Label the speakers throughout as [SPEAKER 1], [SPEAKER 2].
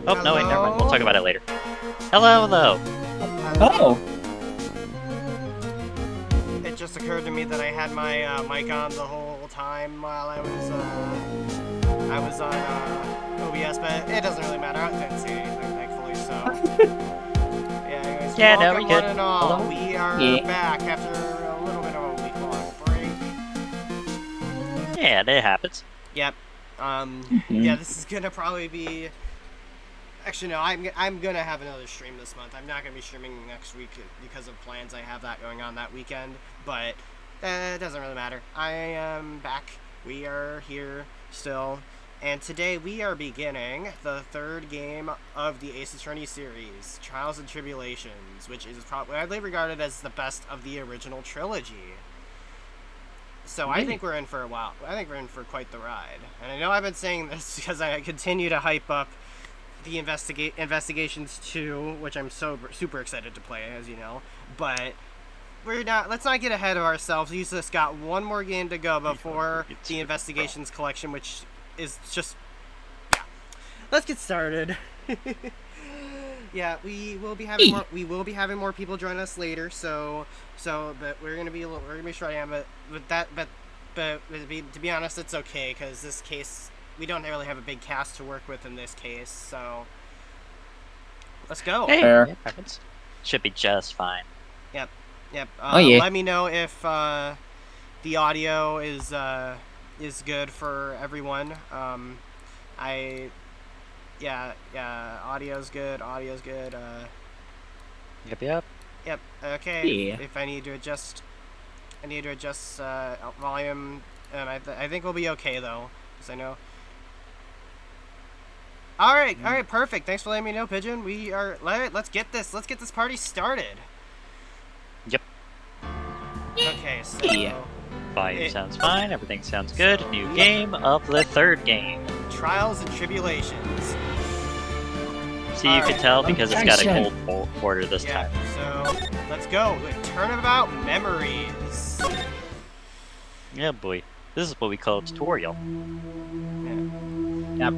[SPEAKER 1] Oh,
[SPEAKER 2] Hello?
[SPEAKER 1] no, wait, never mind. We'll talk about it later. Hello, hello.
[SPEAKER 3] Oh!
[SPEAKER 2] It just occurred to me that I had my mic on the whole time while I was on OBS, but it doesn't really matter. I didn't say anything, thankfully, so... Yeah, anyways,
[SPEAKER 1] Yeah, no,
[SPEAKER 2] welcome
[SPEAKER 1] we good.
[SPEAKER 2] one and all.
[SPEAKER 1] Hello?
[SPEAKER 2] We are
[SPEAKER 3] Yeah.
[SPEAKER 2] back after a little bit of a week-long break.
[SPEAKER 1] Yeah, that happens.
[SPEAKER 2] Yep.
[SPEAKER 3] Mm-hmm.
[SPEAKER 2] Yeah, this is gonna probably be... Actually, no, I'm gonna have another stream this month. I'm not gonna be streaming next week because of plans I have that going on that weekend, but it doesn't really matter. I am back. We are here still, and today we are beginning the third game of the Ace Attorney series, Trials and Tribulations, which is probably widely regarded as the best of the original trilogy. So I think we're in for a while. I think we're in for quite the ride. And I know I've been saying this because I continue to hype up the Investigations 2, which I'm super excited to play, as you know. But let's not get ahead of ourselves. We just got one more game to go before the Investigations collection, which is just... Yeah. Let's get started. Yeah, we will be having more people join us later, but we're gonna be struggling, but to be honest, it's okay, because this case, we don't really have a big cast to work with in this case, so let's go.
[SPEAKER 1] Hey,
[SPEAKER 3] Fair.
[SPEAKER 1] it happens. Should be just fine.
[SPEAKER 2] Yep.
[SPEAKER 3] Oh, yeah.
[SPEAKER 2] Let me know if the audio is good for everyone. Audio's good.
[SPEAKER 1] Yep.
[SPEAKER 2] Yep. Okay.
[SPEAKER 3] Yeah.
[SPEAKER 2] If I need to adjust volume, and I think we'll be okay though, because I know. All right, perfect. Thanks for letting me know, Pigeon. Let's get this party started.
[SPEAKER 1] Yep.
[SPEAKER 2] Okay, so
[SPEAKER 3] Yeah.
[SPEAKER 1] Volume sounds fine. Everything sounds good. New game of the third game.
[SPEAKER 2] Trials and Tribulations.
[SPEAKER 1] See, you can tell because it's got a
[SPEAKER 3] Objection.
[SPEAKER 1] cold order this
[SPEAKER 2] Yeah.
[SPEAKER 1] time.
[SPEAKER 2] So let's go. Turnabout Memories.
[SPEAKER 1] Yeah, boy. This is what we call a tutorial.
[SPEAKER 3] Yep.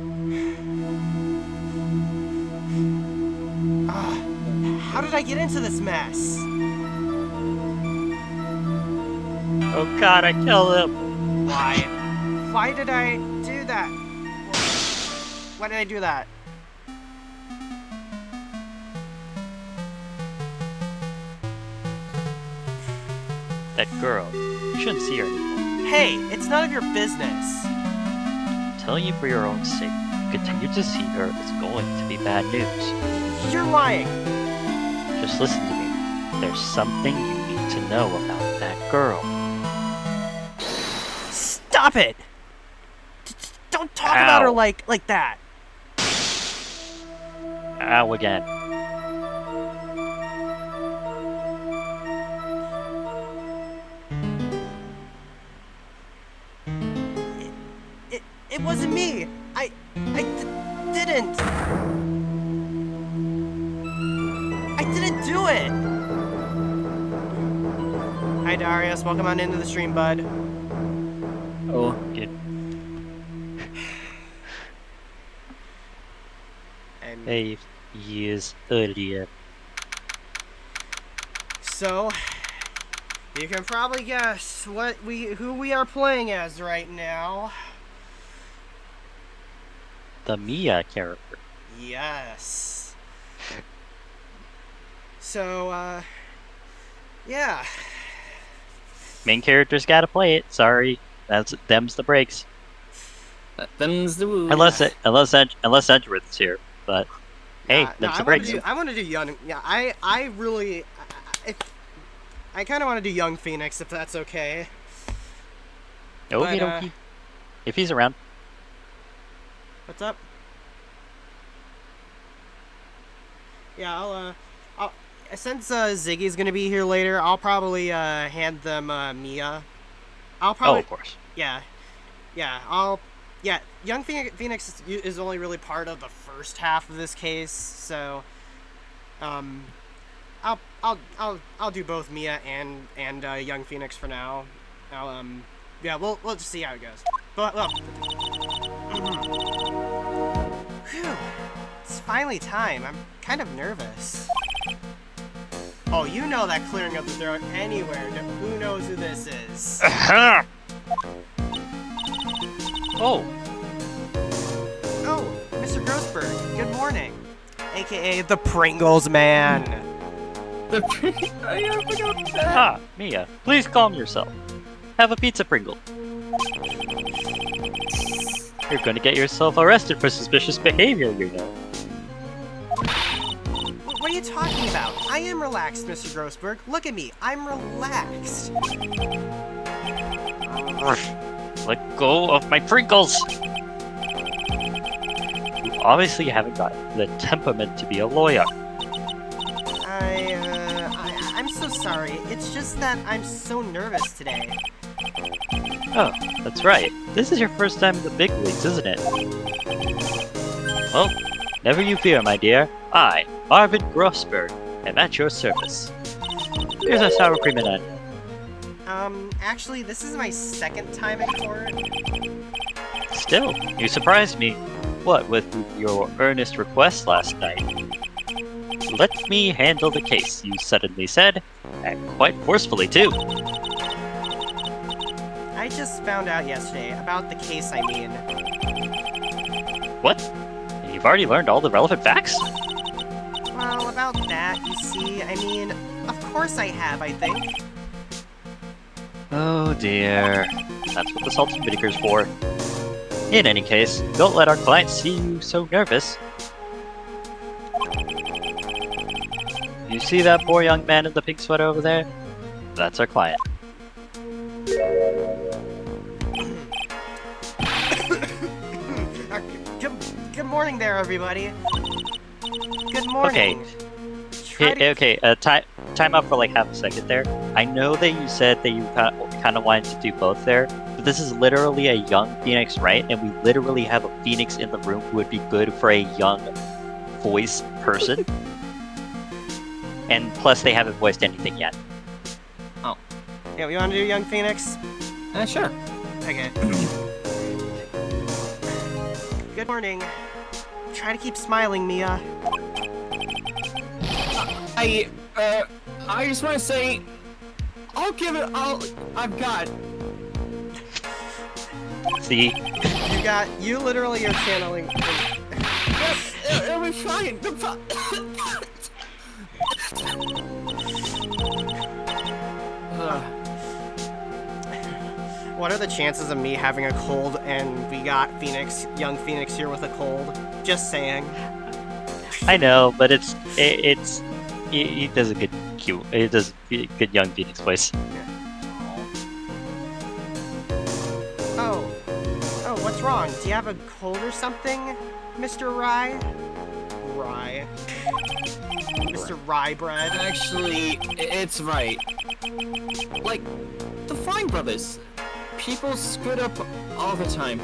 [SPEAKER 2] How did I get into this mess?
[SPEAKER 1] Oh god, I killed him!
[SPEAKER 2] Why? Why did I do that? Why did I do that?
[SPEAKER 1] That girl. You shouldn't see her anymore.
[SPEAKER 2] Hey, it's none of your business.
[SPEAKER 1] I'm telling you for your own sake. Continue to see her, it's going to be bad news.
[SPEAKER 2] You're lying.
[SPEAKER 1] Just listen to me. There's something you need to know about that girl.
[SPEAKER 2] Stop it! Don't talk about her like that.
[SPEAKER 1] Ow again.
[SPEAKER 2] It wasn't me. I didn't. I didn't do it. Hi Darius, welcome on into the stream, bud.
[SPEAKER 3] Oh.
[SPEAKER 1] Good.
[SPEAKER 2] And
[SPEAKER 1] 8 years earlier.
[SPEAKER 2] so you can probably guess who we are playing as right now.
[SPEAKER 1] The Mia character.
[SPEAKER 2] Yes. So yeah.
[SPEAKER 1] Main character's gotta play it. Sorry. Them's the breaks.
[SPEAKER 3] Them's the rules.
[SPEAKER 1] Unless Edgeworth's here. But hey, them's the breaks.
[SPEAKER 2] I want to do young. Yeah, I really, I kind of want to do young Phoenix if that's okay.
[SPEAKER 1] Okie dokie. If he's around.
[SPEAKER 2] What's up? Yeah, I'll since Ziggy's gonna be here later, I'll probably hand them Mia. I'll probably.
[SPEAKER 1] Oh, of course.
[SPEAKER 2] Yeah, young Phoenix is only really part of the first half of this case, so I'll do both Mia and young Phoenix for now. Yeah, we'll just see how it goes. But well, whew, it's finally time. I'm kind of nervous. Oh, you know that clearing of the throat anywhere. Who knows who this is?
[SPEAKER 1] Oh,
[SPEAKER 2] Oh, Mr. Grossberg, good morning. AKA the Pringles Man.
[SPEAKER 3] I forgot that.
[SPEAKER 1] Mia, please calm yourself. Have a pizza Pringle. You're going to get yourself arrested for suspicious behavior, you know.
[SPEAKER 2] What are you talking about? I am relaxed, Mr. Grossberg. Look at me. I'm relaxed.
[SPEAKER 1] Let go of my Pringles! You obviously haven't got the temperament to be a lawyer.
[SPEAKER 2] I'm so sorry. It's just that I'm so nervous today.
[SPEAKER 1] Oh, that's right. This is your first time in the big leagues, isn't it? Well, never you fear, my dear. I, Arvid Grossberg, am at your service. Here's a sour cream and onion.
[SPEAKER 2] Actually, this is my second time in court.
[SPEAKER 1] Still, you surprised me. What with your earnest request last night? Let me handle the case, you suddenly said, and quite forcefully too.
[SPEAKER 2] I just found out yesterday about the case, I mean.
[SPEAKER 1] What? You've already learned all the relevant facts?
[SPEAKER 2] Well, about that, you see, I mean, of course I have, I think.
[SPEAKER 1] Oh dear. That's what the salt and vinegar's for. In any case, don't let our client see you so nervous. You see that poor young man in the pink sweater over there? That's our client.
[SPEAKER 2] Good morning there, everybody. Good morning.
[SPEAKER 1] Okay, time out for like half a second there. I know that you said that you kind of wanted to do both there, but this is literally a young Phoenix, right? And we literally have a Phoenix in the room who would be good for a young voice person. And plus, they haven't voiced anything yet.
[SPEAKER 3] Oh.
[SPEAKER 2] Yeah, we want to do Young Phoenix?
[SPEAKER 3] Sure.
[SPEAKER 2] Okay. Good morning. Try to keep smiling, Mia.
[SPEAKER 3] I just want to say, I'll give it all I've got.
[SPEAKER 1] See?
[SPEAKER 2] You literally are channeling.
[SPEAKER 3] It'll be fine.
[SPEAKER 2] What are the chances of me having a cold and we got young Phoenix here with a cold? Just saying.
[SPEAKER 1] I know, but he does a good good young Phoenix voice.
[SPEAKER 2] Oh, what's wrong? Do you have a cold or something, Mr. Rye? Mr. Rye Bread?
[SPEAKER 3] Actually, it's right. Like, the Flying Brothers. People screwed up all the time.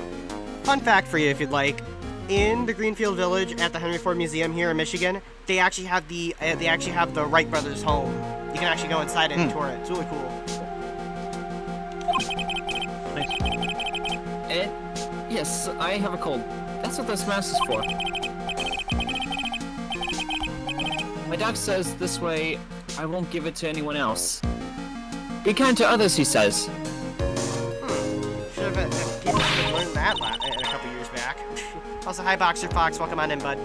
[SPEAKER 2] Fun fact for you, if you'd like. In the Greenfield Village at the Henry Ford Museum here in Michigan, they actually have the Wright brothers' home. You can actually go inside it and tour it. It's really cool.
[SPEAKER 3] Yes, I have a cold. That's what this mask is for. My doc says this way I won't give it to anyone else. Be kind to others, he says.
[SPEAKER 2] Should have learned that a couple years back. Also, hi Boxer Fox, welcome on in, bud.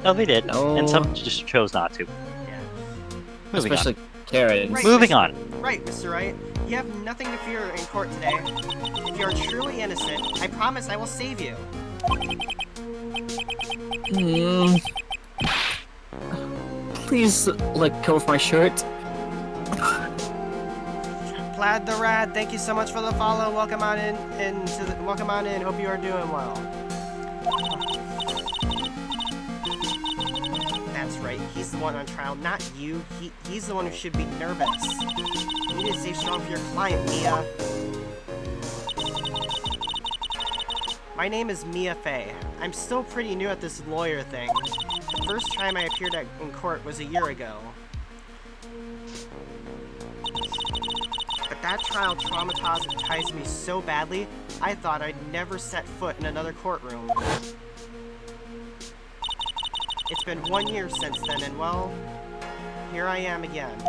[SPEAKER 1] No, they did,
[SPEAKER 3] No.
[SPEAKER 1] and some just chose not to.
[SPEAKER 2] Yeah.
[SPEAKER 3] Especially Karen.
[SPEAKER 2] Right,
[SPEAKER 1] Moving on.
[SPEAKER 2] Right, Mr. Wright. You have nothing to fear in court today. If you are truly innocent, I promise I will save you.
[SPEAKER 3] Please let go of my shirt.
[SPEAKER 2] Plaid the Rad, thank you so much for the follow. Welcome on in, welcome on in. Hope you are doing well. That's right. He's the one on trial, not you. He's the one who should be nervous. You need to stay strong for your client, Mia. My name is Mia Fey. I'm still pretty new at this lawyer thing. The first time I appeared in court was a year ago. But that trial traumatized me so badly, I thought I'd never set foot in another courtroom. It's been 1 year since then, and well, here I am again.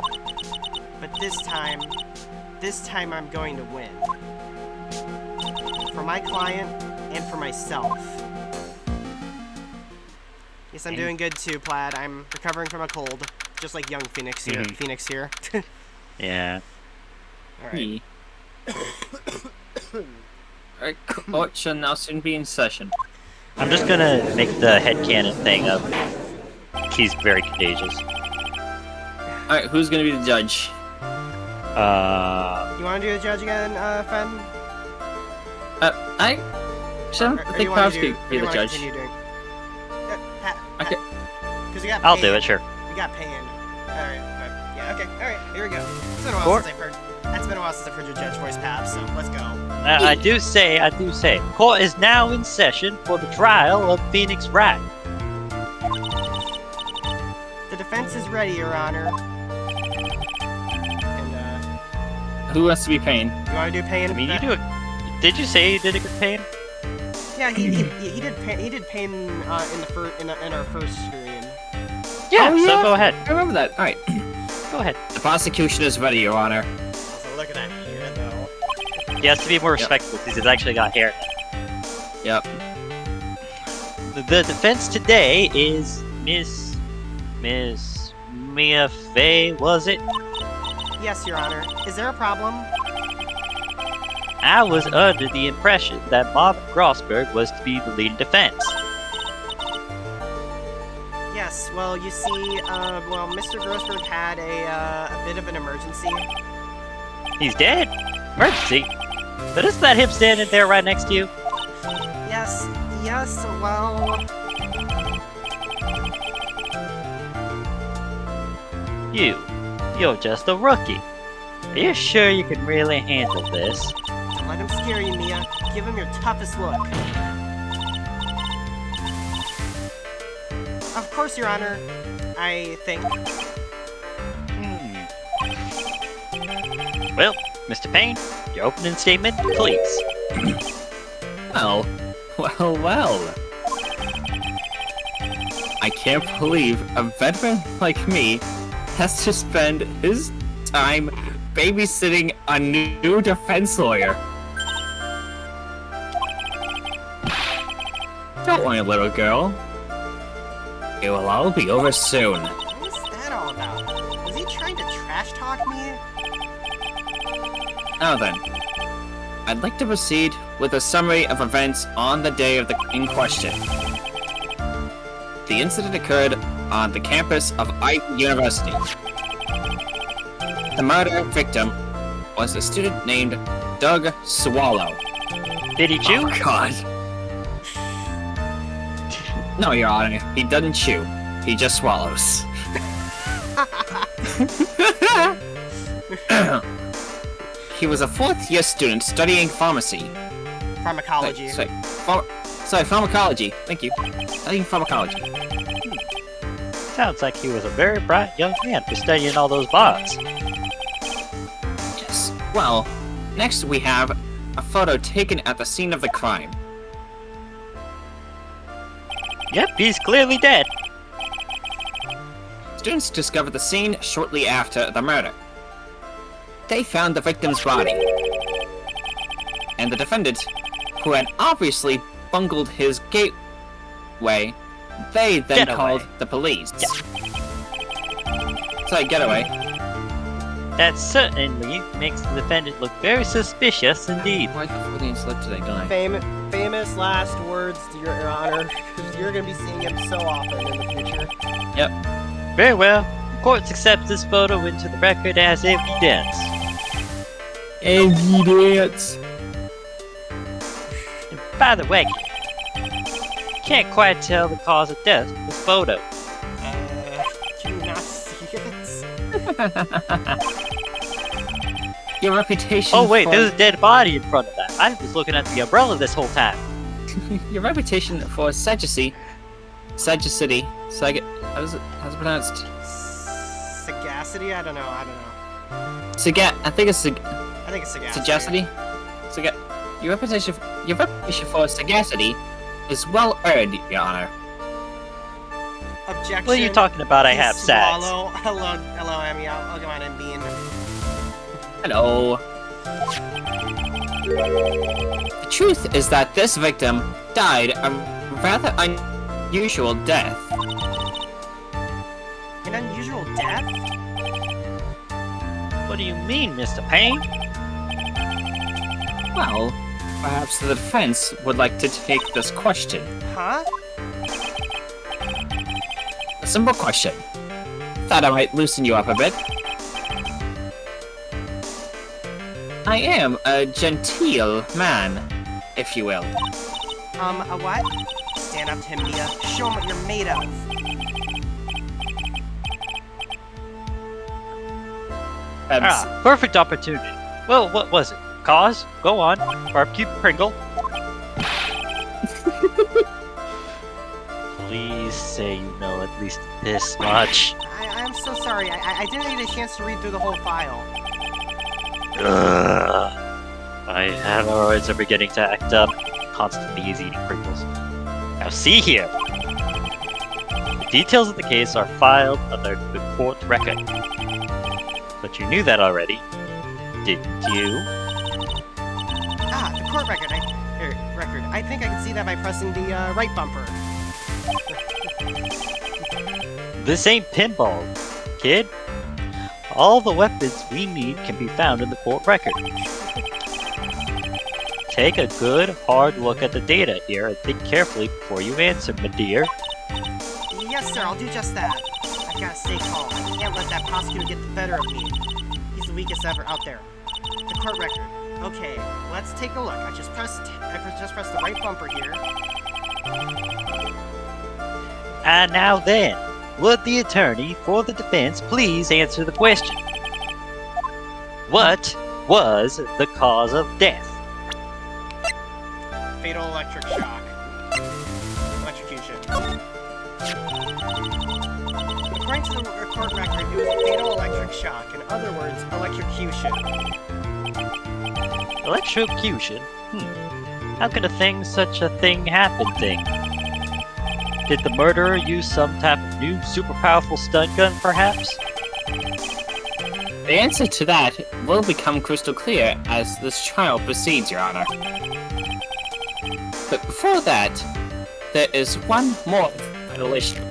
[SPEAKER 2] But this time I'm going to win. For my client and for myself. Yes, I'm doing good too, Plaid. I'm recovering from a cold, just like young Phoenix here. Phoenix here.
[SPEAKER 1] Yeah.
[SPEAKER 2] All right.
[SPEAKER 3] Alright, court shall now soon be in session.
[SPEAKER 1] I'm just gonna make the headcanon thing of he's very contagious.
[SPEAKER 3] Alright, who's gonna be the judge?
[SPEAKER 2] You want to do the judge again, Fen?
[SPEAKER 3] I think Pab's gonna be the judge. Okay.
[SPEAKER 2] Because you got
[SPEAKER 1] I'll
[SPEAKER 2] pain.
[SPEAKER 1] do it, sure.
[SPEAKER 2] You got pain. Alright, yeah, okay, alright, here we go. It's been a while since I've heard. It's been a while since I've heard your judge voice, Pab, so let's go.
[SPEAKER 1] I do say, court is now in session for the trial of Phoenix Wright.
[SPEAKER 2] The defense is ready, Your Honor. And,
[SPEAKER 3] Who wants to be Pain?
[SPEAKER 2] you want to do pain?
[SPEAKER 1] I mean, you do it. Did you say you did a good pain?
[SPEAKER 2] Yeah, he did pain. He did pain in our first stream.
[SPEAKER 1] Yeah,
[SPEAKER 3] Oh,
[SPEAKER 1] so
[SPEAKER 3] yeah.
[SPEAKER 1] go ahead.
[SPEAKER 3] I remember that. Alright.
[SPEAKER 1] Go ahead.
[SPEAKER 3] The prosecution is ready, Your Honor.
[SPEAKER 2] Also, look at that hair, though.
[SPEAKER 1] He has to be more respectful because he's actually got hair.
[SPEAKER 3] Yep.
[SPEAKER 1] The defense today is Miss Mia Fey, was it?
[SPEAKER 2] Yes, Your Honor. Is there a problem?
[SPEAKER 1] I was under the impression that Marvin Grossberg was to be the leading defense.
[SPEAKER 2] Yes. Well, you see, Mr. Grossberg had a bit of an emergency.
[SPEAKER 1] He's dead? Emergency? But isn't that him standing there right next to you?
[SPEAKER 2] Yes. Well.
[SPEAKER 1] You're just a rookie. Are you sure you can really handle this?
[SPEAKER 2] Don't let him scare you, Mia. Give him your toughest look. Of course, Your Honor. I think.
[SPEAKER 1] Well, Mr. Payne, your opening statement, please.
[SPEAKER 3] Well. I can't believe a veteran like me has to spend his time babysitting a new defense lawyer. Don't worry, little girl. It will all be over soon.
[SPEAKER 2] What was that all about? Was he trying to trash talk me?
[SPEAKER 3] Now then, I'd like to proceed with a summary of events on the day of in question. The incident occurred on the campus of Ivy University. The murder victim was a student named Doug Swallow.
[SPEAKER 1] Did he chew?
[SPEAKER 3] Oh, God. No, Your Honor, he doesn't chew. He just swallows. He was a fourth-year student studying pharmacy.
[SPEAKER 2] Pharmacology.
[SPEAKER 3] Sorry, pharmacology. Thank you. Studying pharmacology.
[SPEAKER 1] Sounds like he was a very bright young man for studying all those bots.
[SPEAKER 3] Yes. Well, next we have a photo taken at the scene of the crime.
[SPEAKER 1] Yep, he's clearly dead.
[SPEAKER 3] Students discovered the scene shortly after the murder. They found the victim's body. And the defendant, who had obviously bungled his gateway, they then called the police.
[SPEAKER 1] Yeah.
[SPEAKER 3] Sorry, getaway.
[SPEAKER 1] That certainly makes the defendant look very suspicious indeed.
[SPEAKER 3] Why the fucking slip today, don't I?
[SPEAKER 2] Famous last words to Your Honor, because you're going to be seeing him so often in the future.
[SPEAKER 3] Yep.
[SPEAKER 1] Very well. Court accepts this photo into the record as evidence.
[SPEAKER 3] Evidence.
[SPEAKER 1] And by the way, can't quite tell the cause of death from this photo.
[SPEAKER 2] Can you not see it?
[SPEAKER 3] Your reputation.
[SPEAKER 1] Oh wait, there's a dead body in front of that. I was looking at the umbrella this whole time.
[SPEAKER 3] Your reputation for sagacity. How's it pronounced?
[SPEAKER 2] Sagacity? I don't know.
[SPEAKER 3] I think it's
[SPEAKER 2] I think it's sagacity.
[SPEAKER 3] Sagacity? Your reputation for sagacity is well earned, Your Honor.
[SPEAKER 2] Objection.
[SPEAKER 1] What are you talking about? I have sags.
[SPEAKER 2] Swallow. Hello, Emmy. I'll go on and bean.
[SPEAKER 3] Hello. The truth is that this victim died a rather unusual death.
[SPEAKER 2] An unusual death?
[SPEAKER 1] What do you mean, Mr. Payne?
[SPEAKER 3] Well, perhaps the defense would like to take this question.
[SPEAKER 2] Huh?
[SPEAKER 3] A simple question. Thought I might loosen you up a bit. I am a genteel man, if you will.
[SPEAKER 2] A what? Stand up to him, Mia. Show him what you're made of.
[SPEAKER 1] Perfect opportunity. Well, what was it? Cause? Go on. Barbecue Pringle. Please say you know at least this much.
[SPEAKER 2] I'm so sorry. I didn't get a chance to read through the whole file.
[SPEAKER 1] My hemorrhoids are beginning to act up. Constantly is eating Pringles. Now see here. The details of the case are filed under the court record. But you knew that already, didn't you?
[SPEAKER 2] Ah, the court record. Record. I think I can see that by pressing the right bumper.
[SPEAKER 1] This ain't pinball, kid. All the weapons we need can be found in the court record. Take a good, hard look at the data here and think carefully before you answer, my dear.
[SPEAKER 2] Yes, sir, I'll do just that. I gotta stay calm. I can't let that prosecutor get the better of me. He's the weakest ever out there. The court record. Okay, let's take a look. I just pressed the right bumper here.
[SPEAKER 1] And now then, would the attorney for the defense please answer the question? What was the cause of death?
[SPEAKER 2] Fatal electric shock. Electrocution. According to the court record, it was a fatal electric shock. In other words, electrocution.
[SPEAKER 1] Electrocution? How could such a thing happen thing? Did the murderer use some type of new super powerful stun gun, perhaps?
[SPEAKER 3] The answer to that will become crystal clear as this trial proceeds, Your Honor. But before that, there is one more vital issue.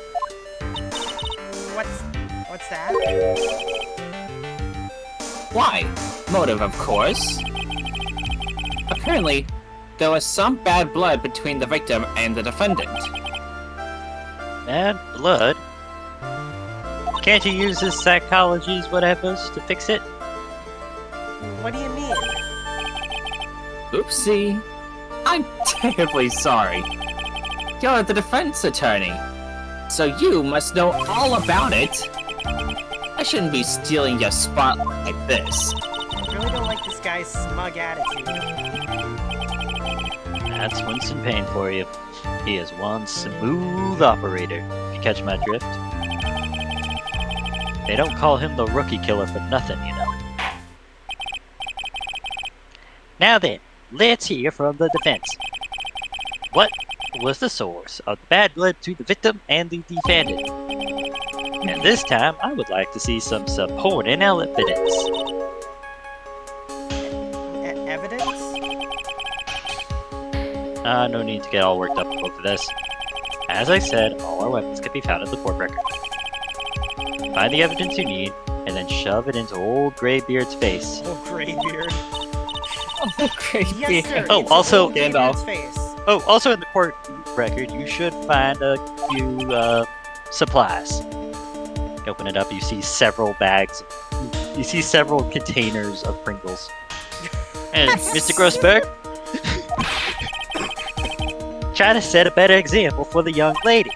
[SPEAKER 2] What's that?
[SPEAKER 3] Why? Motive, of course. Apparently, there was some bad blood between the victim and the defendant.
[SPEAKER 1] Bad blood? Can't you use his psychology's whatevers to fix it?
[SPEAKER 2] What do you mean?
[SPEAKER 3] Oopsie. I'm terribly sorry. You're the defense attorney, so you must know all about it. I shouldn't be stealing your spot like this.
[SPEAKER 2] I really don't like this guy's smug attitude.
[SPEAKER 1] That's Winston Payne for you. He is one smooth operator, if you catch my drift. They don't call him the rookie killer for nothing, you know. Now then, let's hear from the defense. What was the source of the bad blood to the victim and the defendant? And this time, I would like to see some supporting evidence.
[SPEAKER 2] Evidence?
[SPEAKER 1] No need to get all worked up over this. As I said, all our weapons can be found in the court record. Find the evidence you need, and then shove it into old Greybeard's face.
[SPEAKER 2] Oh, Greybeard.
[SPEAKER 3] Oh, great.
[SPEAKER 2] Yes, sir.
[SPEAKER 1] Oh, also,
[SPEAKER 2] Greybeard's face.
[SPEAKER 1] Oh, also in the court record, you should find a few supplies. Open it up, you see several bags. You see several containers of Pringles. And Mr. Grossberg, try to set a better example for the young lady.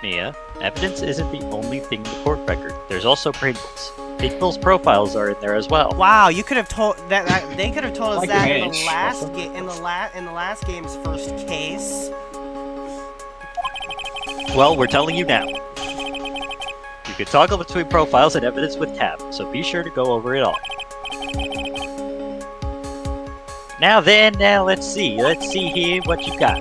[SPEAKER 1] Mia, evidence isn't the only thing in the court record. There's also Pringles. People's profiles are in there as well.
[SPEAKER 2] Wow, you could have told that they could have told us
[SPEAKER 3] Like
[SPEAKER 2] that
[SPEAKER 3] ranch.
[SPEAKER 2] in the last game's first case.
[SPEAKER 1] Well, we're telling you now. You can toggle between profiles and evidence with tab, so be sure to go over it all. Now let's see here what you got.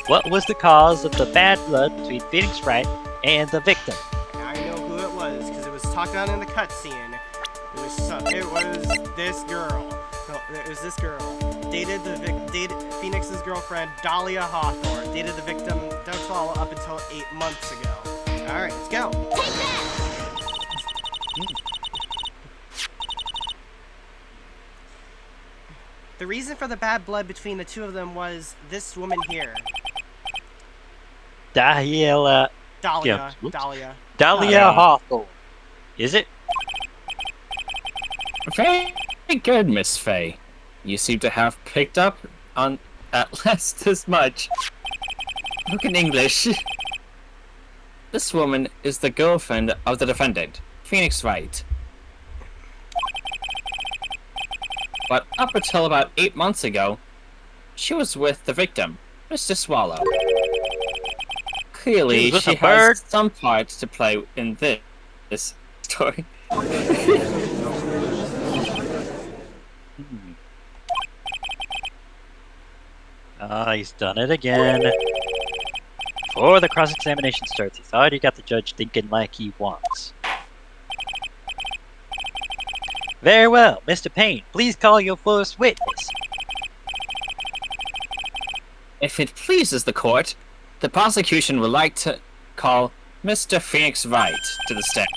[SPEAKER 1] What was the cause of the bad blood between Phoenix Wright and the victim?
[SPEAKER 2] I know who it was because it was talked about in the cutscene. It was this girl. No, it was this girl. Dated Phoenix's girlfriend, Dahlia Hawthorne. Dated the victim, Duxwalla, up until 8 months ago. All right, let's go.
[SPEAKER 4] Take that!
[SPEAKER 2] The reason for the bad blood between the two of them was this woman here.
[SPEAKER 1] Dahlia
[SPEAKER 2] Dahlia.
[SPEAKER 1] Whoops.
[SPEAKER 2] Dahlia.
[SPEAKER 1] Dahlia Hawthorne. Is it?
[SPEAKER 3] Very good, Miss Faye. You seem to have picked up on at least as much. Spoken English. This woman is the girlfriend of the defendant, Phoenix Wright. But up until about 8 months ago, she was with the victim, Mr. Swallow. Clearly,
[SPEAKER 1] with
[SPEAKER 3] she
[SPEAKER 1] a bird?
[SPEAKER 3] has some part to play in this story.
[SPEAKER 1] He's done it again. Before the cross-examination starts, he's already got the judge thinking like he wants. Very well, Mr. Payne, please call your first witness.
[SPEAKER 3] If it pleases the court, the prosecution would like to call Mr. Phoenix Wright to the stand.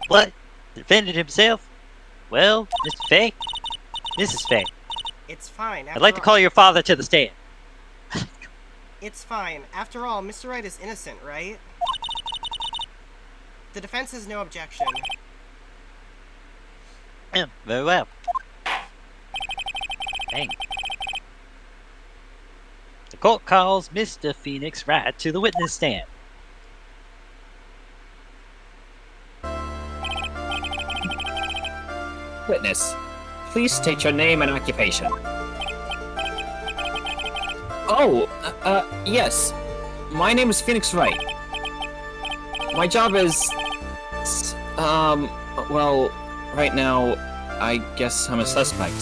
[SPEAKER 1] What? Defendant himself? Well, Mr. Fay? Mrs. Fay,
[SPEAKER 2] It's fine.
[SPEAKER 1] I'd like to call your father to the stand.
[SPEAKER 2] It's fine. After all, Mr. Wright is innocent, right? The defense has no objection.
[SPEAKER 1] Very well. Dang. The court calls Mr. Phoenix Wright to the witness stand.
[SPEAKER 3] Witness, please state your name and occupation. Oh, yes. My name is Phoenix Wright. My job is... well, right now, I guess I'm a suspect.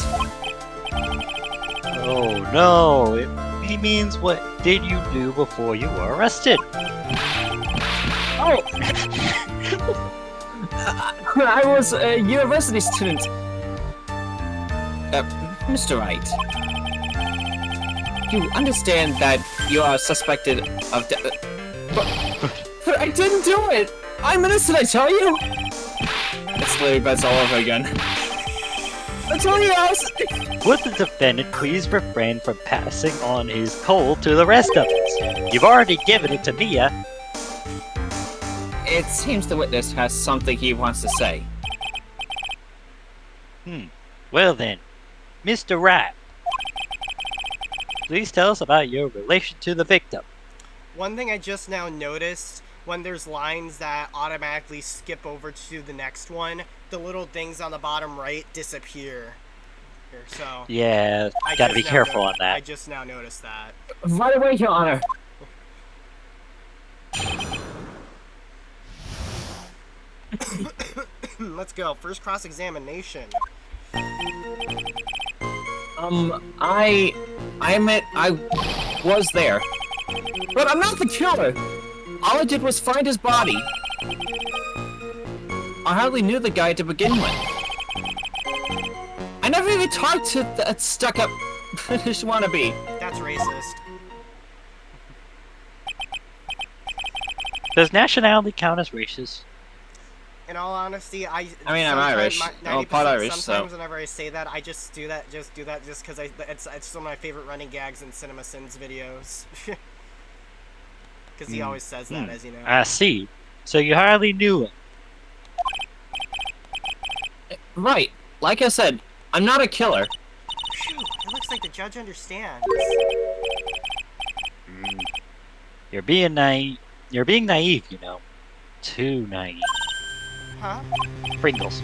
[SPEAKER 1] Oh no, he means what did you do before you were arrested?
[SPEAKER 3] Oh! I was a university student. Mr. Wright. You understand that you are suspected of but I didn't do it! I'm innocent, I tell you! It's Larry Bets all over again. I tell you, I was...
[SPEAKER 1] Would the defendant please refrain from passing on his cold to the rest of us? You've already given it to Mia.
[SPEAKER 3] It seems the witness has something he wants to say.
[SPEAKER 1] Well then, Mr. Wright, please tell us about your relation to the victim.
[SPEAKER 2] One thing I just now noticed, when there's lines that automatically skip over to the next one, the little things on the bottom right disappear. Here, so
[SPEAKER 1] Yeah,
[SPEAKER 2] I
[SPEAKER 1] gotta
[SPEAKER 2] just
[SPEAKER 1] be
[SPEAKER 2] now
[SPEAKER 1] careful
[SPEAKER 2] no-
[SPEAKER 1] on that.
[SPEAKER 2] I just now noticed that.
[SPEAKER 3] Right away, Your Honor.
[SPEAKER 2] Let's go. First cross-examination.
[SPEAKER 3] I admit I was there. But I'm not the killer! All I did was find his body. I hardly knew the guy to begin with. I never even talked to that stuck-up British wannabe.
[SPEAKER 2] That's racist.
[SPEAKER 1] Does nationality count as racist?
[SPEAKER 2] In all honesty,
[SPEAKER 3] I mean, I'm Irish. I'm part Irish, so...
[SPEAKER 2] Sometimes whenever I say that, I just do that just because it's some of my favorite running gags in Cinema Sins videos. Because he always says that, as you know.
[SPEAKER 1] I see. So you hardly knew him.
[SPEAKER 3] Right. Like I said, I'm not a killer.
[SPEAKER 2] Phew, it looks like the judge understands.
[SPEAKER 1] You're being naive. You're being naive, you know. Too naive.
[SPEAKER 2] Huh?
[SPEAKER 1] Pringles.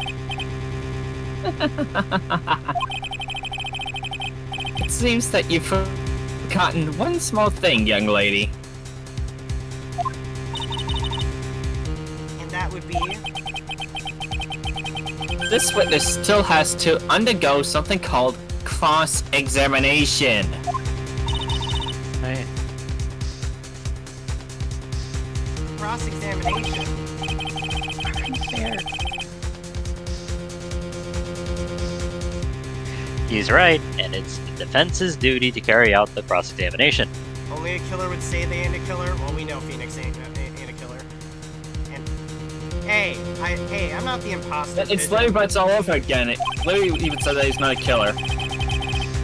[SPEAKER 3] It seems that you've forgotten one small thing, young lady.
[SPEAKER 2] And that would be...
[SPEAKER 3] This witness still has to undergo something called cross-examination.
[SPEAKER 2] cross-examination.
[SPEAKER 1] There. He's right, and it's the defense's duty to carry out the cross-examination.
[SPEAKER 2] Only a killer would say they ain't a killer. Well, we know Phoenix ain't a killer. And hey, I'm not the imposter.
[SPEAKER 3] It's literally, but it's all over again. It literally even said that he's not a killer.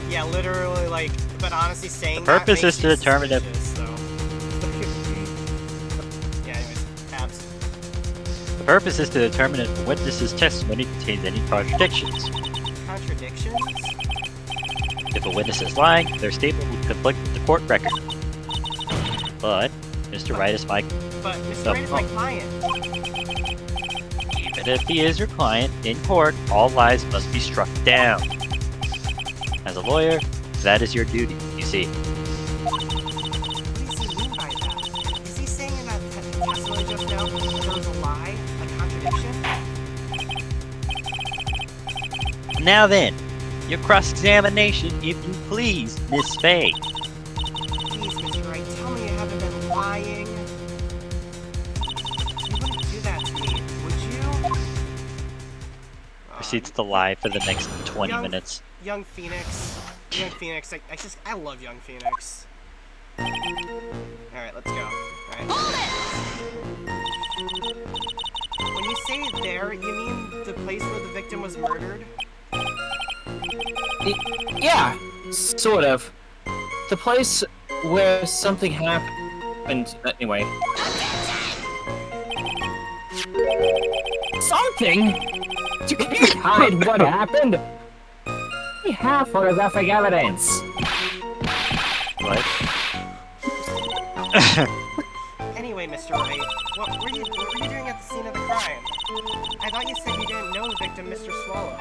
[SPEAKER 2] Yeah, literally, like, but honestly, saying
[SPEAKER 1] The purpose
[SPEAKER 2] that
[SPEAKER 1] is to determine if-
[SPEAKER 2] suspicious, so. Yeah, anyways, tabs.
[SPEAKER 1] The purpose is to determine if the witness's testimony contains any contradictions.
[SPEAKER 2] Contradictions?
[SPEAKER 1] If a witness is lying, their statement will conflict with the court record. But Mr. Wright is my...
[SPEAKER 2] But Mr. Wright is my client.
[SPEAKER 1] Even if he is your client, in court, all lies must be struck down. As a lawyer, that is your duty, you see.
[SPEAKER 2] What does he mean by that? Is he saying in that testimony just now that there was a lie? A contradiction?
[SPEAKER 1] Now then, your cross-examination, if you please, Miss Faye.
[SPEAKER 2] Please, Mr. Wright, tell me you haven't been lying. You wouldn't do that to me, would you?
[SPEAKER 1] Proceeds to lie for the next 20 minutes.
[SPEAKER 2] Young Phoenix. I love Young Phoenix. Alright, let's go. Alright. When you say there, you mean the place where the victim was murdered?
[SPEAKER 3] Yeah, sort of. The place where something happened. Anyway. Something? You can't hide what happened. We have photographic evidence.
[SPEAKER 1] What?
[SPEAKER 2] Anyway, Mr. Wright, what were you doing at the scene of the crime? I thought you said you didn't know the victim, Mr. Swallow.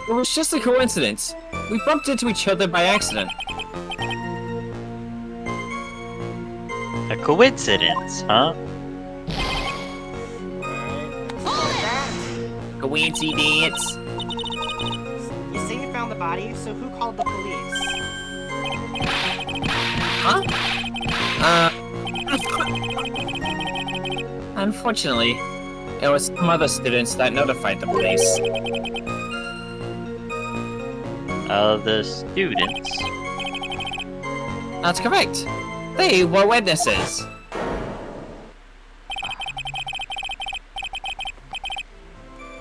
[SPEAKER 3] It was just a coincidence. We bumped into each other by accident.
[SPEAKER 1] A coincidence, huh?
[SPEAKER 3] Coincidence.
[SPEAKER 2] You say you found the body, so who called the police?
[SPEAKER 3] Huh? Unfortunately, it was some other students that notified the police.
[SPEAKER 1] The students.
[SPEAKER 3] That's correct. They were witnesses.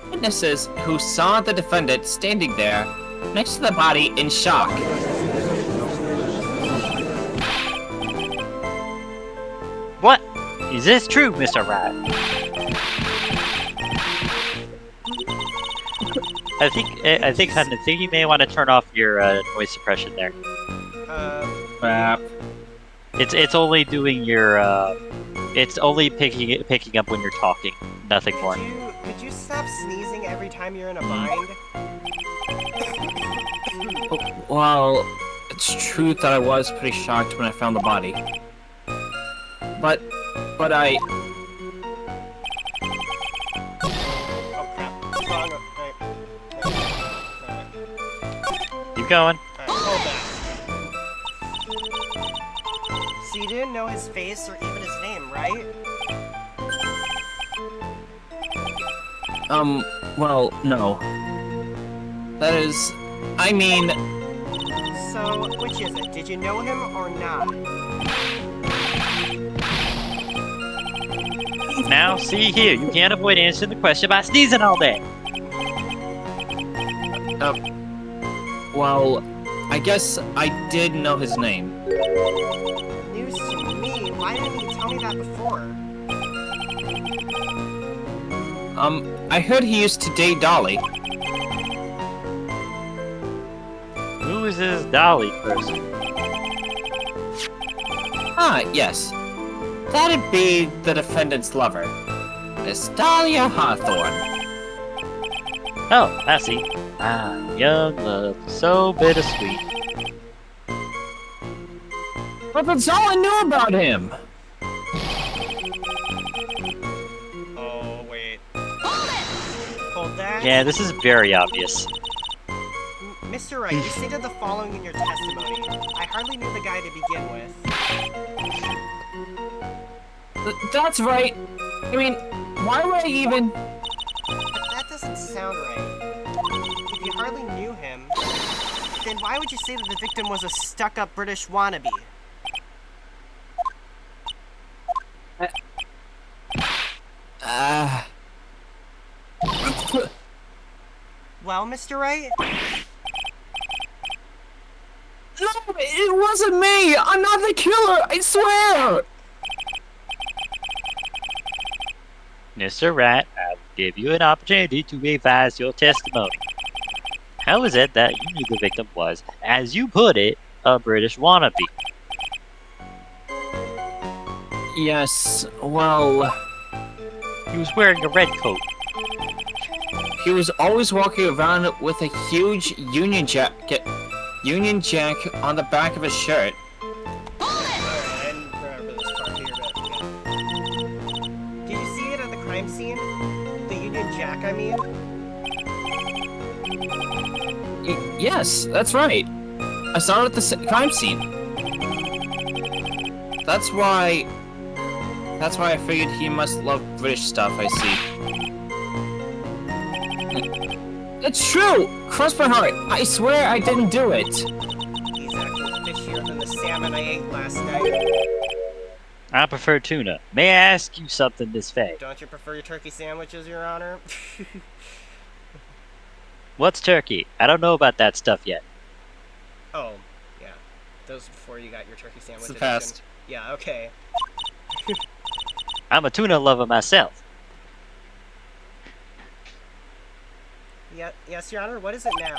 [SPEAKER 3] Witnesses who saw the defendant standing there next to the body in shock.
[SPEAKER 1] What? Is this true, Mr. Wright? I think you may want to turn off your noise suppression there. It's only doing your it's only picking up when you're talking, nothing more.
[SPEAKER 2] Could you stop sneezing every time you're in a bind?
[SPEAKER 3] Well, it's true that I was pretty shocked when I found the body. But I...
[SPEAKER 2] Oh crap. Wrong. Alright.
[SPEAKER 1] Keep going.
[SPEAKER 2] Alright, hold that. So you didn't know his face or even his name, right?
[SPEAKER 3] Well, no. That is... I mean...
[SPEAKER 2] So, which is it? Did you know him or not?
[SPEAKER 1] Now, see here, you can't avoid answering the question by sneezing all day.
[SPEAKER 3] Well, I guess I did know his name.
[SPEAKER 2] News to me? Why didn't you tell me that before?
[SPEAKER 3] I heard he used to date Dolly.
[SPEAKER 1] Who is this Dolly person?
[SPEAKER 3] Ah, yes. That'd be the defendant's lover, Miss Dahlia Hawthorne.
[SPEAKER 1] Oh, I see. Ah, young love, so bittersweet.
[SPEAKER 3] But that's all I knew about him.
[SPEAKER 2] Oh, wait. Hold that.
[SPEAKER 1] Yeah, this is very obvious.
[SPEAKER 2] Mr. Wright, you stated the following in your testimony. I hardly knew the guy to begin with.
[SPEAKER 3] That's right. I mean, why would I even...
[SPEAKER 2] That doesn't sound right. If you hardly knew him, then why would you say that the victim was a stuck-up British wannabe? Well, Mr. Wright?
[SPEAKER 3] No, it wasn't me! I'm not the killer, I swear!
[SPEAKER 1] Mr. Rat, I will give you an opportunity to revise your testimony. How is it that you knew the victim was, as you put it, a British wannabe?
[SPEAKER 3] Yes, well...
[SPEAKER 1] He was wearing a red coat.
[SPEAKER 3] He was always walking around with a huge Union Jack on the back of his shirt.
[SPEAKER 2] I didn't remember this part here, but yeah. Did you see it at the crime scene? The Union Jack, I mean?
[SPEAKER 3] Yes, that's right. I saw it at the crime scene. That's why I figured he must love British stuff, I see. It's true! Cross my heart, I swear I didn't do it!
[SPEAKER 2] He's actually fishier than the salmon I ate last night.
[SPEAKER 1] I prefer tuna. May I ask you something, Miss Faye?
[SPEAKER 2] Don't you prefer your turkey sandwiches, Your Honor?
[SPEAKER 1] What's turkey? I don't know about that stuff yet.
[SPEAKER 2] Oh, yeah. Those before you got your turkey sandwich.
[SPEAKER 3] It's the past.
[SPEAKER 2] Yeah, okay.
[SPEAKER 1] I'm a tuna lover myself.
[SPEAKER 2] Yeah, yes, Your Honor, what is it now?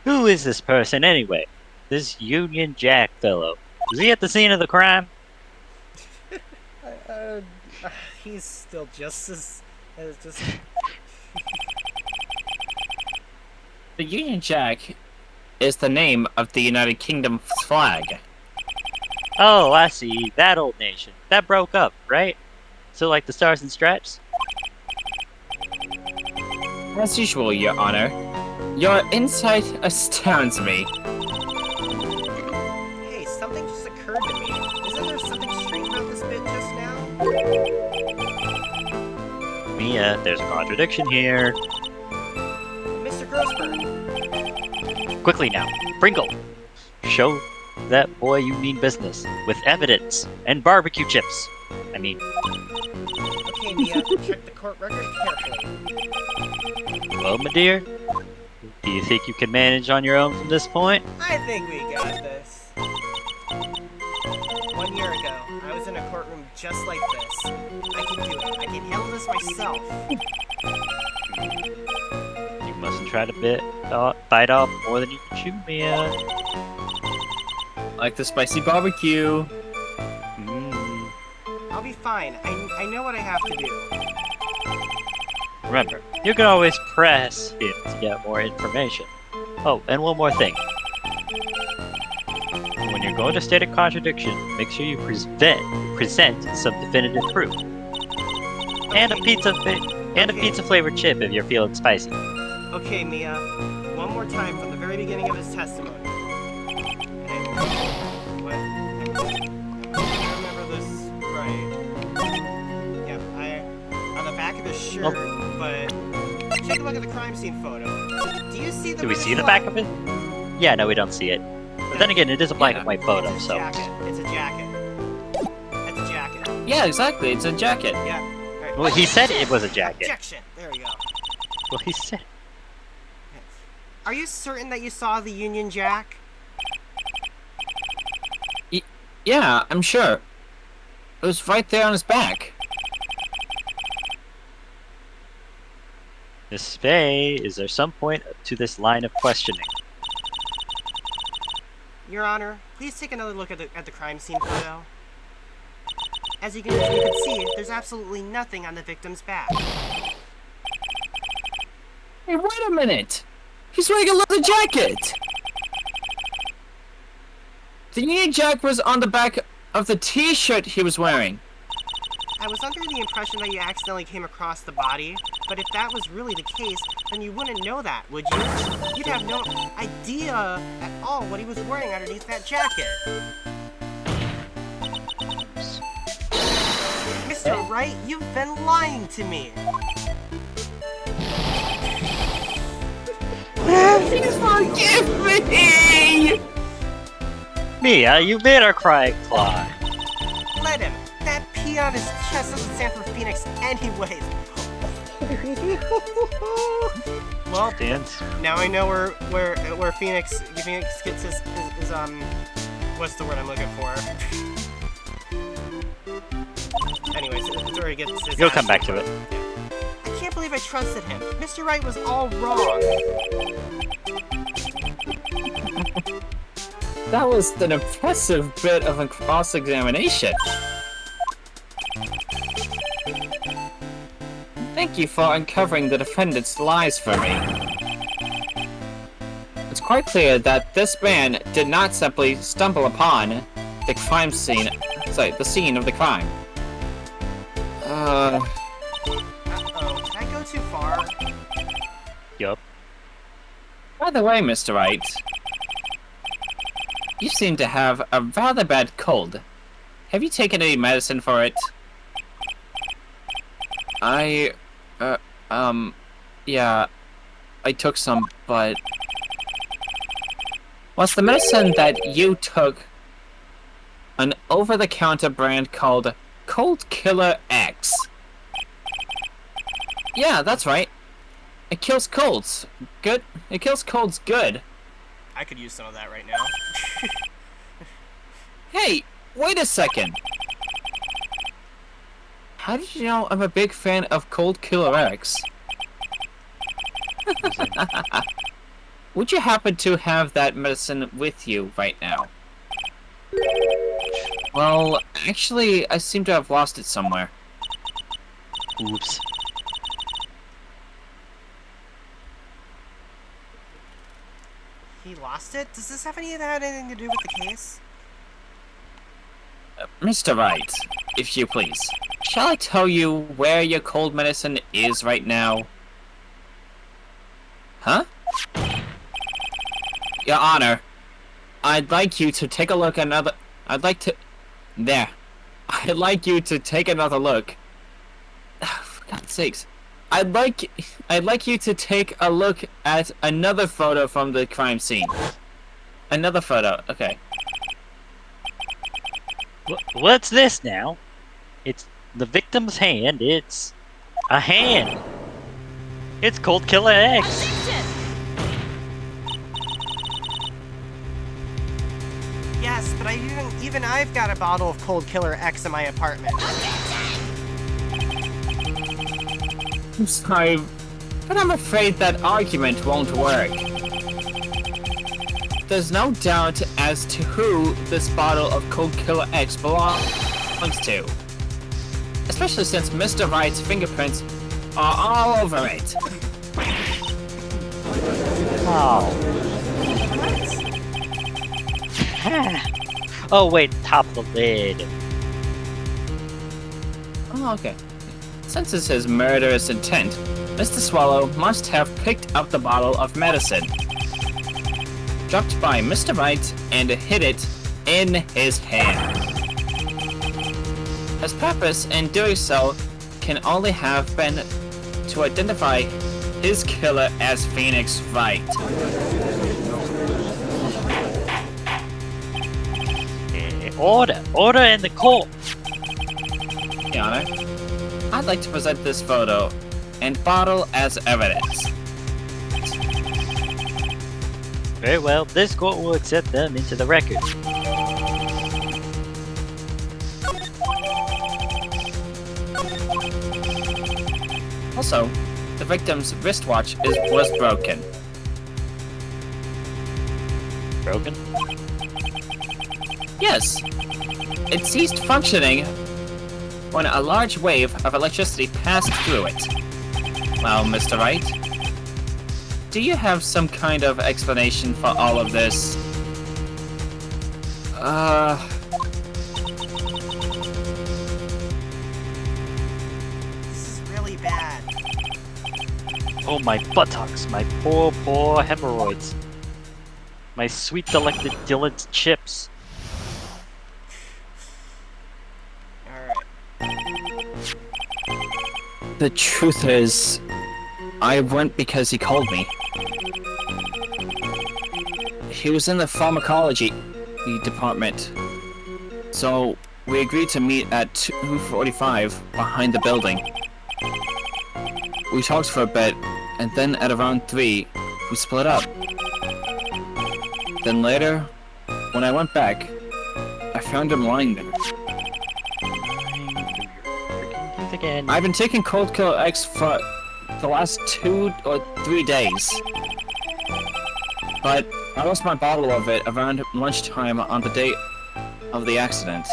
[SPEAKER 1] Who is this person anyway? This Union Jack fellow. Was he at the scene of the crime?
[SPEAKER 2] He's still just as just...
[SPEAKER 3] The Union Jack is the name of the United Kingdom's flag.
[SPEAKER 1] Oh, I see. That old nation. That broke up, right? So like the Stars and Stripes?
[SPEAKER 3] As usual, Your Honor. Your insight astounds me.
[SPEAKER 2] Hey, something just occurred to me. Isn't there something strange about this bit just now?
[SPEAKER 1] Mia, there's a contradiction here.
[SPEAKER 2] Mr. Grossberg.
[SPEAKER 1] Quickly now. Pringle. Show that boy you mean business. With evidence. And barbecue chips. I mean...
[SPEAKER 2] Okay, Mia, check the court record carefully.
[SPEAKER 1] Well, my dear? Do you think you can manage on your own from this point?
[SPEAKER 2] I think we got this. 1 year ago, I was in a courtroom just like this. I can do it. I can handle this myself.
[SPEAKER 1] You mustn't try to bite off more than you can chew, Mia.
[SPEAKER 3] Like the spicy barbecue.
[SPEAKER 2] I'll be fine. I know what I have to do.
[SPEAKER 1] Remember, you can always press him to get more information. Oh, and one more thing. When you're going to state a contradiction, make sure you present some definitive proof. And a pizza flavored chip if you're feeling spicy.
[SPEAKER 2] Okay, Mia. One more time from the very beginning of his testimony. And what? I remember this right. Yeah, on the back of his shirt, but take a look at the crime scene photo. Do you see the?
[SPEAKER 1] Do we see the back of it? Yeah, no, we don't see it. But then again, it is a black and white photo,
[SPEAKER 2] It's a
[SPEAKER 1] so.
[SPEAKER 2] jacket. It's a jacket. It's a jacket.
[SPEAKER 3] Yeah, exactly. It's a jacket.
[SPEAKER 2] Yeah. Right.
[SPEAKER 1] Well, he said it was a jacket.
[SPEAKER 2] Objection. There we go.
[SPEAKER 1] Well, he said.
[SPEAKER 2] Are you certain that you saw the Union Jack?
[SPEAKER 3] Yeah, I'm sure. It was right there on his back.
[SPEAKER 1] Miss Faye, is there some point to this line of questioning?
[SPEAKER 2] Your Honor, please take another look at the crime scene photo. As you can see, there's absolutely nothing on the victim's back.
[SPEAKER 3] Hey, wait a minute! He's wearing a leather jacket! The Union Jack was on the back of the t-shirt he was wearing.
[SPEAKER 2] I was under the impression that you accidentally came across the body. But if that was really the case, then you wouldn't know that, would you? You'd have no idea at all what he was wearing underneath that jacket. Mr. Wright, you've been lying to me.
[SPEAKER 3] Please forgive me!
[SPEAKER 1] Mia, you made her cry and claw.
[SPEAKER 2] Let him. That P on his chest doesn't stand for Phoenix anyways. Well,
[SPEAKER 1] Dance.
[SPEAKER 2] now I know where Phoenix gets his what's the word I'm looking for? Anyways, it's where he gets his.
[SPEAKER 1] You'll come back to it.
[SPEAKER 2] I can't believe I trusted him. Mr. Wright was all wrong.
[SPEAKER 3] That was an impressive bit of a cross-examination. Thank you for uncovering the defendant's lies for me. It's quite clear that this man did not simply stumble upon the crime scene, the scene of the crime.
[SPEAKER 2] Uh-oh, did I go too far?
[SPEAKER 1] Yup.
[SPEAKER 3] By the way, Mr. Wright, you seem to have a rather bad cold. Have you taken any medicine for it? Yeah, I took some, but... Was the medicine that you took an over-the-counter brand called Cold Killer X? Yeah, that's right. It kills colds. Good. It kills colds good.
[SPEAKER 2] I could use some of that right now.
[SPEAKER 3] Hey, wait a second. How did you know I'm a big fan of Cold Killer X? Would you happen to have that medicine with you right now? Well, actually, I seem to have lost it somewhere.
[SPEAKER 1] Oops.
[SPEAKER 2] He lost it? Does this have anything to do with the case?
[SPEAKER 3] Mr. Wright, if you please, shall I tell you where your cold medicine is right now? Huh? Your Honor, I'd like you to take a look another... I'd like you to take another look. For God's sakes. I'd like you to take a look at another photo from the crime scene. Another photo, okay.
[SPEAKER 1] What's this now? It's the victim's hand. It's a hand. It's Cold Killer X.
[SPEAKER 2] Yes, but even I've got a bottle of Cold Killer X in my apartment.
[SPEAKER 3] I'm sorry, but I'm afraid that argument won't work. There's no doubt as to who this bottle of Cold Killer X belongs to. Especially since Mr. Wright's fingerprints are all over it.
[SPEAKER 1] Oh. Oh wait, top of the lid.
[SPEAKER 3] Oh, okay. Since it's his murderous intent, Mr. Swallow must have picked up the bottle of medicine, dropped by Mr. Wright, and hid it in his hand. His purpose in doing so can only have been to identify his killer as Phoenix Wright.
[SPEAKER 1] Order in the court.
[SPEAKER 3] Your Honor, I'd like to present this photo and bottle as evidence.
[SPEAKER 1] Very well, this court will accept them into the record.
[SPEAKER 3] Also, the victim's wristwatch was broken.
[SPEAKER 1] Broken?
[SPEAKER 3] Yes, it ceased functioning when a large wave of electricity passed through it. Well, Mr. Wright, do you have some kind of explanation for all of this?
[SPEAKER 2] This is really bad.
[SPEAKER 1] Oh, my buttocks, my poor, poor hemorrhoids. My sweet, delected Dylan's chips.
[SPEAKER 2] Alright.
[SPEAKER 3] The truth is, I went because he called me. He was in the pharmacology department. So, we agreed to meet at 2:45 behind the building. We talked for a bit, and then at around 3, we split up. Then later, when I went back, I found him lying there.
[SPEAKER 1] Again.
[SPEAKER 3] I've been taking Cold Killer X for the last 2 or 3 days. But I lost my bottle of it around lunchtime on the day of the accident.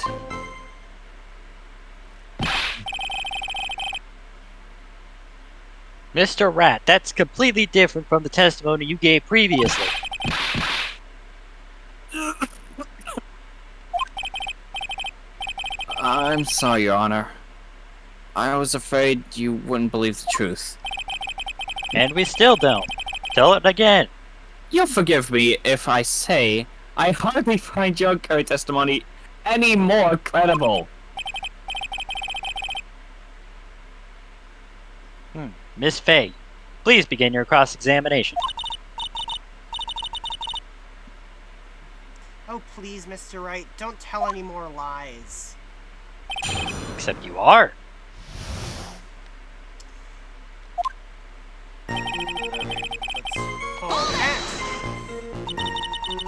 [SPEAKER 1] Mr. Rat, that's completely different from the testimony you gave previously.
[SPEAKER 3] I'm sorry, Your Honor. I was afraid you wouldn't believe the truth.
[SPEAKER 1] And we still don't. Tell it again.
[SPEAKER 3] You'll forgive me if I say I hardly find your current testimony any more credible.
[SPEAKER 1] Miss Faye, please begin your cross-examination.
[SPEAKER 2] Oh, please, Mr. Wright, don't tell any more lies.
[SPEAKER 1] Except you are.
[SPEAKER 2] Let's pull that.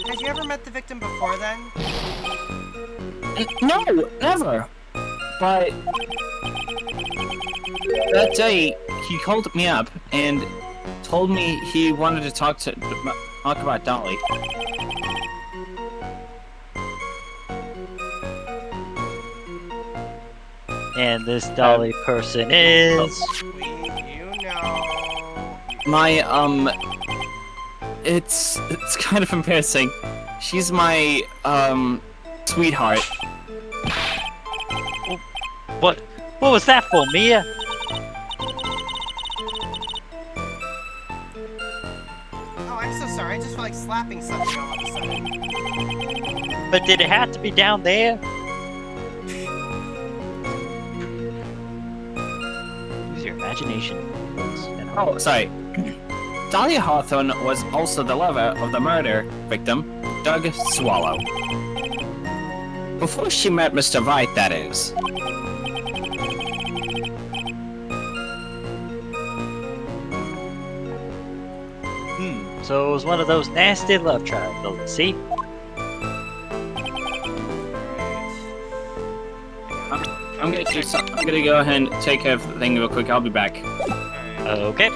[SPEAKER 2] Had you ever met the victim before then?
[SPEAKER 3] No, never. But that day, he called me up and told me he wanted to talk about Dolly.
[SPEAKER 1] And this Dolly person is...
[SPEAKER 2] You know.
[SPEAKER 3] My, it's kind of embarrassing. She's my, sweetheart.
[SPEAKER 1] What was that for, Mia?
[SPEAKER 2] Oh, I'm so sorry. I just felt like slapping something all of a sudden.
[SPEAKER 1] But did it have to be down there? Use your imagination.
[SPEAKER 3] Oh, sorry. Dahlia Hawthorne was also the lover of the murder victim, Doug Swallow. Before she met Mr. Wright, that is.
[SPEAKER 1] So it was one of those nasty love triangles, see?
[SPEAKER 3] I'm gonna do something. I'm gonna go ahead and take care of the thing real quick. I'll be back.
[SPEAKER 1] Okay.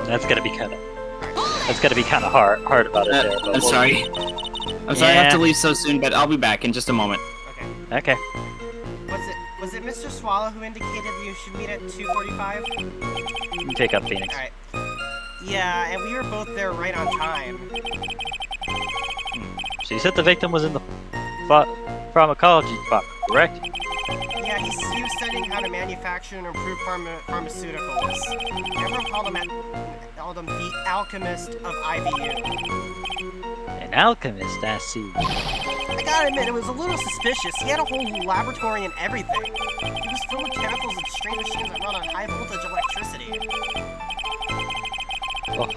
[SPEAKER 1] That's gonna be kind of hard about it there. But
[SPEAKER 3] I'm sorry. I'm sorry I have to leave so soon, but I'll be back in just a moment.
[SPEAKER 1] Okay.
[SPEAKER 2] Was it Mr. Swallow who indicated you should meet at 2:45?
[SPEAKER 1] You can pick up Phoenix.
[SPEAKER 2] Alright. Yeah, and we were both there right on time.
[SPEAKER 1] So you said the victim was in the pharmacology department, correct?
[SPEAKER 2] Yeah, he was studying how to manufacture and improve pharmaceuticals. Everyone called him the alchemist of IVU.
[SPEAKER 1] An alchemist, I see.
[SPEAKER 2] I gotta admit, it was a little suspicious. He had a whole laboratory and everything. He was filled with chemicals and strange machines that run on high voltage electricity.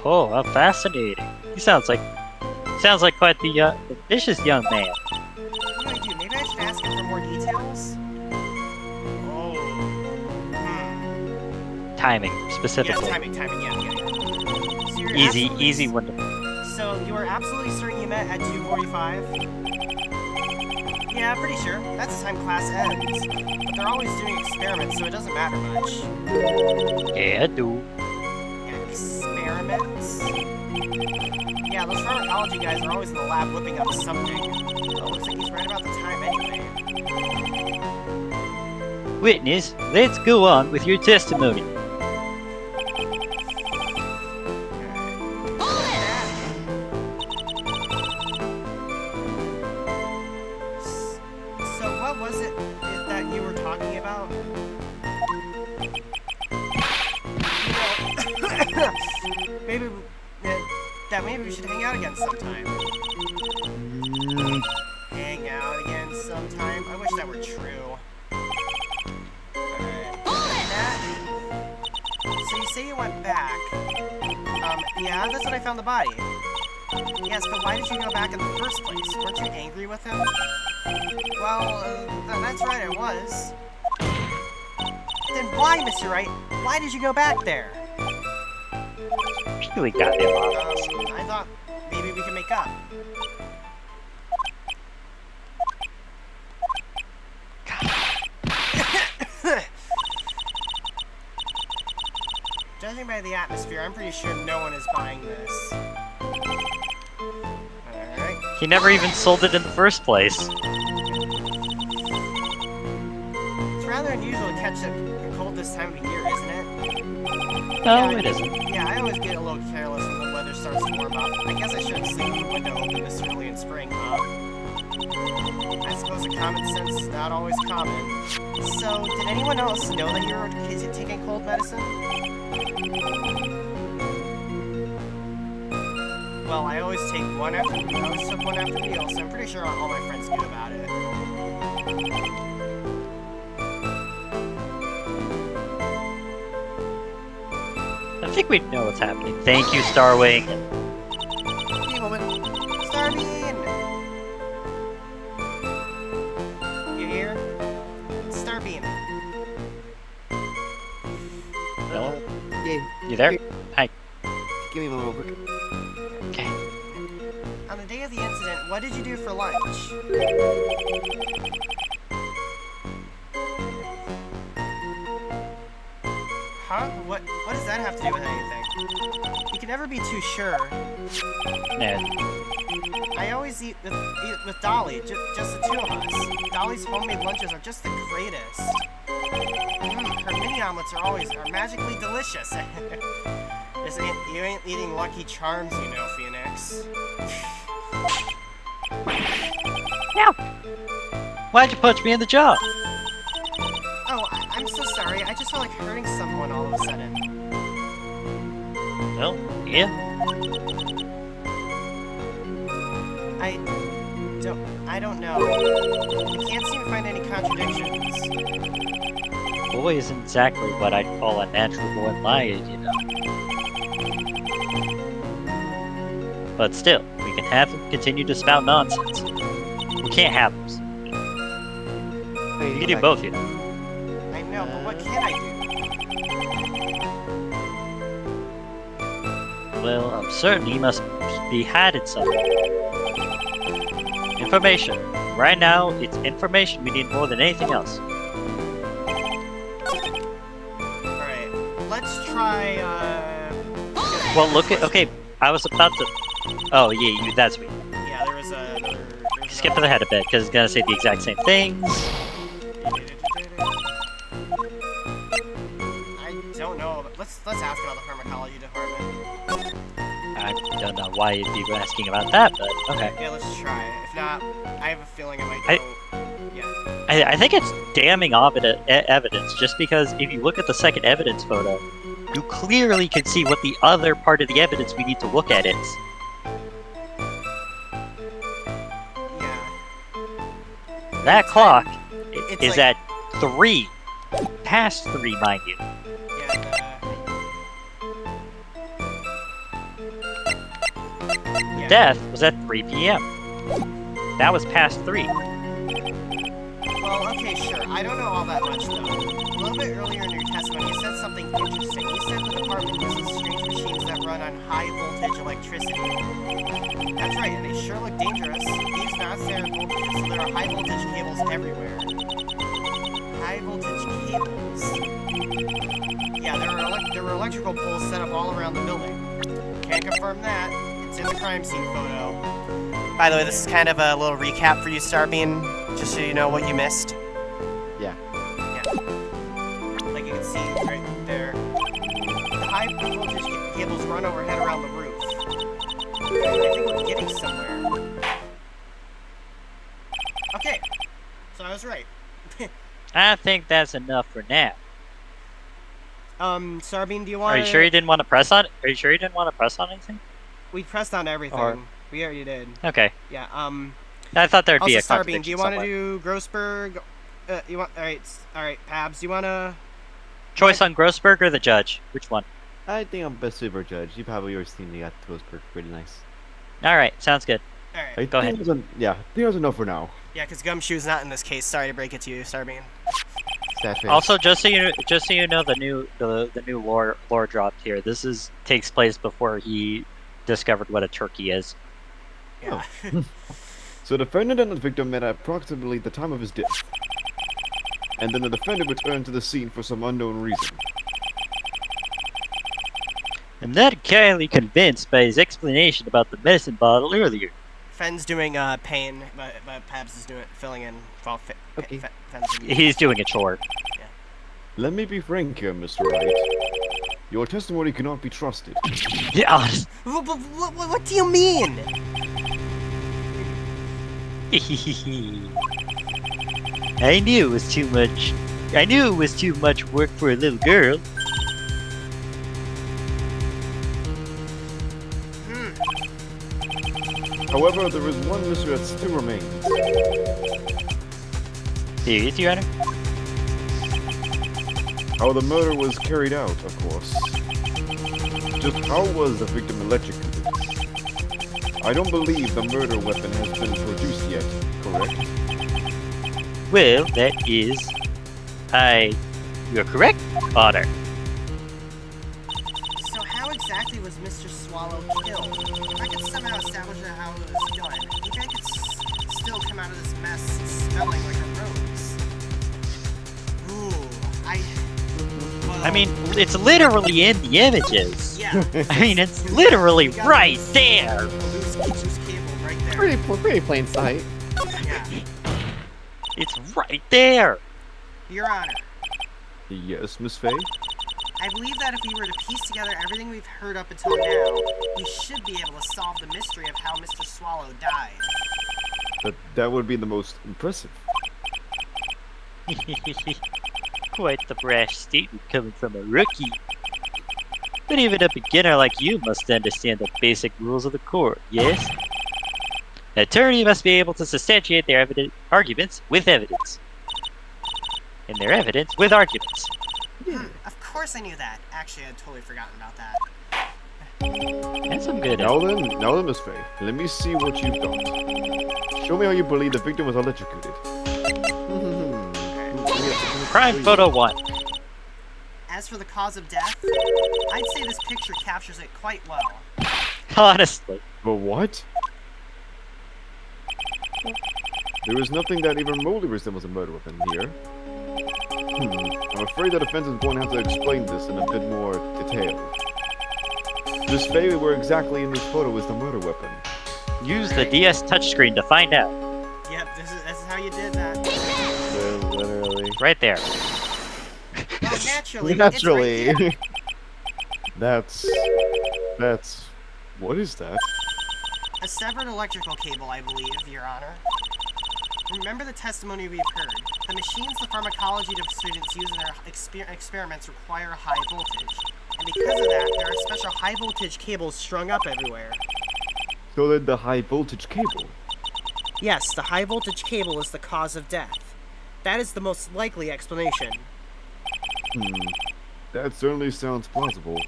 [SPEAKER 1] Oh, how fascinating. He sounds like quite the vicious young man.
[SPEAKER 2] What do I do? Maybe I should ask him for more details? Oh.
[SPEAKER 1] Timing, specifically.
[SPEAKER 2] Yeah, timing, yeah. So you're
[SPEAKER 1] Easy one to...
[SPEAKER 2] So you are absolutely certain you met at 2:45? Yeah, pretty sure. That's the time class ends. But they're always doing experiments, so it doesn't matter much.
[SPEAKER 1] Yeah, I do.
[SPEAKER 2] Experiments? Yeah, those pharmacology guys are always in the lab whipping up something. Well, looks like he's right about the time anyway.
[SPEAKER 1] Witness, let's go on with your testimony.
[SPEAKER 2] So what was it that you were talking about? You know, maybe maybe we should hang out again sometime. Hang out again sometime. I wish that were true. So you say you went back. Yeah, that's when I found the body. Yes, but why did you go back in the first place? Weren't you angry with him? Well, that's right, I was. Then why, Mr. Wright? Why did you go back there?
[SPEAKER 1] Really goddamn obvious.
[SPEAKER 2] I thought maybe we could make up. Judging by the atmosphere, I'm pretty sure no one is buying this. Alright.
[SPEAKER 1] He never even sold it in the first place.
[SPEAKER 2] It's rather unusual to catch a cold this time of year, isn't it?
[SPEAKER 1] No, it isn't.
[SPEAKER 2] Yeah, I always get a little careless when the weather starts to warm up. I guess I shouldn't sleep with the window open this early in spring, huh? I suppose that common sense is not always common. So, did anyone else know that you were taking cold medicine? Well, I always took one after meal, so I'm pretty sure all my friends knew about it.
[SPEAKER 1] I think we know what's happening. Thank you, Starwing.
[SPEAKER 2] Hey, woman. Starbeam! You here? Starbeam.
[SPEAKER 1] Hello?
[SPEAKER 4] Yeah,
[SPEAKER 1] You there? Hi.
[SPEAKER 4] give me a moment real quick.
[SPEAKER 1] Okay.
[SPEAKER 2] On the day of the incident, what did you do for lunch? Huh? What does that have to do with anything? You can never be too sure.
[SPEAKER 1] Yeah.
[SPEAKER 2] I always eat with Dolly, just the two of us. Dolly's homemade lunches are just the greatest. Her mini omelets are magically delicious. You ain't eating Lucky Charms, you know, Phoenix.
[SPEAKER 1] Yeah. Why'd you punch me in the jaw?
[SPEAKER 2] Oh, I'm so sorry. I just felt like hurting someone all of a sudden.
[SPEAKER 1] Well, yeah.
[SPEAKER 2] I don't know. I can't seem to find any contradictions.
[SPEAKER 1] Boy isn't exactly what I'd call a natural born liar, you know. But still, we can have him continue to spout nonsense. We can't have him. You can do both, you know.
[SPEAKER 2] I know, but what can I do?
[SPEAKER 1] Well, I'm certain he must be hiding something. Information. Right now, it's information we need more than anything else.
[SPEAKER 2] Alright, let's try,
[SPEAKER 1] Well, look at. Okay, I was about to. Oh, yeah, that's me.
[SPEAKER 2] yeah, there was another...
[SPEAKER 1] Skip ahead a bit, because it's gonna say the exact same things.
[SPEAKER 2] I don't know, but let's ask about the pharmacology department.
[SPEAKER 1] I don't know why you'd be asking about that, but okay.
[SPEAKER 2] Yeah, let's try. If not, I have a feeling it might go... Yeah.
[SPEAKER 1] I think it's damning evidence, just because if you look at the second evidence photo, you clearly can see what the other part of the evidence we need to look at is.
[SPEAKER 2] Yeah.
[SPEAKER 1] That clock
[SPEAKER 2] It's
[SPEAKER 1] is
[SPEAKER 2] like-
[SPEAKER 1] at 3. Past 3, mind you.
[SPEAKER 2] Yeah, yeah.
[SPEAKER 1] Death was at 3 p.m. That was past 3.
[SPEAKER 2] Well, okay, sure. I don't know all that much, though. A little bit earlier in your testimony, you said something interesting. You said the department uses strange machines that run on high-voltage electricity. That's right, and they sure look dangerous. These non-standard voltages, so there are high-voltage cables everywhere. High-voltage cables. Yeah, there were electrical poles set up all around the building. Can't confirm that. It's in the crime scene photo. By the way, this is kind of a little recap for you, Starbeam, just so you know what you missed.
[SPEAKER 4] Yeah.
[SPEAKER 2] Yeah. Like you can see right there. The high voltage cables run overhead around the roof. I think we're getting somewhere. Okay. So I was right.
[SPEAKER 1] I think that's enough for now.
[SPEAKER 2] Sarbine, do you
[SPEAKER 1] Are
[SPEAKER 2] want?
[SPEAKER 1] you sure you didn't want to press on? Are you sure you didn't want to press on anything?
[SPEAKER 2] We pressed on everything.
[SPEAKER 1] Or-
[SPEAKER 2] We already did.
[SPEAKER 1] Okay.
[SPEAKER 2] Yeah.
[SPEAKER 1] I thought there'd be
[SPEAKER 2] Also,
[SPEAKER 1] a
[SPEAKER 2] Sarbine,
[SPEAKER 1] contradiction
[SPEAKER 2] do you want to
[SPEAKER 1] somewhere.
[SPEAKER 2] do Grossberg? You want? All right, Pabs. Do you want to?
[SPEAKER 1] Choice on Grossberg or the judge? Which one?
[SPEAKER 4] I think I'm best super judge. You probably always seem to got Ghostberg pretty nice.
[SPEAKER 1] All right, sounds good.
[SPEAKER 2] All right.
[SPEAKER 4] I
[SPEAKER 1] Go
[SPEAKER 4] think
[SPEAKER 1] ahead.
[SPEAKER 4] yeah, I think that's enough for now.
[SPEAKER 2] Yeah, because Gumshoe's not in this case. Sorry to break it to you, Sarbine.
[SPEAKER 4] Sad face.
[SPEAKER 1] Also, just so you know, the new lore dropped here. This takes place before he discovered what a turkey is.
[SPEAKER 2] Yeah.
[SPEAKER 4] So the defendant and the victim met at approximately the time of his death. And then the defendant returned to the scene for some unknown reason.
[SPEAKER 1] I'm not entirely convinced by his explanation about the medicine bottle earlier.
[SPEAKER 2] Fenn's doing pain, but Pabs is doing filling in. Well,
[SPEAKER 4] Okay.
[SPEAKER 2] Fenn's doing
[SPEAKER 1] He's doing a chore.
[SPEAKER 4] Let me be frank here, Mr. Wright. Your testimony cannot be trusted.
[SPEAKER 1] Yeah, honest.
[SPEAKER 2] What do you mean?
[SPEAKER 1] I knew it was too much. I knew it was too much work for a little girl.
[SPEAKER 4] However, there is one mystery that still remains.
[SPEAKER 1] Serious, Your Honor?
[SPEAKER 4] How the murder was carried out, of course. Just how was the victim electrocuted? I don't believe the murder weapon has been produced yet, correct?
[SPEAKER 1] Well, that is... You're correct, Honor.
[SPEAKER 2] So how exactly was Mr. Swallow killed? If I could somehow establish how it was done, maybe I could still come out of this mess smelling like a rose. Ooh,
[SPEAKER 1] I mean, it's literally in the images.
[SPEAKER 2] yeah.
[SPEAKER 1] I mean, it's literally
[SPEAKER 2] We got
[SPEAKER 1] right
[SPEAKER 2] loose-
[SPEAKER 1] there.
[SPEAKER 2] Loose cable right there.
[SPEAKER 5] Pretty plain sight.
[SPEAKER 2] Yeah.
[SPEAKER 1] It's right there.
[SPEAKER 2] Your Honor,
[SPEAKER 4] Yes, Miss Faye?
[SPEAKER 2] I believe that if we were to piece together everything we've heard up until now, we should be able to solve the mystery of how Mr. Swallow died.
[SPEAKER 4] That would be the most impressive.
[SPEAKER 1] Quite the brash statement coming from a rookie. But even a beginner like you must understand the basic rules of the court, yes? An attorney must be able to substantiate their arguments with evidence. And their evidence with arguments.
[SPEAKER 2] Of course I knew that. Actually, I'd totally forgotten about that.
[SPEAKER 1] That's some good
[SPEAKER 4] Now then, Miss Faye, let me see what you've got. Show me how you believe the victim was electrocuted.
[SPEAKER 1] Crime photo 1.
[SPEAKER 2] As for the cause of death, I'd say this picture captures it quite well.
[SPEAKER 1] Honestly.
[SPEAKER 4] But what? There is nothing that even remotely resembles a murder weapon here. I'm afraid the defense is going to have to explain this in a bit more detail. Miss Faye, where exactly in this photo is the murder weapon?
[SPEAKER 1] Use the DS touchscreen to find out.
[SPEAKER 2] Yep, this is how you did that.
[SPEAKER 4] Literally.
[SPEAKER 1] Right there.
[SPEAKER 2] Well, naturally.
[SPEAKER 5] Naturally.
[SPEAKER 2] It's right
[SPEAKER 4] That's... What is that?
[SPEAKER 2] there. A severed electrical cable, I believe, Your Honor. Remember the testimony we've heard. The machines the pharmacology students use in their experiments require high voltage. And because of that, there are special high voltage cables strung up everywhere.
[SPEAKER 4] So then the high voltage cable.
[SPEAKER 2] Yes, the high voltage cable is the cause of death. That is the most likely explanation.
[SPEAKER 4] That certainly sounds plausible.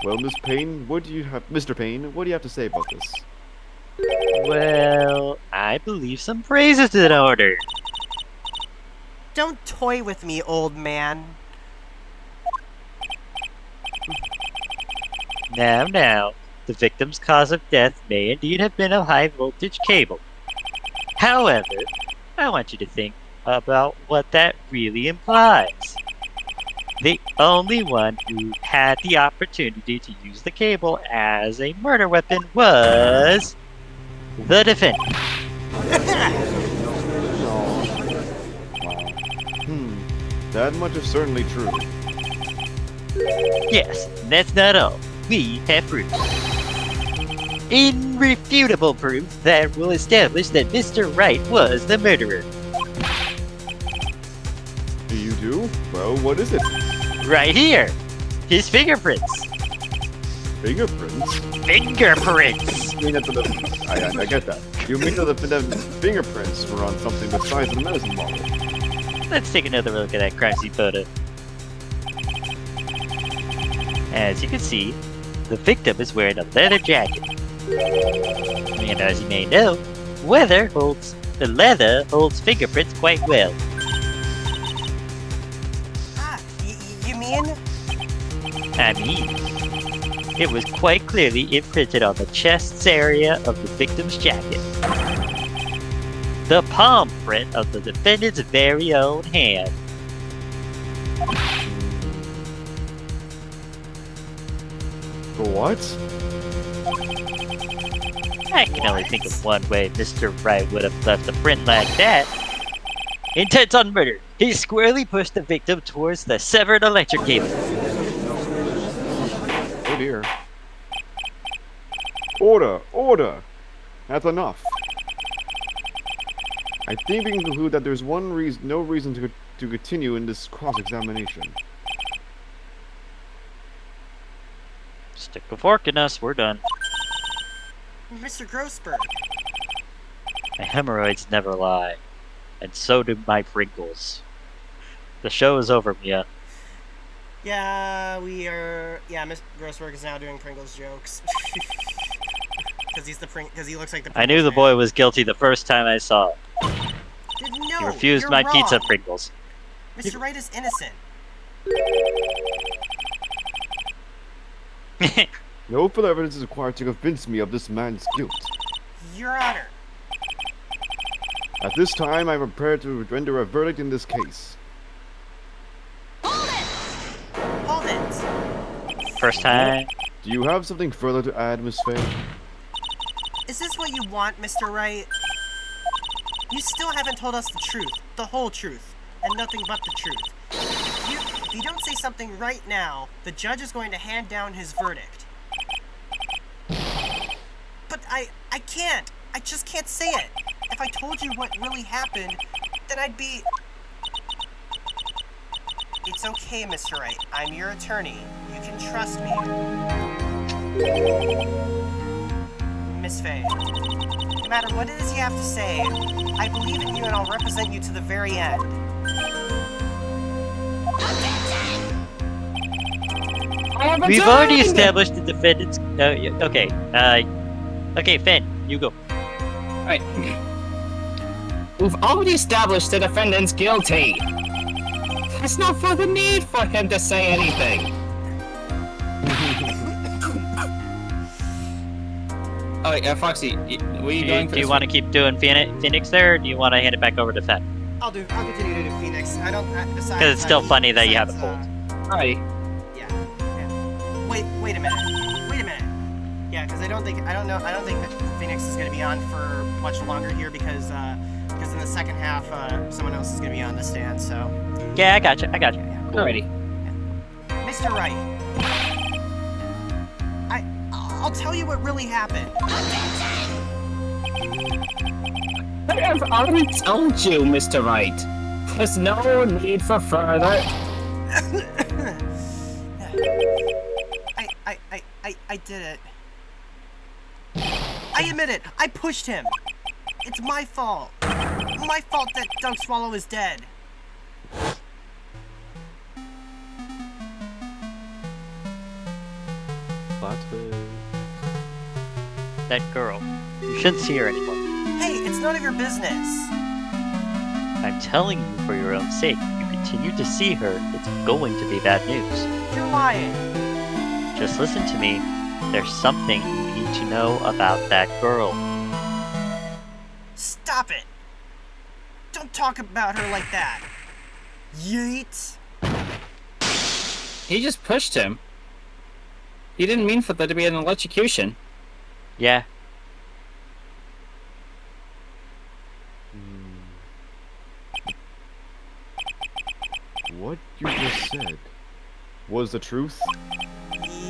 [SPEAKER 4] Well, Miss Payne, Mr. Payne, what do you have to say about this?
[SPEAKER 1] Well, I believe some praises in order.
[SPEAKER 2] Don't toy with me, old man.
[SPEAKER 1] Now, the victim's cause of death may indeed have been a high voltage cable. However, I want you to think about what that really implies. The only one who had the opportunity to use the cable as a murder weapon was the defendant.
[SPEAKER 4] That much is certainly true.
[SPEAKER 1] Yes, that's not all. We have proof. Irrefutable proof that will establish that Mr. Wright was the murderer.
[SPEAKER 4] You do? Well, what is it?
[SPEAKER 1] Right here. His fingerprints.
[SPEAKER 4] Fingerprints?
[SPEAKER 1] Fingerprints.
[SPEAKER 4] You mean that I get that. You mean that the fingerprints were on something the size of a medicine bottle?
[SPEAKER 1] Let's take another look at that crime scene photo. As you can see, the victim is wearing a leather jacket. And as you may know, leather holds fingerprints quite well.
[SPEAKER 2] You mean?
[SPEAKER 1] I mean, it was quite clearly imprinted on the chest area of the victim's jacket. The palm print of the defendant's very own hand.
[SPEAKER 4] What?
[SPEAKER 1] I can only think of one way Mr. Wright would have left a print like that. Intent on murder. He squarely pushed the victim towards the severed electric cable.
[SPEAKER 4] Oh dear. Order! Order! That's enough. I think we can conclude that there's no reason to continue in this cross-examination.
[SPEAKER 1] Stick a fork in us, we're done.
[SPEAKER 2] Mr. Grossberg.
[SPEAKER 1] My hemorrhoids never lie. And so do my wrinkles. The show is over, Mia.
[SPEAKER 2] Yeah, Mr. Grossberg is now doing Pringles jokes. Because he looks like the Pringles
[SPEAKER 1] I knew the
[SPEAKER 2] man.
[SPEAKER 1] boy was guilty the first time I saw it.
[SPEAKER 2] No,
[SPEAKER 1] He refused
[SPEAKER 2] you're
[SPEAKER 1] my
[SPEAKER 2] wrong.
[SPEAKER 1] pizza Pringles.
[SPEAKER 2] Mr. Wright is innocent.
[SPEAKER 4] No further evidence is required to convince me of this man's guilt.
[SPEAKER 2] Your Honor.
[SPEAKER 4] At this time, I am prepared to render a verdict in this case.
[SPEAKER 2] Hold it.
[SPEAKER 1] First time.
[SPEAKER 4] Do you have something further to add, Miss Faye?
[SPEAKER 2] Is this what you want, Mr. Wright? You still haven't told us the truth. The whole truth. And nothing but the truth. If you don't say something right now, the judge is going to hand down his verdict. But I can't. I just can't say it. If I told you what really happened, then I'd be... It's okay, Mr. Wright. I'm your attorney. You can trust me. Miss Faye, no matter what it is you have to say, I believe in you and I'll represent you to the very end.
[SPEAKER 1] We've already established the defendant's... okay. Okay, Finn, you go.
[SPEAKER 3] Right. We've already established the defendant's guilty. There's no further need for him to say anything. Oh, Foxy, were you going for
[SPEAKER 1] Do you
[SPEAKER 3] this
[SPEAKER 1] want to keep doing Phoenix there, or do you want to hand it back over to Finn?
[SPEAKER 2] I'll continue to do Phoenix. I don't... Besides...
[SPEAKER 1] Because it's still funny that you have it pulled.
[SPEAKER 3] Alrighty.
[SPEAKER 2] Yeah. Wait a minute. Yeah, because I don't think that Phoenix is going to be on for much longer here because in the second half, someone else is going to be on the stand, so...
[SPEAKER 1] Yeah, I got you.
[SPEAKER 2] Yeah, cool.
[SPEAKER 3] Alrighty.
[SPEAKER 2] Mr. Wright. I'll tell you what really happened.
[SPEAKER 3] I have already told you, Mr. Wright. There's no need for further...
[SPEAKER 2] I did it. I admit it. I pushed him. It's my fault. My fault that Doug Swallow is dead.
[SPEAKER 1] That girl. You shouldn't see her anymore.
[SPEAKER 2] Hey, it's none of your business.
[SPEAKER 1] I'm telling you for your own sake. If you continue to see her, it's going to be bad news.
[SPEAKER 2] You're lying.
[SPEAKER 1] Just listen to me. There's something you need to know about that girl.
[SPEAKER 2] Stop it. Don't talk about her like that. Yeet.
[SPEAKER 3] He just pushed him. He didn't mean for there to be an electrocution.
[SPEAKER 1] Yeah.
[SPEAKER 4] What you just said was the truth?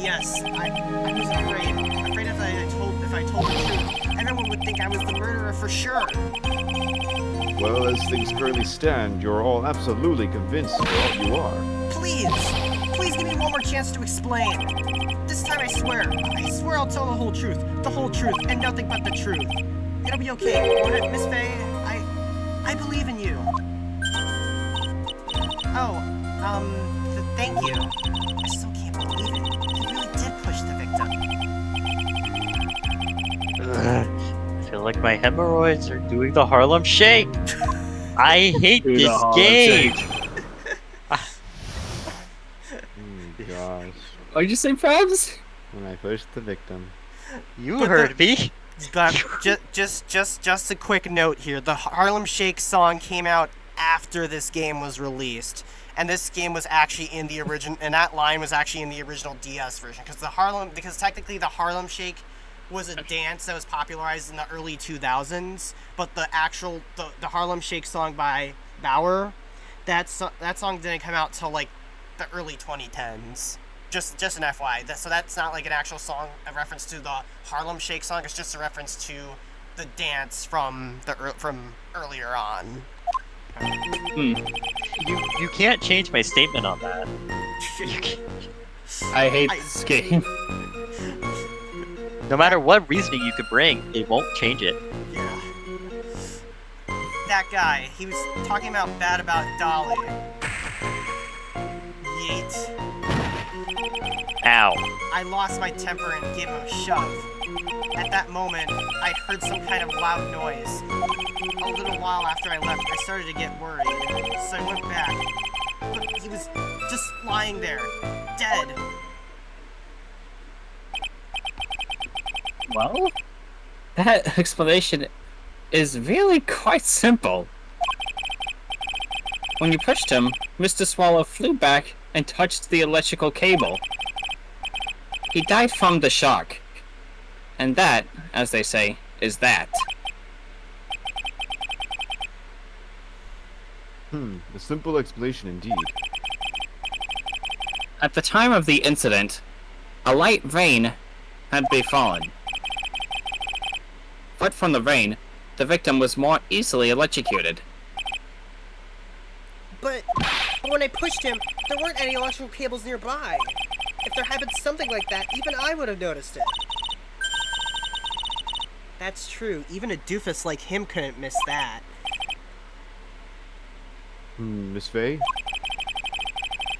[SPEAKER 2] Yes, I was afraid if I told the truth, everyone would think I was the murderer for sure.
[SPEAKER 4] Well, as things currently stand, you're all absolutely convinced you are.
[SPEAKER 2] Please, me one more chance to explain. This time I swear I'll tell the whole truth, and nothing but the truth. It'll be okay, won't it, Miss Faye? I believe in you. Oh, thank you. I still can't believe it. He really did push the victim.
[SPEAKER 1] I feel like my hemorrhoids are doing the Harlem Shake. I hate
[SPEAKER 3] Do the
[SPEAKER 1] this
[SPEAKER 3] Harlem
[SPEAKER 1] game.
[SPEAKER 3] Shake.
[SPEAKER 4] Gosh.
[SPEAKER 3] What did you say, Prabs?
[SPEAKER 4] When I pushed the victim.
[SPEAKER 1] You
[SPEAKER 2] But
[SPEAKER 1] heard me.
[SPEAKER 2] But just a quick note here. The Harlem Shake song came out after this game was released, and this game was actually in the original, and that line was actually in the original DS version, because technically the Harlem Shake was a dance that was popularized in the early 2000s, but the Harlem Shake song by Bauer, that song didn't come out till like the early 2010s. Just an FYI. So that's not like an actual song, a reference to the Harlem Shake song. It's just a reference to the dance from earlier on.
[SPEAKER 1] You can't change my statement on that.
[SPEAKER 3] I hate this game.
[SPEAKER 1] No matter what reasoning you could bring, it won't change it.
[SPEAKER 2] Yeah. That guy, he was talking bad about Dolly. Yeet.
[SPEAKER 1] Ow.
[SPEAKER 2] I lost my temper and gave him a shove. At that moment, I heard some kind of loud noise. A little while after I left, I started to get worried, so I went back. But he was just lying there, dead.
[SPEAKER 3] Well, that explanation is really quite simple. When you pushed him, Mr. Swallow flew back and touched the electrical cable. He died from the shock. And that, as they say, is that.
[SPEAKER 4] A simple explanation indeed.
[SPEAKER 3] At the time of the incident, a light rain had befallen. But from the rain, the victim was more easily electrocuted.
[SPEAKER 2] But when I pushed him, there weren't any electrical cables nearby. If there had been something like that, even I would have noticed it. That's true. Even a doofus like him couldn't miss that.
[SPEAKER 4] Miss Faye?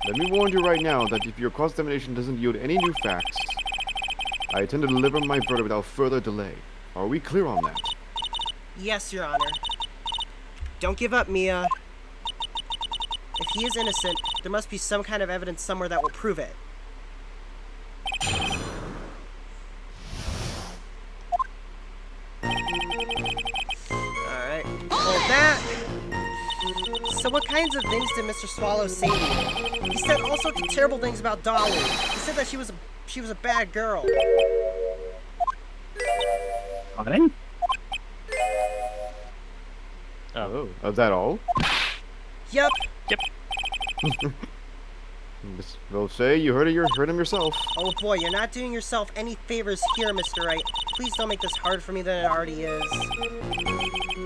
[SPEAKER 4] Let me warn you right now that if your cross-examination doesn't yield any new facts, I intend to deliver my verdict without further delay. Are we clear on that?
[SPEAKER 2] Yes, Your Honor. Don't give up, Mia. If he is innocent, there must be some kind of evidence somewhere that will prove it. Alright. Well, that... So what kinds of things did Mr. Swallow say to you? He said all sorts of terrible things about Dolly. He said that she was a bad girl.
[SPEAKER 3] Pardon?
[SPEAKER 4] Oh, is that all?
[SPEAKER 2] Yep.
[SPEAKER 4] Well, say you heard him yourself.
[SPEAKER 2] Oh boy, you're not doing yourself any favors here, Mr. Wright. Please don't make this harder for me than it already is.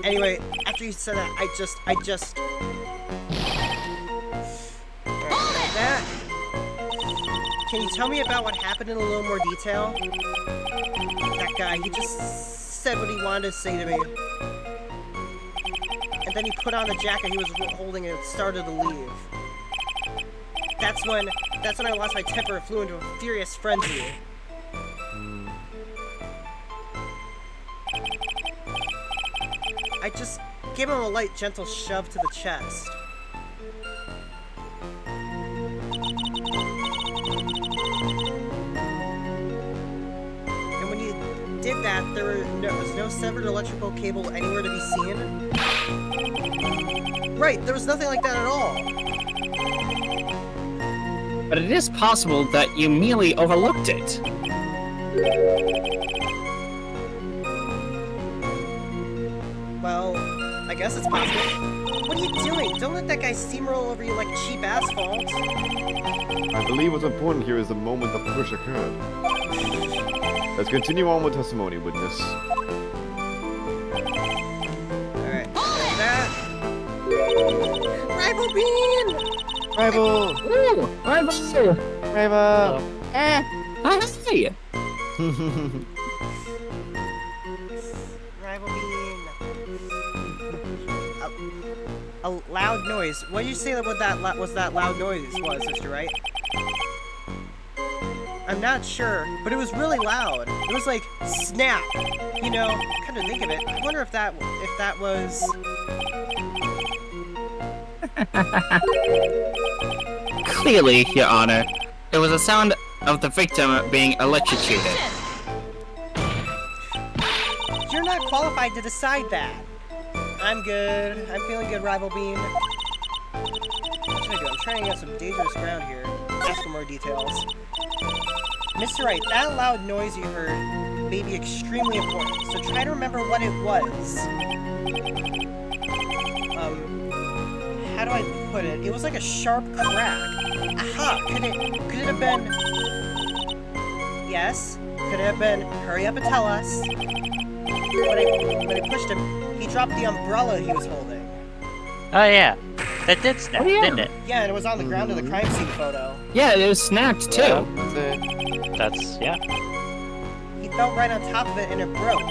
[SPEAKER 2] Anyway, after you said that, I just... Alright, that... Can you tell me about what happened in a little more detail? That guy, he just said what he wanted to say to me. And then he put on the jacket he was holding and started to leave. That's when I lost my temper and flew into a furious frenzy. I just gave him a light, gentle shove to the chest. And when you did that, there was no severed electrical cable anywhere to be seen? Right, there was nothing like that at all.
[SPEAKER 3] But it is possible that you merely overlooked it.
[SPEAKER 2] Well, I guess it's possible. What are you doing? Don't let that guy steamroll over you like cheap asphalt.
[SPEAKER 4] I believe what's important here is the moment the push occurred. Let's continue on with testimony, witness.
[SPEAKER 2] Alright, that. Rival Bean!
[SPEAKER 4] Rival!
[SPEAKER 3] Ooh, rival!
[SPEAKER 4] Pabo!
[SPEAKER 3] Hey!
[SPEAKER 2] Rival bean. A loud noise. What did you say that what that loud noise was, Mr. Wright? I'm not sure, but it was really loud. It was like snap. You know, come to think of it, I wonder if that was.
[SPEAKER 3] Clearly, Your Honor, it was a sound of the victim being electrocuted.
[SPEAKER 2] You're not qualified to decide that. I'm good. I'm feeling good, Rival Bean. What should I do? I'm trying out some dangerous ground here. Ask for more details. Mr. Wright, that loud noise you heard may be extremely important, so try to remember what it was. How do I put it? It was like a sharp crack. Aha! Could it have been... Yes? Could it have been, hurry up and tell us? When I pushed him, he dropped the umbrella he was holding.
[SPEAKER 1] Oh yeah, that did snap, didn't it?
[SPEAKER 2] Yeah, and it was on the ground of the crime scene photo.
[SPEAKER 3] Yeah, it was snapped too.
[SPEAKER 4] Yeah, that's it.
[SPEAKER 1] That's yeah.
[SPEAKER 2] He fell right on top of it and it broke.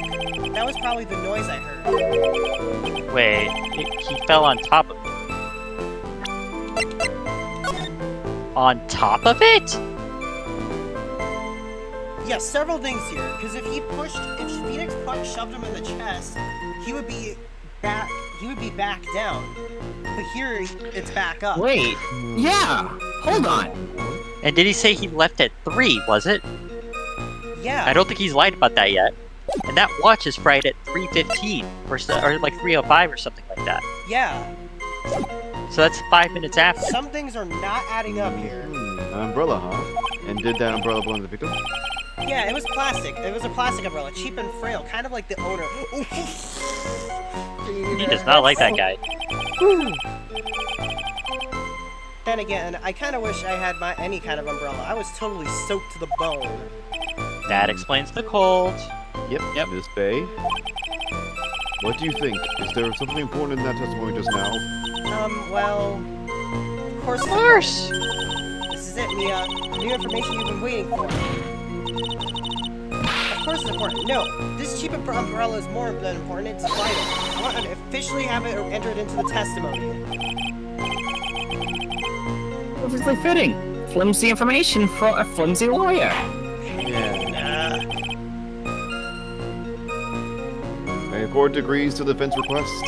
[SPEAKER 2] That was probably the noise I heard.
[SPEAKER 1] Wait, he fell on top of it. On top of it?
[SPEAKER 2] Yeah, several things here. Because if Phoenix shoved him in the chest, he would be back down. But here, it's back up.
[SPEAKER 3] Wait, yeah, hold on.
[SPEAKER 1] And did he say he left at 3, was it?
[SPEAKER 2] Yeah.
[SPEAKER 1] I don't think he's lied about that yet. And that watch is right at 3:15 or like 3:05 or something like that.
[SPEAKER 2] Yeah.
[SPEAKER 1] So that's 5 minutes after.
[SPEAKER 2] Some things are not adding up here.
[SPEAKER 4] An umbrella, huh? And did that umbrella belong to the victim?
[SPEAKER 2] Yeah, it was plastic. It was a plastic umbrella, cheap and frail, kind of like the owner.
[SPEAKER 1] He does not like that guy.
[SPEAKER 2] Then again, I kind of wish I had any kind of umbrella. I was totally soaked to the bone.
[SPEAKER 1] That explains the cold.
[SPEAKER 4] Yep. Miss Bay. What do you think? Is there something important in that testimony just now?
[SPEAKER 2] Well, of course.
[SPEAKER 1] Of course.
[SPEAKER 2] This is it, Mia. New information you've been waiting for. Of course it's important. No, this cheap umbrella is more than important. It's vital. I want to officially have it entered into the testimony.
[SPEAKER 3] Perfectly fitting. Flimsy information for a flimsy lawyer.
[SPEAKER 4] Yeah. The court agrees to the defense request.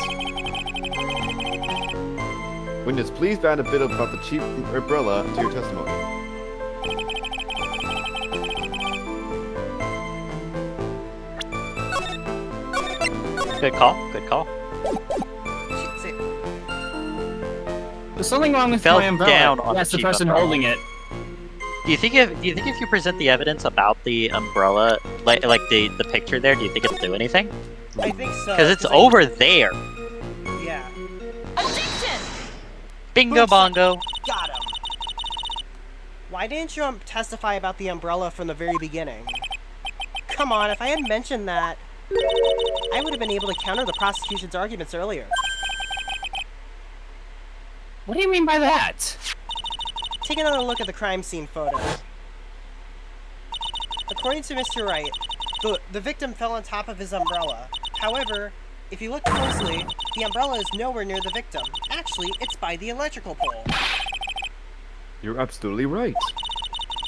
[SPEAKER 4] Witness, please add a bit about the cheap umbrella to your testimony.
[SPEAKER 1] Good call. Good call.
[SPEAKER 3] There's something wrong with
[SPEAKER 1] Fell
[SPEAKER 3] my umbrella.
[SPEAKER 1] down on
[SPEAKER 3] That's
[SPEAKER 1] the
[SPEAKER 3] the
[SPEAKER 1] cheap
[SPEAKER 3] person
[SPEAKER 1] umbrella.
[SPEAKER 3] holding it.
[SPEAKER 1] Do you think if you present the evidence about the umbrella, like the picture there, do you think it'll do anything?
[SPEAKER 2] I think so.
[SPEAKER 1] Because it's over there.
[SPEAKER 2] Yeah.
[SPEAKER 1] Bingo
[SPEAKER 2] Oops.
[SPEAKER 1] bongo.
[SPEAKER 2] Got him. Why didn't you testify about the umbrella from the very beginning? Come on, if I had mentioned that, I would have been able to counter the prosecution's arguments earlier.
[SPEAKER 3] What do you mean by that?
[SPEAKER 2] Take another look at the crime scene photo. According to Mr. Wright, the victim fell on top of his umbrella. However, if you look closely, the umbrella is nowhere near the victim. Actually, it's by the electrical pole.
[SPEAKER 4] You're absolutely right.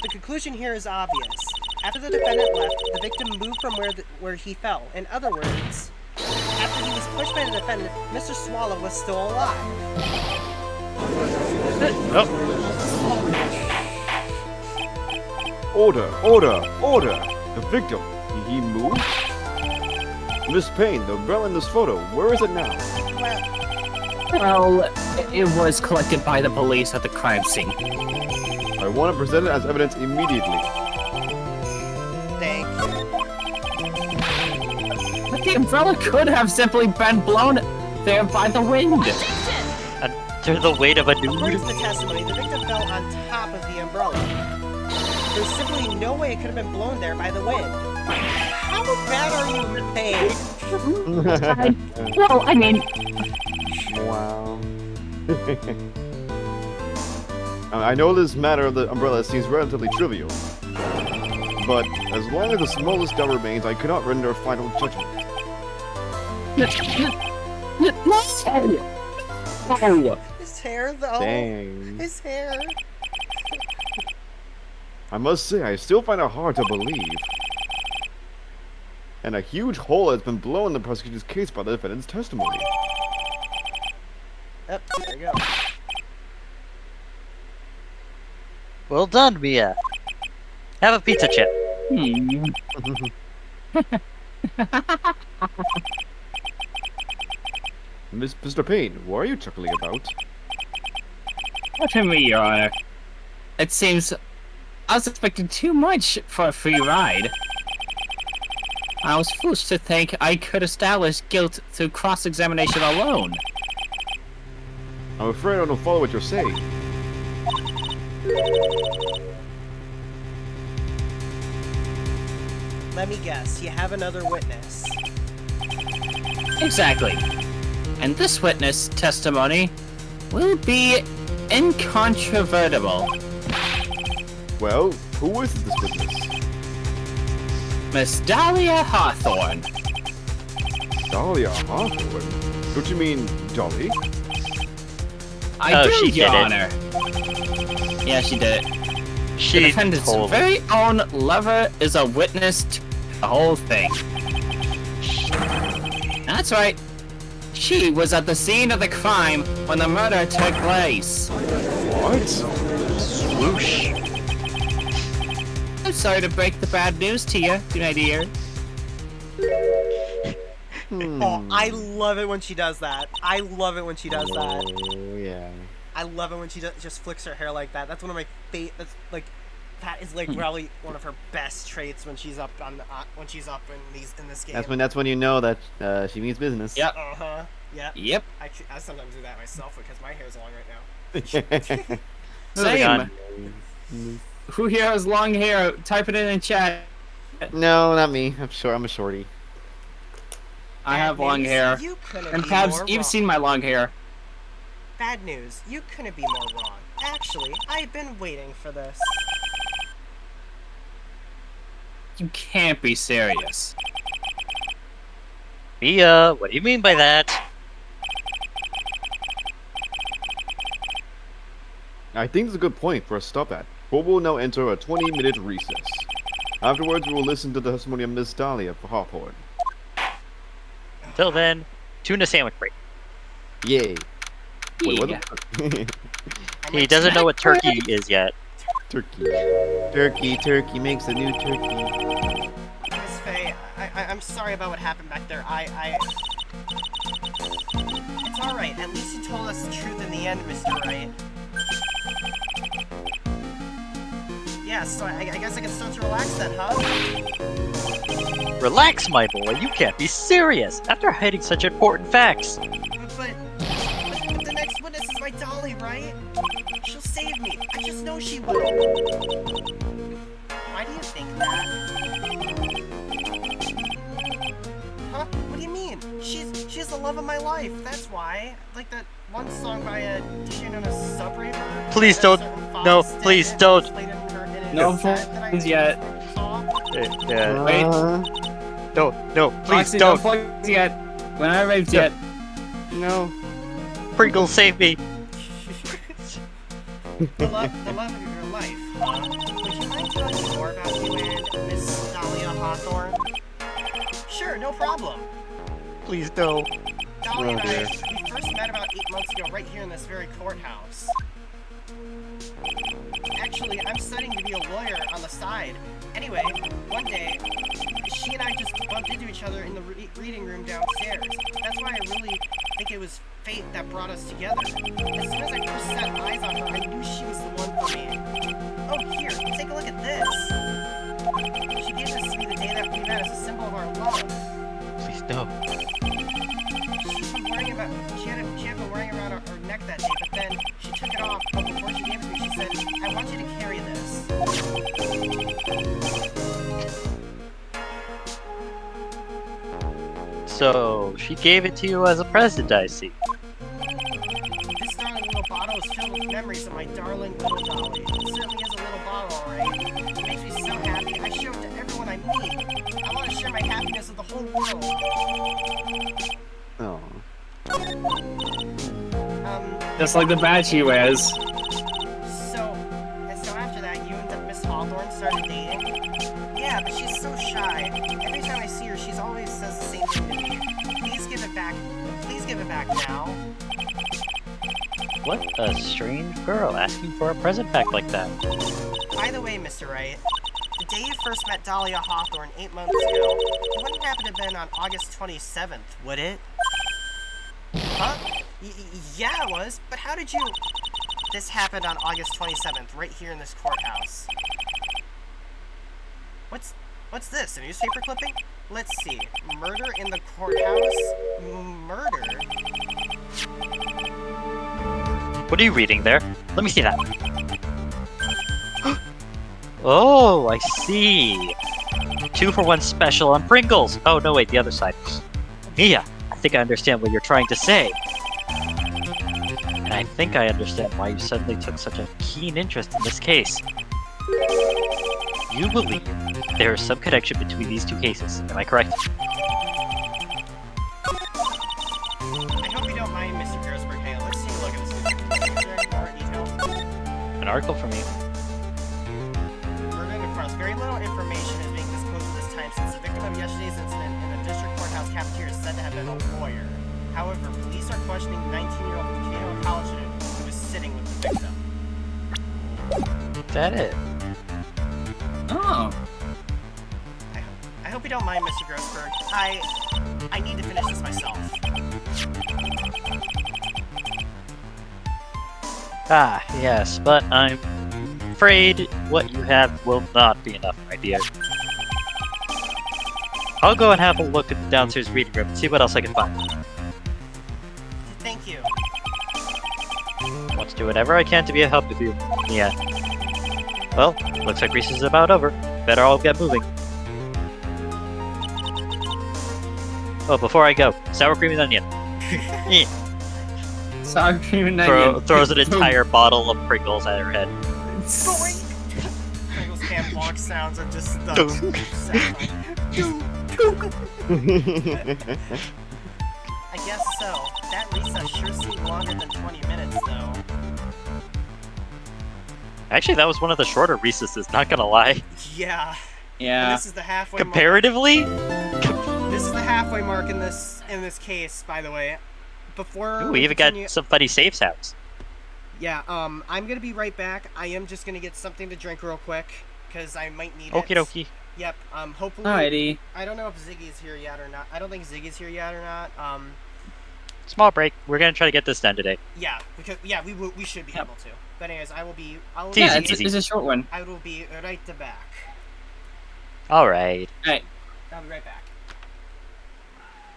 [SPEAKER 2] The conclusion here is obvious. After the defendant left, the victim moved from where he fell. In other words, after he was pushed by the defendant, Mr. Swallow was still alive.
[SPEAKER 4] Order, order, order! The victim, he moved? Miss Payne, the umbrella in this photo, where is it now?
[SPEAKER 3] Well, it was collected by the police at the crime scene.
[SPEAKER 4] I want to present it as evidence immediately.
[SPEAKER 2] Thank you.
[SPEAKER 3] But the umbrella could have simply been blown there by the wind.
[SPEAKER 1] Under the weight of a
[SPEAKER 2] According
[SPEAKER 1] dude.
[SPEAKER 2] to the testimony, the victim fell on top of the umbrella. There's simply no way it could have been blown there by the wind. How bad are you, Payne?
[SPEAKER 3] Well, I mean,
[SPEAKER 4] Wow. I know this matter of the umbrella seems relatively trivial, but as long as the smallest doubt remains, I cannot render a final judgment.
[SPEAKER 2] His hair, though.
[SPEAKER 4] Dang.
[SPEAKER 2] His hair.
[SPEAKER 4] I must say, I still find it hard to believe. And a huge hole has been blown in the prosecution's case by the defendant's testimony.
[SPEAKER 2] Yep, there you go.
[SPEAKER 1] Well done, Mia. Have a pizza chip.
[SPEAKER 4] Mr. Payne, what are you chuckling about?
[SPEAKER 3] What to me, Your Honor? It seems I was expecting too much for a free ride. I was foolish to think I could establish guilt through cross-examination alone.
[SPEAKER 4] I'm afraid I don't follow what you're saying.
[SPEAKER 2] Let me guess, you have another witness.
[SPEAKER 3] Exactly. And this witness testimony will be incontrovertible.
[SPEAKER 4] Well, who is this witness?
[SPEAKER 3] Miss Dahlia Hawthorne.
[SPEAKER 4] Dahlia Hawthorne? Don't you mean Dolly?
[SPEAKER 3] I do,
[SPEAKER 1] she
[SPEAKER 3] Your
[SPEAKER 1] did it.
[SPEAKER 3] Honor. Yeah, she did it. The
[SPEAKER 1] She
[SPEAKER 3] defendant's
[SPEAKER 1] told
[SPEAKER 3] very own lover is a witness to the whole thing. That's right. She was at the scene of the crime when the murder took place.
[SPEAKER 4] What?
[SPEAKER 1] swoosh.
[SPEAKER 3] I'm sorry to break the bad news to you, my dear.
[SPEAKER 2] Oh, I love it when she does that. I love it when she does that.
[SPEAKER 4] Oh, yeah.
[SPEAKER 2] I love it when she just flicks her hair like that. That's one of my that's like, that is like probably one of her best traits when she's up on the, when she's up in this game.
[SPEAKER 4] That's when you know that she means business.
[SPEAKER 3] Yep.
[SPEAKER 2] Yeah.
[SPEAKER 3] Yep.
[SPEAKER 2] I sometimes do that myself because my hair's long right now.
[SPEAKER 1] Moving
[SPEAKER 3] Same.
[SPEAKER 1] on.
[SPEAKER 3] Who here has long hair? Type it in chat.
[SPEAKER 4] No, not me. I'm a shorty.
[SPEAKER 3] I have
[SPEAKER 2] Bad
[SPEAKER 3] long
[SPEAKER 2] news,
[SPEAKER 3] hair.
[SPEAKER 2] You couldn't
[SPEAKER 3] And
[SPEAKER 2] be
[SPEAKER 3] Pabs,
[SPEAKER 2] more
[SPEAKER 3] you've
[SPEAKER 2] wrong.
[SPEAKER 3] seen my long hair.
[SPEAKER 2] Bad news. You couldn't be more wrong. Actually, I've been waiting for this.
[SPEAKER 3] You can't be serious.
[SPEAKER 1] Mia, what do you mean by that?
[SPEAKER 4] I think it's a good point for us to stop at. But we'll now enter a 20-minute recess. Afterwards, we will listen to the testimony of Miss Dahlia Hawthorne.
[SPEAKER 1] Until then, tuna sandwich break.
[SPEAKER 4] Yay. Wait, what
[SPEAKER 3] Yeah.
[SPEAKER 4] the
[SPEAKER 1] He doesn't know what turkey is yet.
[SPEAKER 4] Turkey. Turkey makes a new turkey.
[SPEAKER 2] Miss Faye, I'm sorry about what happened back there. It's alright. At least you told us the truth in the end, Mr. Wright. Yeah, so I guess I can start to relax then, huh?
[SPEAKER 1] Relax, my boy. You can't be serious after hiding such important facts.
[SPEAKER 2] But the next witness is my Dolly, right? She'll save me. I just know she will. Why do you think that? Huh? What do you mean? She's the love of my life. That's why. Like that one song by a DJ known as Subraver.
[SPEAKER 1] Please
[SPEAKER 2] That a
[SPEAKER 1] don't.
[SPEAKER 2] certain Fox
[SPEAKER 1] No,
[SPEAKER 2] did
[SPEAKER 1] please
[SPEAKER 2] and
[SPEAKER 1] don't.
[SPEAKER 2] played in his
[SPEAKER 3] No
[SPEAKER 2] set that I
[SPEAKER 3] phones yet.
[SPEAKER 2] saw.
[SPEAKER 1] Yeah.
[SPEAKER 3] Wait.
[SPEAKER 1] No, please
[SPEAKER 3] Foxy,
[SPEAKER 1] don't.
[SPEAKER 3] no plugs yet. When I raped yet.
[SPEAKER 4] No.
[SPEAKER 1] Pringle, save me.
[SPEAKER 2] the love of your life, huh? Would you mind telling me more about you and Miss Dahlia Hawthorne? Sure, no problem.
[SPEAKER 1] Please no.
[SPEAKER 2] Dolly and
[SPEAKER 4] Oh,
[SPEAKER 2] I,
[SPEAKER 4] dear.
[SPEAKER 2] we first met about 8 months ago right here in this very courthouse. Actually, I'm studying to be a lawyer on the side. Anyway, one day, she and I just bumped into each other in the reading room downstairs. That's why I really think it was fate that brought us together. As soon as I first set eyes on her, I knew she was the one for me. Oh, here, take a look at this. She gave this to me the day that we met as a symbol of our love.
[SPEAKER 1] Please no.
[SPEAKER 2] She had been wearing it around her neck that day, but then she took it off. But before she gave it to me, she said, "I want you to carry this."
[SPEAKER 1] So she gave it to you as a present, I see.
[SPEAKER 2] This darling little bottle is filled with memories of my darling little dolly. It certainly is a little bottle, alright. It makes me so happy. I show it to everyone I meet. I want to share my happiness with the whole world.
[SPEAKER 4] Oh.
[SPEAKER 3] Just like the badge he wears.
[SPEAKER 2] So after that, you and Miss Hawthorne started dating? Yeah, but she's so shy. Every time I see her, she's always says the same thing to me. Please give it back. Please give it back now.
[SPEAKER 1] What a strange girl asking for a present back like that.
[SPEAKER 2] By the way, Mr. Wright, the day you first met Dahlia Hawthorne 8 months ago, it wouldn't happen to have been on August 27th, would it? Huh? Yeah, it was. But how did you... This happened on August 27th, right here in this courthouse. What's this, a newspaper clipping? Let's see. Murder in the courthouse? Murder?
[SPEAKER 1] What are you reading there? Let me see that. Oh, I see. 2-for-1 special on Pringles. Oh, no, wait, the other side. Mia, I think I understand what you're trying to say. And I think I understand why you suddenly took such a keen interest in this case. You believe there is some connection between these two cases, am I correct?
[SPEAKER 2] I hope you don't mind, Mr. Grossberg. Hey, let's take a look at this newspaper. Is there any more details?
[SPEAKER 1] An article from you.
[SPEAKER 2] Murder in the courthouse. Very little information is being disclosed at this time since the victim of yesterday's incident in the district courthouse cafeteria is said to have been a lawyer. However, police are questioning 19-year-old Kato college student who was sitting with the victim.
[SPEAKER 1] Is that it?
[SPEAKER 3] Oh.
[SPEAKER 2] I hope you don't mind, Mr. Grossberg. I need to finish this myself.
[SPEAKER 1] Ah, yes, but I'm afraid what you have will not be enough, my dear. I'll go and have a look at the downstairs reading room and see what else I can find.
[SPEAKER 2] Thank you.
[SPEAKER 1] Want to do whatever I can to be a help with you. Yeah. Well, looks like recess is about over. Better all get moving. Oh, before I go, sour cream and onion. Yeah.
[SPEAKER 3] Sour cream and onion.
[SPEAKER 1] Throws an entire bottle of Pringles at her head.
[SPEAKER 2] Pringles can't block sounds are just the I guess so. That recess sure seemed longer than 20 minutes, though.
[SPEAKER 1] Actually, that was one of the shorter recesses, not gonna lie.
[SPEAKER 2] Yeah. And
[SPEAKER 3] Yeah.
[SPEAKER 2] this is the halfway
[SPEAKER 1] Comparatively?
[SPEAKER 2] mark. This is the halfway mark in this case, by the way. Before
[SPEAKER 1] Ooh, we even
[SPEAKER 2] continue-
[SPEAKER 1] got some funny save sounds.
[SPEAKER 2] Yeah, I'm gonna be right back. I am just gonna get something to drink real quick, because I might need
[SPEAKER 1] Okie
[SPEAKER 2] it.
[SPEAKER 1] dokie.
[SPEAKER 2] Yep, hopefully...
[SPEAKER 3] Alrighty.
[SPEAKER 2] I don't know if Ziggy's here yet or not. I don't think Ziggy's here yet or not.
[SPEAKER 1] Small break. We're gonna try to get this done today.
[SPEAKER 2] Yeah, because we should be able to. But anyways, I will be
[SPEAKER 3] Yeah,
[SPEAKER 1] easy.
[SPEAKER 3] it's a short one.
[SPEAKER 2] I will be right back.
[SPEAKER 1] Alright.
[SPEAKER 3] Alright.
[SPEAKER 2] I'll be right back.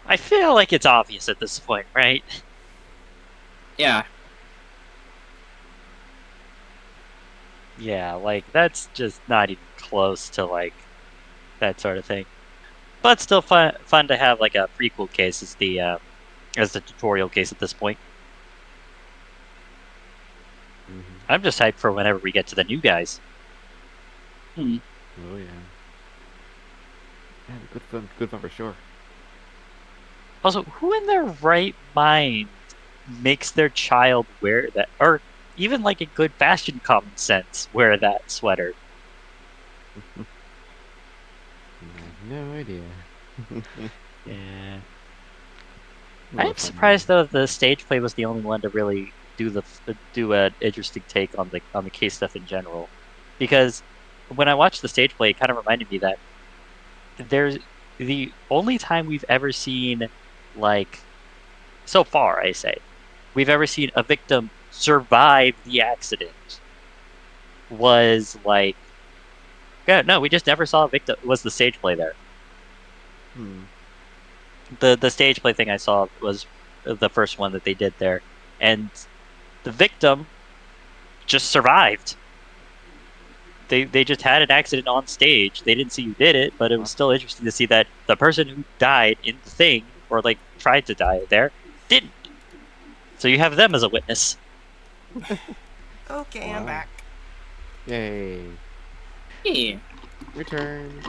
[SPEAKER 1] I feel like it's obvious at this point, right?
[SPEAKER 3] Yeah.
[SPEAKER 1] Yeah, like, that's just not even close to, like, that sort of thing. But still fun to have, like, a prequel case as the tutorial case at this point.
[SPEAKER 4] Mhm.
[SPEAKER 1] I'm just hyped for whenever we get to the new guys.
[SPEAKER 3] Hmm.
[SPEAKER 4] Oh yeah. Yeah, good fun for sure.
[SPEAKER 1] Also, who in their right mind makes their child wear that, or even like a good fashion common sense wear that sweater?
[SPEAKER 4] I have no idea.
[SPEAKER 1] Yeah.
[SPEAKER 4] Well,
[SPEAKER 1] I'm surprised though the stage play was the only one to really do an interesting take on the case stuff in general, because when I watched the stage play, it kind of reminded me that there's the only time we've ever seen, like, so far, I say, we've ever seen a victim survive the accident was like, yeah, no, we just never saw a victim. Was the stage play there?
[SPEAKER 4] Hmm.
[SPEAKER 1] The stage play thing I saw was the first one that they did there, and the victim just survived. They just had an accident on stage. They didn't see who did it, but it was still interesting to see that the person who died in the thing, or like tried to die there, didn't. So you have them as a witness.
[SPEAKER 2] Okay, I'm
[SPEAKER 4] Wow.
[SPEAKER 2] back.
[SPEAKER 4] Yay.
[SPEAKER 3] Yeah.
[SPEAKER 4] Return.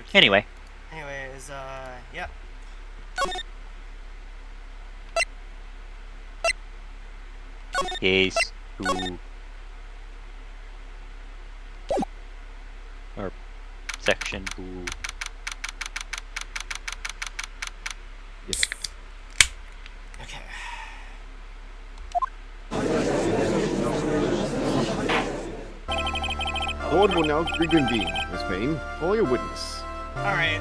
[SPEAKER 2] Okay.
[SPEAKER 1] Anyway,
[SPEAKER 2] Anyways, yep.
[SPEAKER 1] case 2. Or section 2.
[SPEAKER 4] Yes.
[SPEAKER 2] Okay.
[SPEAKER 4] Lord will now reconvene. Miss Payne, call your witness.
[SPEAKER 2] Alright.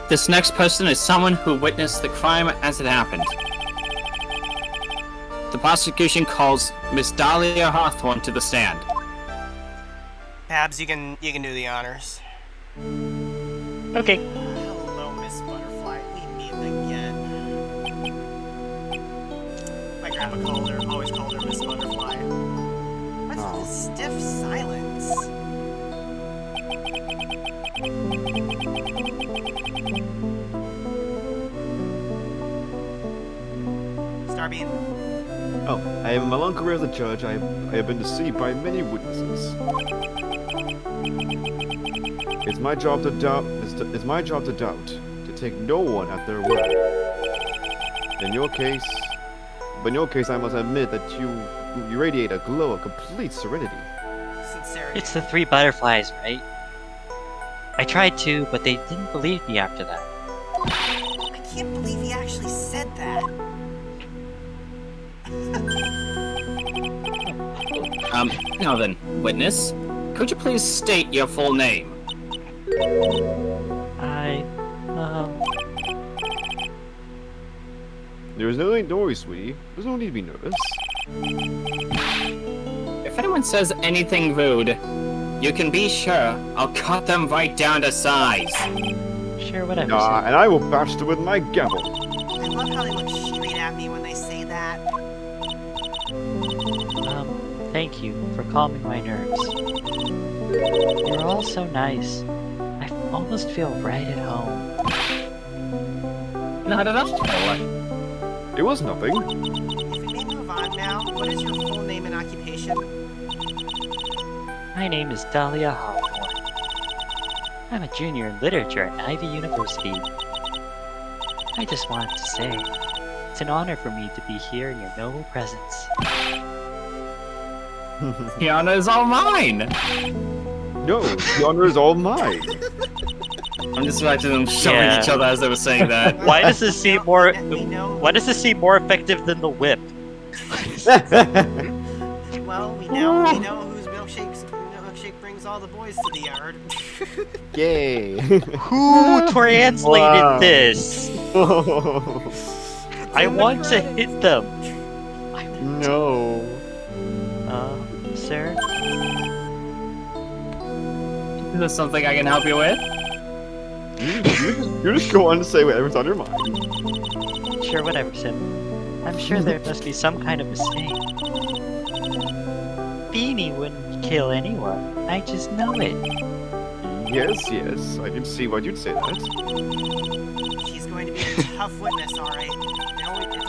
[SPEAKER 3] This next person is someone who witnessed the crime as it happened. The prosecution calls Miss Dahlia Hawthorne to the stand.
[SPEAKER 2] Pabs, you can do the honors.
[SPEAKER 1] Okay.
[SPEAKER 2] Hello, Miss Butterfly. We meet again. My grandpa always called her Miss Butterfly. What's
[SPEAKER 4] Oh.
[SPEAKER 2] this stiff silence? Starbeam.
[SPEAKER 4] Oh, I have in my long career as a judge, I have been deceived by many witnesses. It's my job to doubt. It's my job to doubt, to take no one at their word. In your case, I must admit that you radiate a glow of complete serenity.
[SPEAKER 2] Sincerity.
[SPEAKER 1] It's the 3 butterflies, right? I tried to, but they didn't believe me after that.
[SPEAKER 2] I can't believe he actually said that.
[SPEAKER 3] Now then, witness, could you please state your full name?
[SPEAKER 4] There is no need, don't worry, sweetie. There's no need to be nervous.
[SPEAKER 3] If anyone says anything rude, you can be sure I'll cut them right down to size.
[SPEAKER 1] Sure, whatever.
[SPEAKER 4] And I will bash them with my gavel.
[SPEAKER 2] I love how they look straight at me when they say that.
[SPEAKER 1] Thank you for calming my nerves. You're all so nice. I almost feel right at home.
[SPEAKER 3] Not at all.
[SPEAKER 4] It was nothing.
[SPEAKER 2] If we may move on now, what is your full name and occupation?
[SPEAKER 1] My name is Dahlia Hawthorne. I'm a junior in literature at Ivy University. I just wanted to say, it's an honor for me to be here in your noble presence.
[SPEAKER 3] The honor is all mine!
[SPEAKER 4] No, the honor is all mine.
[SPEAKER 3] I'm just imagining them shoving
[SPEAKER 1] Yeah.
[SPEAKER 3] each other as they were saying that.
[SPEAKER 1] Why does this seem more?
[SPEAKER 2] We know.
[SPEAKER 1] Why does this seem more effective than the whip?
[SPEAKER 2] Well, we know whose milkshake brings all the boys to the yard.
[SPEAKER 4] Yay.
[SPEAKER 1] Who translated
[SPEAKER 4] Wow.
[SPEAKER 1] this? I want to hit them.
[SPEAKER 4] No.
[SPEAKER 1] Sir?
[SPEAKER 3] Is this something I can help you with?
[SPEAKER 4] You just go on to say whatever's on your mind.
[SPEAKER 1] Sure, whatever, Sim. I'm sure there must be some kind of mistake. Beanie wouldn't kill anyone. I just know it.
[SPEAKER 4] Yes, I can see why you'd say that.
[SPEAKER 2] She's going to be a tough witness, alright. It only took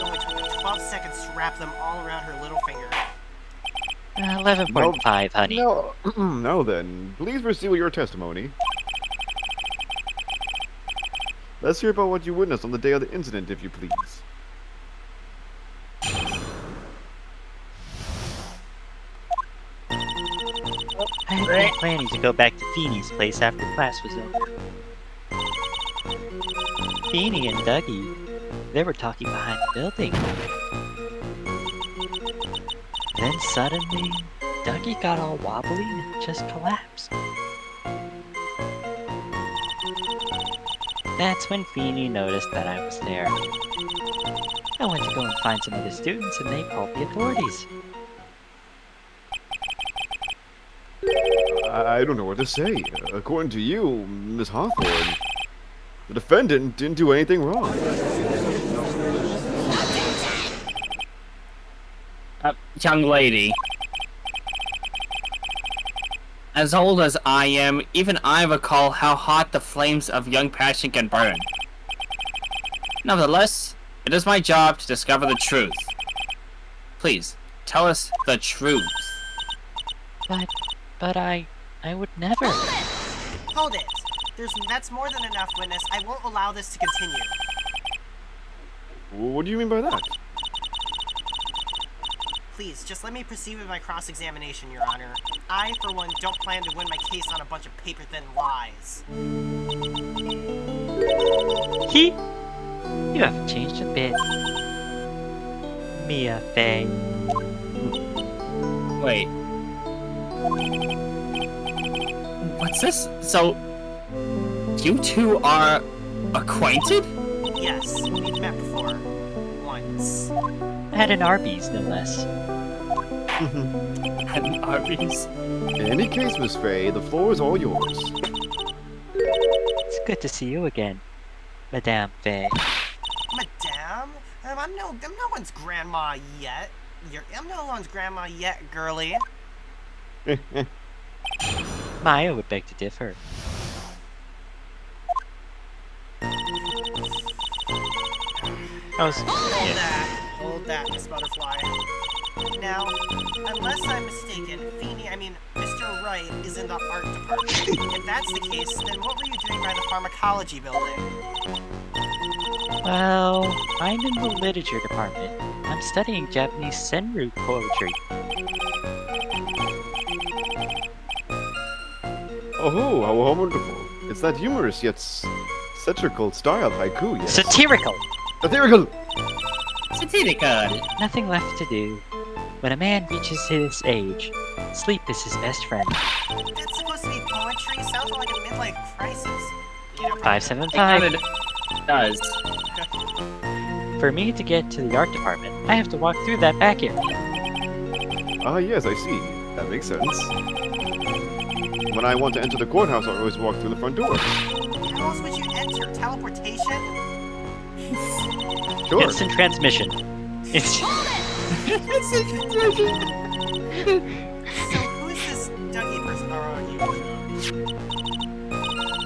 [SPEAKER 2] 12 seconds to wrap them all around her little finger.
[SPEAKER 1] 11.5, honey.
[SPEAKER 4] No, now then, please pursue your testimony. Let's hear about what you witnessed on the day of the incident, if you please.
[SPEAKER 1] I had been planning to go back to Feenie's place after class was over. Feenie and Dougie, they were talking behind the building. Then suddenly, Dougie got all wobbly and just collapsed. That's when Feenie noticed that I was there. I went to go and find some of the students and they called the authorities.
[SPEAKER 4] I don't know what to say. According to you, Miss Hawthorne, the defendant didn't do anything wrong.
[SPEAKER 3] Young lady. As old as I am, even I recall how hot the flames of young passion can burn. Nevertheless, It is my job to discover the truth. Please, tell us the truth.
[SPEAKER 1] But I would never.
[SPEAKER 2] Hold it! That's more than enough, witness. I won't allow this to continue.
[SPEAKER 4] What do you mean by that?
[SPEAKER 2] Please, just let me proceed with my cross-examination, Your Honor. I, for one, don't plan to win my case on a bunch of paper-thin lies.
[SPEAKER 1] You have changed a bit. Mia Fey.
[SPEAKER 3] Wait. What's this? So, you two are acquainted?
[SPEAKER 2] Yes, we've met before. Once.
[SPEAKER 1] At an Arby's, no less.
[SPEAKER 3] At an Arby's?
[SPEAKER 4] In any case, Miss Fey, the floor is all yours.
[SPEAKER 1] It's good to see you again, Madame Fey.
[SPEAKER 2] Madame? I'm no one's grandma yet. I'm no one's grandma yet, girlie.
[SPEAKER 1] Maya would beg to differ.
[SPEAKER 2] Hold that, Miss Butterfly. Now, unless I'm mistaken, Mr. Wright is in the art department. If that's the case, then what were you doing by the pharmacology building?
[SPEAKER 1] Well, I'm in the literature department. I'm studying Japanese senryu poetry.
[SPEAKER 4] Oh, how wonderful. It's that humorous yet satirical style haiku, yes.
[SPEAKER 1] Satirical!
[SPEAKER 4] Satirical!
[SPEAKER 3] Satirical.
[SPEAKER 1] Nothing left to do. When a man reaches his age, sleep is his best friend.
[SPEAKER 2] That's supposed to be poetry? Sounds like a midlife crisis. You know,
[SPEAKER 1] 575.
[SPEAKER 3] It does.
[SPEAKER 1] For me to get to the art department, I have to walk through that back area.
[SPEAKER 4] Ah, yes, I see. That makes sense. When I want to enter the courthouse, I always walk through the front door.
[SPEAKER 2] how else would you enter? Teleportation?
[SPEAKER 4] Sure.
[SPEAKER 1] Instant transmission. It's
[SPEAKER 2] So who is this Dougie person? Or are you?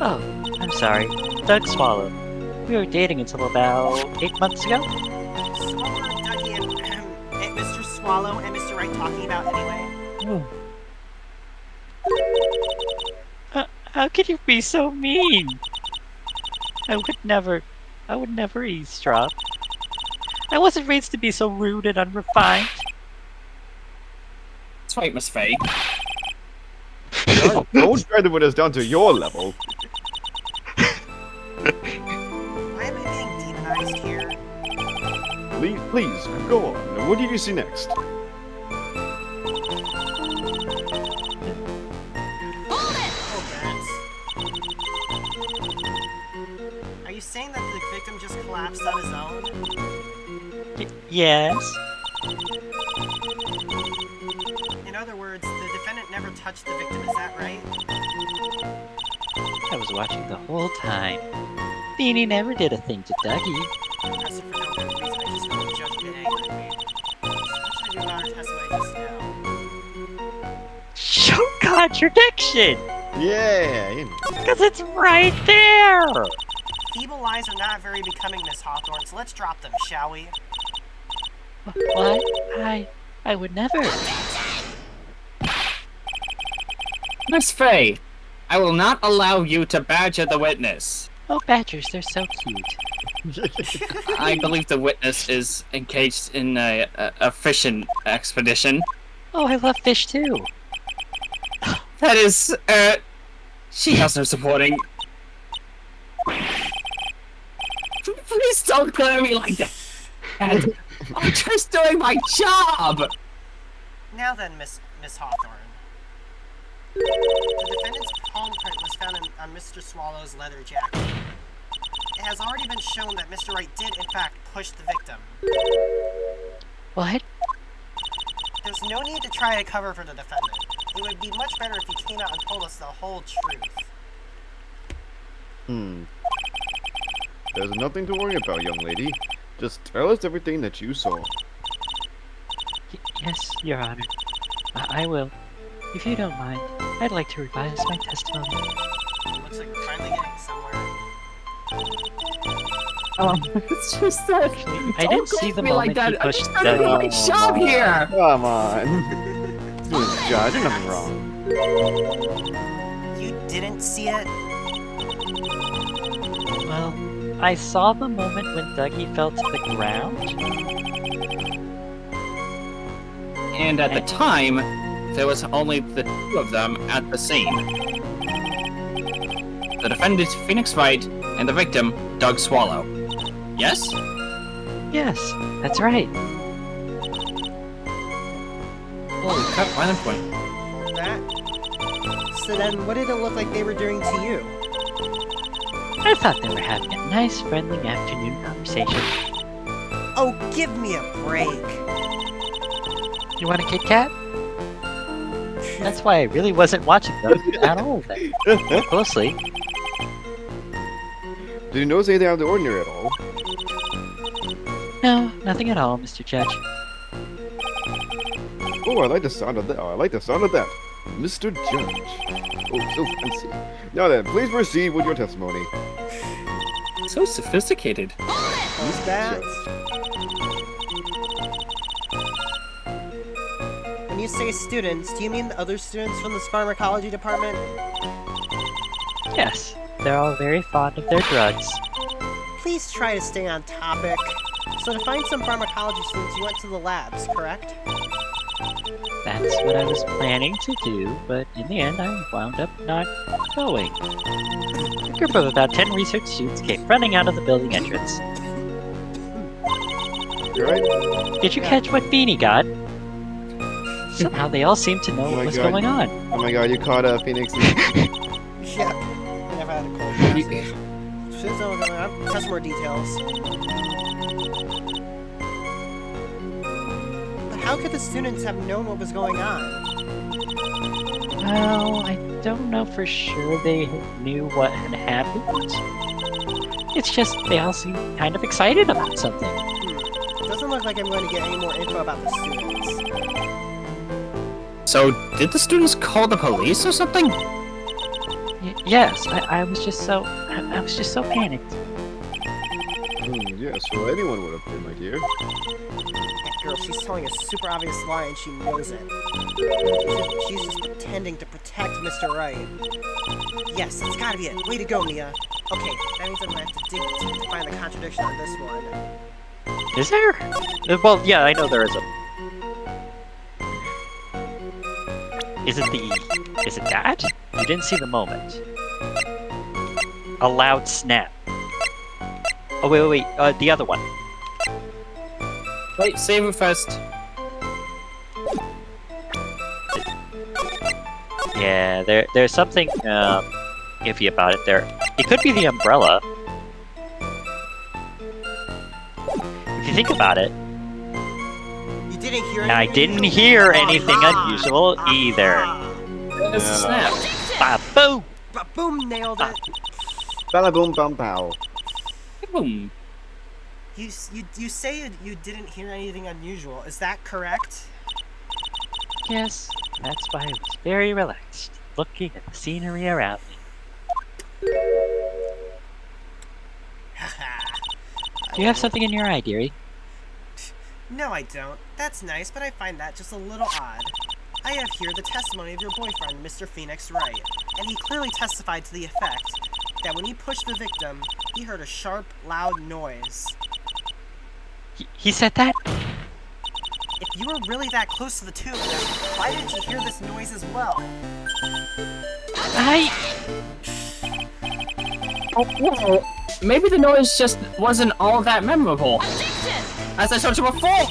[SPEAKER 1] Oh, I'm sorry. Doug Swallow. We were dating until about 8 months ago.
[SPEAKER 2] So what were Dougie and Mr. Swallow and Mr. Wright talking about anyway?
[SPEAKER 1] How could you be so mean? I would never eavesdrop. I wasn't raised to be so rude and unrefined.
[SPEAKER 3] That's right, Miss Fey.
[SPEAKER 4] Don't try to put us down to your level.
[SPEAKER 2] Why am I being demonized here?
[SPEAKER 4] Please, go on. Now, what did you see next?
[SPEAKER 2] Are you saying that the victim just collapsed on his own?
[SPEAKER 1] Yes.
[SPEAKER 2] In other words, the defendant never touched the victim, is that right?
[SPEAKER 1] I was watching the whole time. Beanie never did a thing to Dougie.
[SPEAKER 2] That's for no good reason, I just know the judge been angry at me. What should I do about her testimony just now?
[SPEAKER 1] Show contradiction!
[SPEAKER 4] Yeah, you know.
[SPEAKER 1] Because it's right there!
[SPEAKER 2] Feeble lies are not very becoming, Miss Hawthorne, so let's drop them, shall we?
[SPEAKER 1] What? I would never.
[SPEAKER 3] Miss Fey, I will not allow you to badger the witness.
[SPEAKER 1] Oh, badgers, they're so cute.
[SPEAKER 3] I believe the witness is engaged in a fishing expedition.
[SPEAKER 1] Oh, I love fish too.
[SPEAKER 3] That is, she has no supporting. Please don't glare at me like that. I'm just doing my job.
[SPEAKER 2] Now then, Miss Hawthorne. The defendant's palm print was found on Mr. Swallow's leather jacket. It has already been shown that Mr. Wright did, in fact, push the victim.
[SPEAKER 1] What?
[SPEAKER 2] There's no need to try to cover for the defendant. It would be much better if he came out and told us the whole truth.
[SPEAKER 4] There's nothing to worry about, young lady. Just tell us everything that you saw.
[SPEAKER 1] Yes, Your Honor. I will. If you don't mind, I'd like to revise my testimony.
[SPEAKER 2] Looks like we're finally getting somewhere.
[SPEAKER 3] It's just that.
[SPEAKER 1] I didn't see the
[SPEAKER 3] me like
[SPEAKER 1] moment he
[SPEAKER 3] that. I
[SPEAKER 1] pushed
[SPEAKER 3] just started
[SPEAKER 1] Dougie.
[SPEAKER 3] doing my job here.
[SPEAKER 4] Come on. He's doing his job. There's nothing wrong.
[SPEAKER 2] You didn't see it?
[SPEAKER 1] Well, I saw the moment when Dougie fell to the ground.
[SPEAKER 3] And at the time, there was only the two of them at the scene. The defendant, Phoenix Wright, and the victim, Doug Swallow. Yes?
[SPEAKER 1] Yes, that's right.
[SPEAKER 3] Holy crap, violent point.
[SPEAKER 2] That? So then, what did it look like they were doing to you?
[SPEAKER 1] I thought they were having a nice, friendly afternoon conversation.
[SPEAKER 2] Oh, give me a break.
[SPEAKER 1] You want a Kit Kat? That's why I really wasn't watching them at all then. Closely.
[SPEAKER 4] Did you notice anything out of the ordinary at all?
[SPEAKER 1] No, nothing at all, Mr. Judge.
[SPEAKER 4] Oh, I like the sound of that. Mr. Judge. Oh, so fancy. Now then, please proceed with your testimony.
[SPEAKER 3] So sophisticated.
[SPEAKER 2] Who's that? When you say students, do you mean the other students from the pharmacology department?
[SPEAKER 1] Yes, they're all very fond of their drugs.
[SPEAKER 2] Please try to stay on topic. So to find some pharmacology students, you went to the labs, correct?
[SPEAKER 1] That's what I was planning to do, but in the end I wound up not going. A group of about 10 research students came running out of the building entrance.
[SPEAKER 4] You alright?
[SPEAKER 1] Did you catch what Beanie got? Somehow they all seemed to know
[SPEAKER 4] Oh my
[SPEAKER 1] what was
[SPEAKER 4] God.
[SPEAKER 1] going on.
[SPEAKER 4] Oh my god, you caught Phoenix.
[SPEAKER 2] Yep. I never had a cold message. Has more details. But how could the students have known what was going on?
[SPEAKER 1] Well, I don't know for sure they knew what had happened. It's just they all seemed kind of excited about something.
[SPEAKER 2] Doesn't look like I'm going to get any more info about the students.
[SPEAKER 3] So, did the students call the police or something?
[SPEAKER 1] Yes, I was just so panicked.
[SPEAKER 4] Yes, well, anyone would have been, my dear.
[SPEAKER 2] That girl, she's telling a super obvious lie and she knows it. She's just pretending to protect Mr. Wright. Yes, that's gotta be it. Way to go, Mia. Okay, that means I'm gonna have to dig deep to find the contradiction on this one.
[SPEAKER 1] Is there? Well, yeah, I know there is a. Is it that? You didn't see the moment. A loud snap. Oh, wait, the other one.
[SPEAKER 3] Wait, save it first.
[SPEAKER 1] Yeah, there's something, iffy about it there. It could be the umbrella. If you think about it.
[SPEAKER 2] You didn't hear anything?
[SPEAKER 1] I didn't hear anything unusual either.
[SPEAKER 3] There's a snap.
[SPEAKER 1] Pabo!
[SPEAKER 2] Boom, nailed it.
[SPEAKER 4] Bala boom bum pow.
[SPEAKER 3] Boom.
[SPEAKER 2] You say you didn't hear anything unusual. Is that correct?
[SPEAKER 1] Yes, that's why I was very relaxed, looking at the scenery around me. Do you have something in your eye, dearie?
[SPEAKER 2] No, I don't. That's nice, but I find that just a little odd. I have here the testimony of your boyfriend, Mr. Phoenix Wright, and he clearly testified to the effect that when he pushed the victim, he heard a sharp, loud noise.
[SPEAKER 1] He said that?
[SPEAKER 2] If you were really that close to the two of them, why didn't you hear this noise as well?
[SPEAKER 3] Oh, maybe the noise just wasn't all that memorable. As I told you before!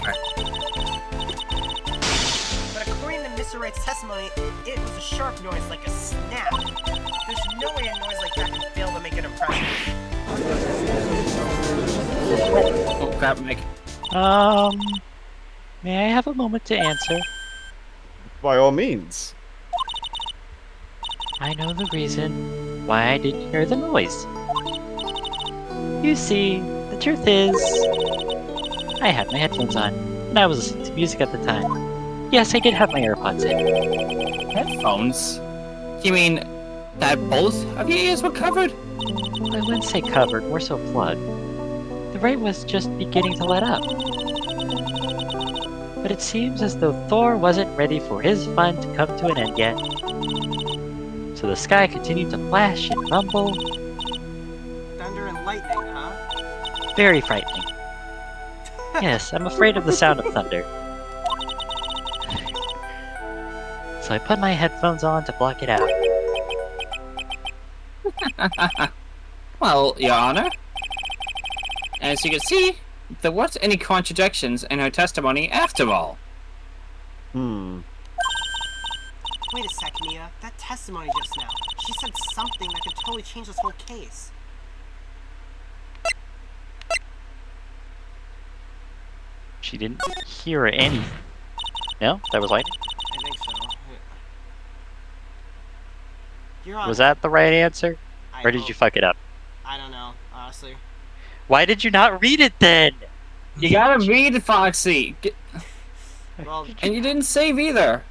[SPEAKER 2] But according to Mr. Wright's testimony, it was a sharp noise like a snap. There's no way a noise like that can fail to make an impression.
[SPEAKER 3] Oh, crap, Mike.
[SPEAKER 1] May I have a moment to answer?
[SPEAKER 4] By all means.
[SPEAKER 1] I know the reason why I didn't hear the noise. You see, the truth is, I had my headphones on, and I was listening to music at the time. Yes, I did have my AirPods in.
[SPEAKER 3] Headphones? You mean that both of your ears were covered?
[SPEAKER 1] I wouldn't say covered, more so plugged. the rain was just beginning to let up. But it seems as though Thor wasn't ready for his fun to come to an end yet. So the sky continued to flash and rumble.
[SPEAKER 2] Thunder and lightning, huh?
[SPEAKER 1] Very frightening. Yes, I'm afraid of the sound of thunder. So I put my headphones on to block it out.
[SPEAKER 3] Well, Your Honor, as you can see, there weren't any contradictions in her testimony after all.
[SPEAKER 2] Wait a sec, Mia. That testimony just now. She said something that could totally change this whole case.
[SPEAKER 1] She didn't hear any. No? That was lightning?
[SPEAKER 2] I think so. You're on.
[SPEAKER 1] Was that the right answer?
[SPEAKER 2] I
[SPEAKER 1] Or did
[SPEAKER 2] hope.
[SPEAKER 1] you fuck it up?
[SPEAKER 2] I don't know, honestly.
[SPEAKER 1] Why did you not read it then?
[SPEAKER 3] You gotta read, Foxy!
[SPEAKER 2] Well,
[SPEAKER 3] And you didn't save either!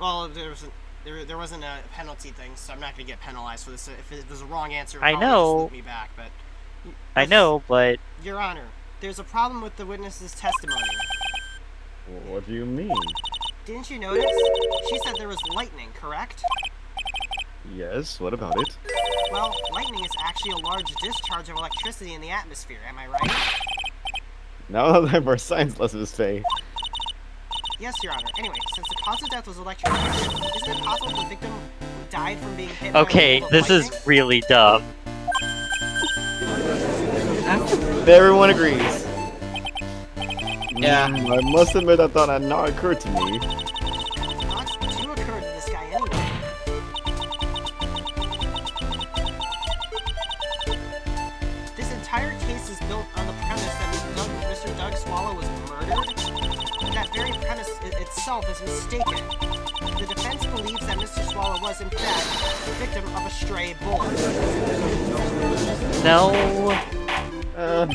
[SPEAKER 2] well, there wasn't a penalty thing, so I'm not gonna get penalized for this. If it was a wrong answer,
[SPEAKER 1] I
[SPEAKER 2] probably
[SPEAKER 1] know.
[SPEAKER 2] just loop me back. But
[SPEAKER 1] I know, but
[SPEAKER 2] Your Honor, there's a problem with the witness's testimony.
[SPEAKER 4] What do you mean?
[SPEAKER 2] Didn't you notice? She said there was lightning, correct?
[SPEAKER 4] Yes, what about it?
[SPEAKER 2] Well, lightning is actually a large discharge of electricity in the atmosphere, am I right?
[SPEAKER 4] Now that I have our science lessons, Faye.
[SPEAKER 2] Yes, Your Honor. Anyway, since the cause of death was electrocution, isn't it possible the victim died from being hit by a
[SPEAKER 1] okay,
[SPEAKER 2] bolt of
[SPEAKER 1] this
[SPEAKER 2] lightning?
[SPEAKER 1] is really dumb.
[SPEAKER 4] Everyone agrees.
[SPEAKER 3] Yeah.
[SPEAKER 4] I must admit that thought had not occurred to me.
[SPEAKER 2] Thoughts do occur to this guy anyway. This entire case is built on the premise that Mr. Doug Swallow was murdered, and that very premise itself is mistaken. The defense believes that Mr. Swallow was, in fact, the victim of a stray bullet.
[SPEAKER 1] No.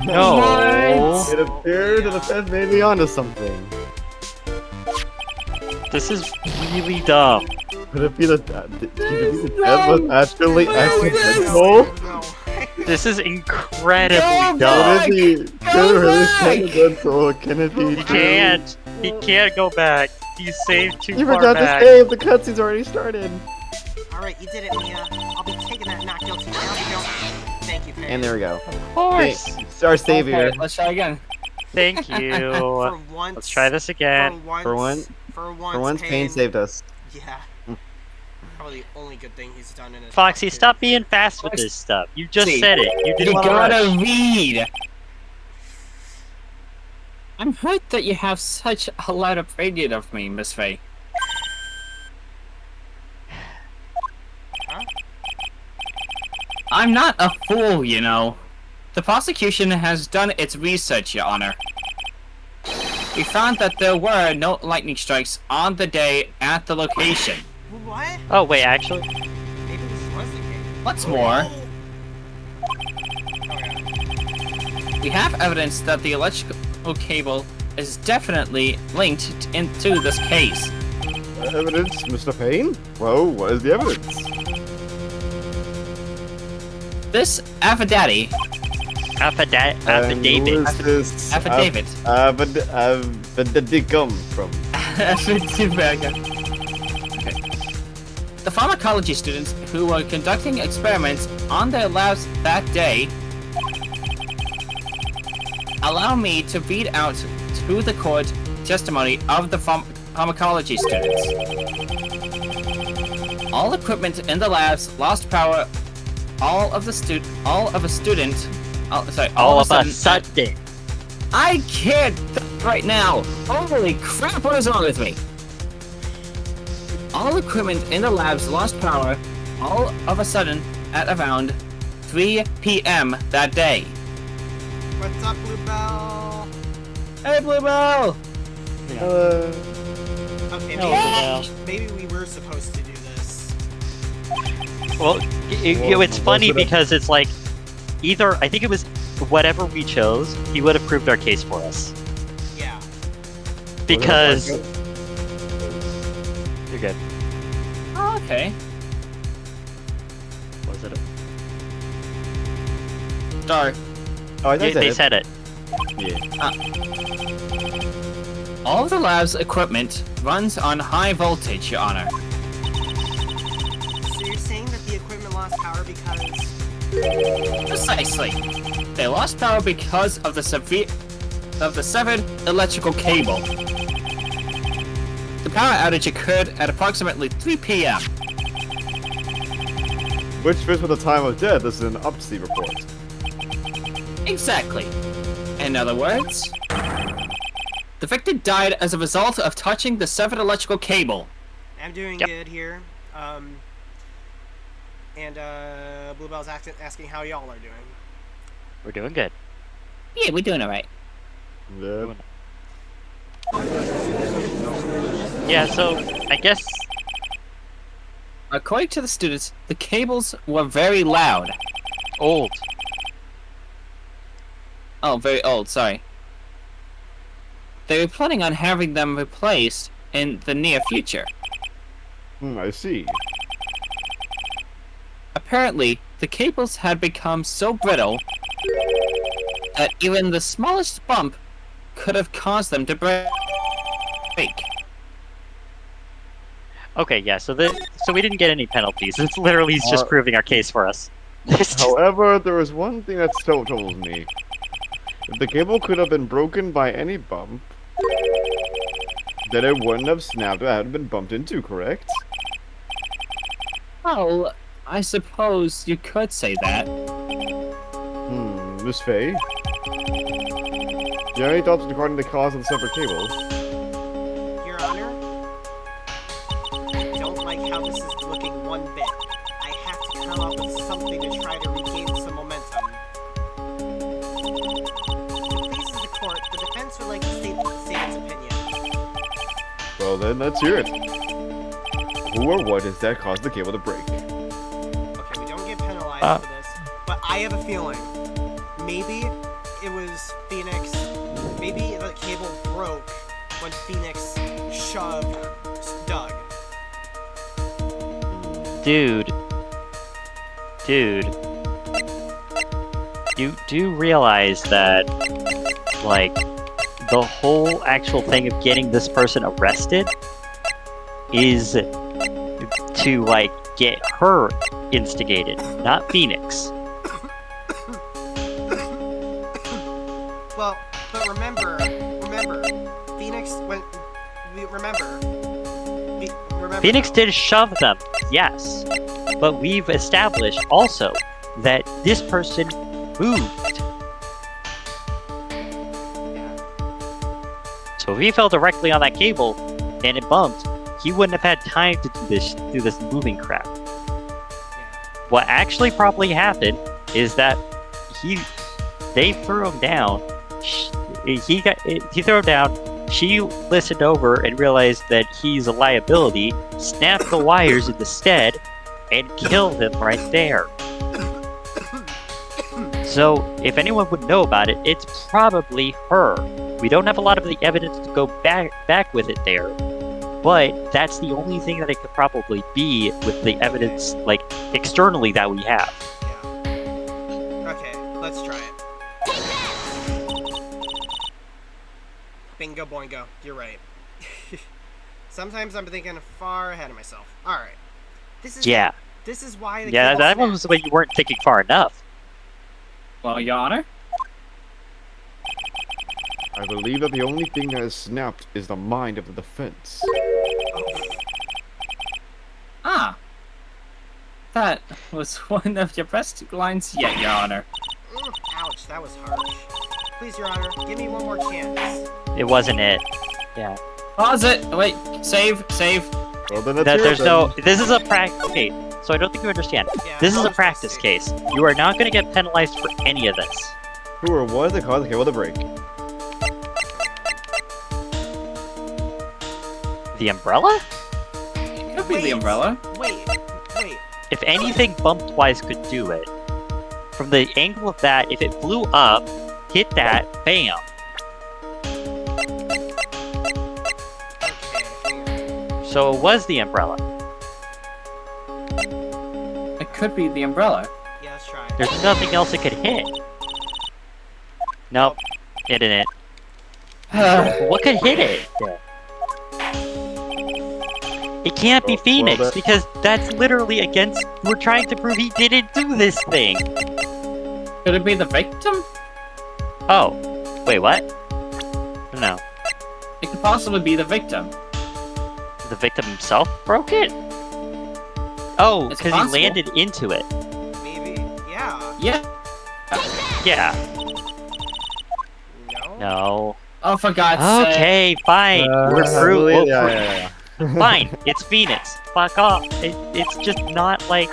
[SPEAKER 1] No.
[SPEAKER 4] It appears the defense may be onto something.
[SPEAKER 1] This is really dumb.
[SPEAKER 4] Could it be that the death was actually accidental?
[SPEAKER 2] No.
[SPEAKER 1] This is incredibly
[SPEAKER 3] No,
[SPEAKER 1] dumb.
[SPEAKER 4] Could it be? Could it really accidental? Can it be?
[SPEAKER 1] He can't. He can't go back. He's saved too
[SPEAKER 4] You
[SPEAKER 1] far
[SPEAKER 4] forgot to
[SPEAKER 1] back.
[SPEAKER 4] save. The cutscene's already started.
[SPEAKER 2] Alright, you did it, Mia. I'll be taking that not guilty now. You don't. Thank you, Perry.
[SPEAKER 4] And there we go.
[SPEAKER 1] Of course.
[SPEAKER 4] It's our savior.
[SPEAKER 3] Okay, let's try again.
[SPEAKER 1] Thank you.
[SPEAKER 2] For once.
[SPEAKER 1] Let's try this again.
[SPEAKER 4] For once, Payne saved us.
[SPEAKER 2] Yeah. Probably the only good thing he's done in his
[SPEAKER 1] Foxy,
[SPEAKER 2] life.
[SPEAKER 1] stop being fast with this stuff. You just
[SPEAKER 3] See,
[SPEAKER 1] said it. You
[SPEAKER 3] You
[SPEAKER 1] didn't want to
[SPEAKER 3] gotta
[SPEAKER 1] rush.
[SPEAKER 3] read! I'm hurt that you have such a loud opinion of me, Miss Faye.
[SPEAKER 2] Huh?
[SPEAKER 3] I'm not a fool, you know. The prosecution has done its research, Your Honor. We found that there were no lightning strikes on the day at the location.
[SPEAKER 2] What?
[SPEAKER 1] Oh, wait, actually?
[SPEAKER 2] Maybe this was the case.
[SPEAKER 3] What's more,
[SPEAKER 2] Oh, yeah.
[SPEAKER 3] we have evidence that the electrical cable is definitely linked into this case.
[SPEAKER 4] Evidence, Mr. Payne? Whoa, what is the evidence?
[SPEAKER 3] This affidavit,
[SPEAKER 1] Affidavit.
[SPEAKER 4] Who is this?
[SPEAKER 3] Affidavit.
[SPEAKER 4] Affidavit come from?
[SPEAKER 3] The pharmacology students who were conducting experiments on their labs that day allow me to read out to the court testimony of the pharmacology students. All equipment in the labs lost power. All of a sudden. I can't think right now. Holy crap! What is wrong with me? All equipment in the labs lost power all of a sudden at around 3 p.m. that day.
[SPEAKER 2] What's up, Bluebell?
[SPEAKER 3] Hey, Bluebell!
[SPEAKER 2] Okay,
[SPEAKER 1] Oh,
[SPEAKER 2] maybe we were supposed to do this.
[SPEAKER 1] Well, it's funny
[SPEAKER 4] was it a-
[SPEAKER 1] because it's like, either, I think it was whatever we chose, he would have proved our case for us.
[SPEAKER 2] Yeah.
[SPEAKER 1] Because... You're good.
[SPEAKER 3] Oh, okay.
[SPEAKER 1] Was it a...
[SPEAKER 3] Dark.
[SPEAKER 4] Oh, I
[SPEAKER 1] They said it.
[SPEAKER 4] Yeah.
[SPEAKER 3] All of the lab's equipment runs on high voltage, Your Honor.
[SPEAKER 2] So you're saying that the equipment lost power because...
[SPEAKER 3] Precisely. They lost power because of the severed electrical cable. The power outage occurred at approximately 3 p.m.
[SPEAKER 4] Which fits with the time of death. This is an upsy report.
[SPEAKER 3] Exactly. In other words, the victim died as a result of touching the severed electrical cable.
[SPEAKER 2] I'm doing good here. Bluebell's asking how y'all are doing.
[SPEAKER 1] We're doing good.
[SPEAKER 3] Yeah, we're doing alright.
[SPEAKER 4] Yeah.
[SPEAKER 1] Yeah, so I guess
[SPEAKER 3] According to the students, the cables were very loud.
[SPEAKER 1] old.
[SPEAKER 3] Oh, very old, sorry. They were planning on having them replaced in the near future.
[SPEAKER 4] I see.
[SPEAKER 3] Apparently, the cables had become so brittle that even the smallest bump could have caused them to break.
[SPEAKER 1] Okay, yeah. So we didn't get any penalties. It's literally just proving our case for us.
[SPEAKER 4] However, there is one thing that still troubles me. If the cable could have been broken by any bump, then it wouldn't have snapped or had been bumped into, correct?
[SPEAKER 3] Well, I suppose you could say that.
[SPEAKER 4] Miss Faye? Do you have any thoughts regarding the cause of the separate cables?
[SPEAKER 2] Your Honor, I don't like how this is looking one bit. I have to come up with something to try to regain some momentum. If this is the court, the defense would like to state its opinion.
[SPEAKER 4] Well then, let's hear it. Who or what is that caused the cable to break?
[SPEAKER 2] Okay, we don't get penalized for this, but I have a feeling. Maybe it was Phoenix. Maybe the cable broke when Phoenix shoved Doug.
[SPEAKER 1] Dude. You do realize that, like, the whole actual thing of getting this person arrested is to, like, get her instigated, not Phoenix.
[SPEAKER 2] Well, but remember, Phoenix remember.
[SPEAKER 1] Phoenix did shove them, yes. But we've established also that this person moved.
[SPEAKER 2] Yeah.
[SPEAKER 1] So if he fell directly on that cable and it bumped, he wouldn't have had time to do this moving crap.
[SPEAKER 2] Yeah.
[SPEAKER 1] What actually probably happened is that they threw him down. He threw him down. She listened over and realized that he's a liability, snapped the wires instead, and killed him right there. So, if anyone would know about it, it's probably her. We don't have a lot of the evidence to go back with it there, but that's the only thing that it could probably be with the evidence, like, externally that we have.
[SPEAKER 2] Yeah. Okay, let's try it. Bingo boingo, you're right. Sometimes I'm thinking far ahead of myself. Alright. This is why the
[SPEAKER 1] Yeah,
[SPEAKER 2] cable
[SPEAKER 1] that one
[SPEAKER 2] snapped.
[SPEAKER 1] was the way you weren't thinking far enough.
[SPEAKER 3] Well, Your Honor?
[SPEAKER 4] I believe that the only thing that has snapped is the mind of the defense.
[SPEAKER 3] Ah. That was one of your best lines yet, Your Honor.
[SPEAKER 2] Ouch, that was harsh. Please, Your Honor, give me one more chance.
[SPEAKER 1] It wasn't it. Yeah.
[SPEAKER 3] Pause it! Wait, save.
[SPEAKER 4] Well, then let's
[SPEAKER 1] That
[SPEAKER 4] hear it
[SPEAKER 1] there's
[SPEAKER 4] then.
[SPEAKER 1] no. This is a practice. Okay, so I don't think you understand.
[SPEAKER 2] Yeah,
[SPEAKER 1] This is a
[SPEAKER 2] promise
[SPEAKER 1] practice
[SPEAKER 2] to
[SPEAKER 1] case. You are not going to get penalized for any of this.
[SPEAKER 4] Who or what that caused the cable to break?
[SPEAKER 1] The umbrella?
[SPEAKER 3] It could be the umbrella.
[SPEAKER 2] Wait.
[SPEAKER 1] If anything bumped-wise could do it, from the angle of that, if it flew up, hit that, bam.
[SPEAKER 2] Okay, hang on.
[SPEAKER 1] So it was the umbrella.
[SPEAKER 3] It could be the umbrella.
[SPEAKER 2] Yeah, let's try it.
[SPEAKER 1] There's nothing else it could hit. Nope, it didn't. What could hit it? It can't be
[SPEAKER 4] Well,
[SPEAKER 1] Phoenix
[SPEAKER 4] that-
[SPEAKER 1] because that's literally against. We're trying to prove he didn't do this thing.
[SPEAKER 3] Could it be the victim?
[SPEAKER 1] Oh, wait, what? No,
[SPEAKER 3] It could possibly be the victim.
[SPEAKER 1] the victim himself broke it. Oh,
[SPEAKER 3] It's
[SPEAKER 1] because he
[SPEAKER 3] possible.
[SPEAKER 1] landed into it.
[SPEAKER 2] Maybe. Yeah.
[SPEAKER 3] Yeah.
[SPEAKER 1] Yeah.
[SPEAKER 2] No.
[SPEAKER 1] No.
[SPEAKER 3] Oh, for God's sake.
[SPEAKER 1] Okay, fine. We're
[SPEAKER 4] I
[SPEAKER 1] through.
[SPEAKER 4] believe-
[SPEAKER 1] We'll
[SPEAKER 4] yeah.
[SPEAKER 1] Fine, it's Phoenix. Fuck off. It's just not like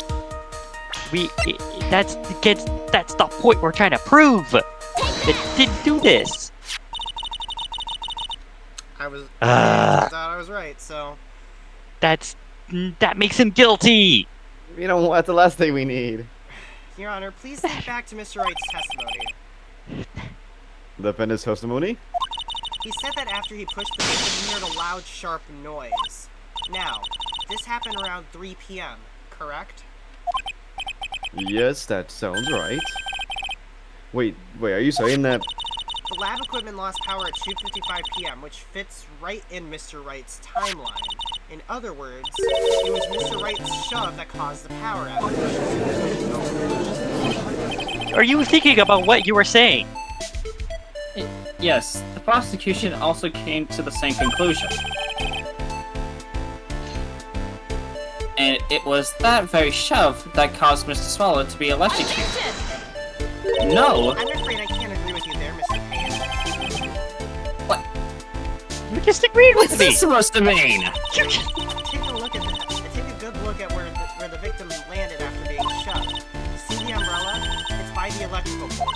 [SPEAKER 1] that's the point we're trying to prove. It didn't do this.
[SPEAKER 2] I was.
[SPEAKER 1] Ah.
[SPEAKER 2] Turns out I was right. So.
[SPEAKER 1] That makes him guilty.
[SPEAKER 4] You know what? That's the last thing we need.
[SPEAKER 2] Your Honor, please think back to Mr. Wright's testimony.
[SPEAKER 4] The defendant's testimony?
[SPEAKER 2] He said that after he pushed the victim, he heard a loud, sharp noise. Now, this happened around 3 p.m., correct?
[SPEAKER 4] Yes, that sounds right. Wait, are you saying that?
[SPEAKER 2] The lab equipment lost power at 2:55 p.m., which fits right in Mr. Wright's timeline. In other words, it was Mr. Wright's shove that caused the power outage.
[SPEAKER 1] Are you thinking about what you were saying?
[SPEAKER 3] Yes, the prosecution also came to the same conclusion. And it was that very shove that caused Mr. Swallow to be electrocuted. No!
[SPEAKER 2] I'm afraid I can't agree with you there, Mr. Payne.
[SPEAKER 1] You just agreed
[SPEAKER 3] What's
[SPEAKER 1] with me.
[SPEAKER 3] this supposed to mean?
[SPEAKER 2] Take a look at that. Take a good look at where the victim landed after being shoved. See the umbrella? It's by the electrical pole.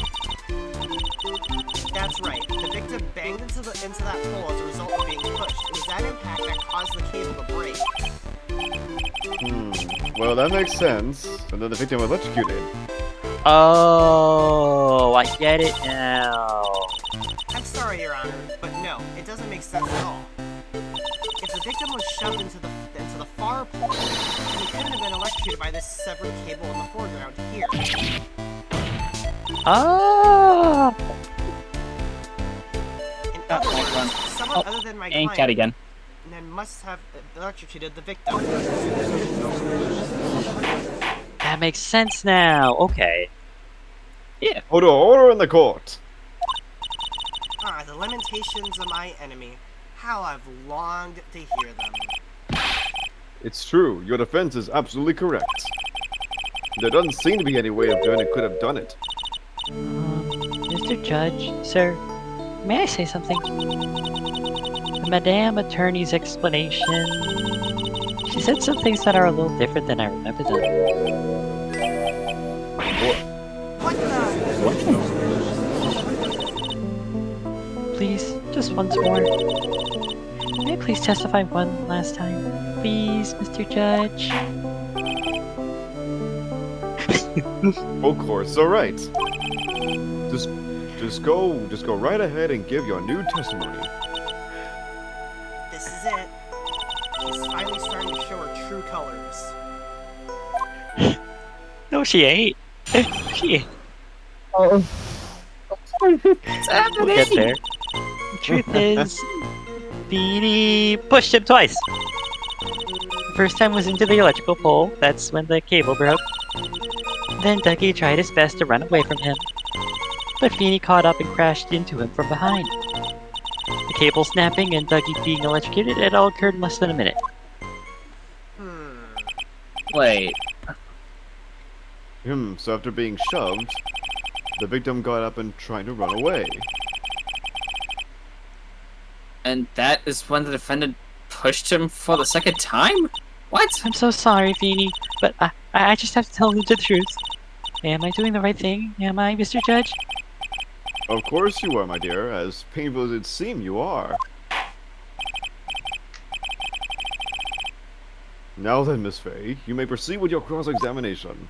[SPEAKER 2] That's right. The victim banged into that pole as a result of being pushed. It was that impact that caused the cable to break.
[SPEAKER 4] Well, that makes sense. And then the victim was electrocuted.
[SPEAKER 1] Oh, I get it now.
[SPEAKER 2] I'm sorry, Your Honor, but no, it doesn't make sense at all. If the victim was shoved into the far pole, then he couldn't have been electrocuted by this severed cable in the foreground here.
[SPEAKER 1] Oh.
[SPEAKER 2] In other
[SPEAKER 3] hold on.
[SPEAKER 2] words, someone other than my
[SPEAKER 3] Ain't cat
[SPEAKER 2] client
[SPEAKER 3] again.
[SPEAKER 2] then must have electrocuted the victim.
[SPEAKER 1] That makes sense now. Okay.
[SPEAKER 3] Yeah.
[SPEAKER 4] Order in the court.
[SPEAKER 2] Ah, the lamentations of my enemy. How I've longed to hear them.
[SPEAKER 4] It's true. Your defense is absolutely correct. There doesn't seem to be any way of doing it could have done it.
[SPEAKER 1] Mr. Judge, sir, may I say something? The Madame Attorney's explanation. She said some things that are a little different than I remember them.
[SPEAKER 2] What the?
[SPEAKER 1] Please, just once more. May I please testify one last time? Please, Mr. Judge.
[SPEAKER 4] Of course, all right. Just go right ahead and give your new testimony.
[SPEAKER 2] This is it. She's finally starting to show her true colors.
[SPEAKER 1] No, she ain't. She ain't.
[SPEAKER 3] It's
[SPEAKER 1] We'll
[SPEAKER 3] happening!
[SPEAKER 1] get there. The truth is, Beanie pushed him twice. The first time was into the electrical pole. That's when the cable broke. Then Dougie tried his best to run away from him. But Beanie caught up and crashed into him from behind. The cable snapping and Dougie being electrocuted, it all occurred in less than a minute.
[SPEAKER 3] Wait,
[SPEAKER 4] So after being shoved, the victim got up and tried to run away.
[SPEAKER 3] and that is when the defendant pushed him for the second time? What?
[SPEAKER 1] I'm so sorry, Beanie, but I just have to tell you the truth. Am I doing the right thing? Am I, Mr. Judge?
[SPEAKER 4] Of course you are, my dear. As painful as it seems, you are. Now then, Miss Fay, you may proceed with your cross-examination.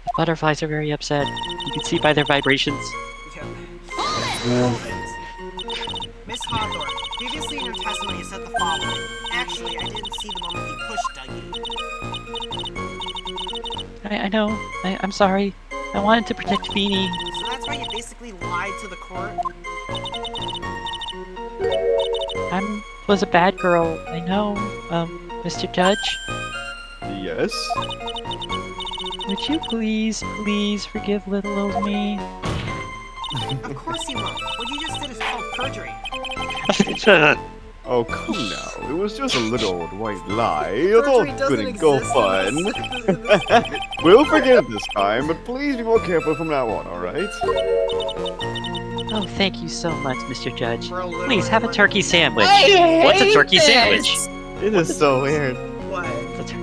[SPEAKER 1] The butterflies are very upset. You can see by their vibrations.
[SPEAKER 2] Hold it. Miss Hawthorne, previously in your testimony you said the following. Actually, I didn't see the moment he pushed Dougie.
[SPEAKER 1] I know. I'm sorry. I wanted to protect Feeny.
[SPEAKER 2] So that's why you basically lied to the court?
[SPEAKER 1] I was a bad girl. I know, Mr. Judge.
[SPEAKER 4] Yes?
[SPEAKER 1] Would you please forgive little old me?
[SPEAKER 2] Of course you won't. What you just did is called perjury.
[SPEAKER 4] Oh, come now. It was just a little old white lie. It's all
[SPEAKER 2] Perjury
[SPEAKER 4] good
[SPEAKER 2] doesn't
[SPEAKER 4] and go
[SPEAKER 2] exist
[SPEAKER 4] fun.
[SPEAKER 2] in this-
[SPEAKER 4] We'll forget it this time, but please be more careful from now on, alright?
[SPEAKER 1] Oh, thank you so much, Mr. Judge.
[SPEAKER 2] Bro, literally,
[SPEAKER 1] Please have a
[SPEAKER 2] what-
[SPEAKER 1] turkey sandwich.
[SPEAKER 3] I
[SPEAKER 1] What's a
[SPEAKER 3] hate
[SPEAKER 1] turkey
[SPEAKER 3] this.
[SPEAKER 1] sandwich?
[SPEAKER 5] It is so weird.
[SPEAKER 2] What?
[SPEAKER 1] It's a tur-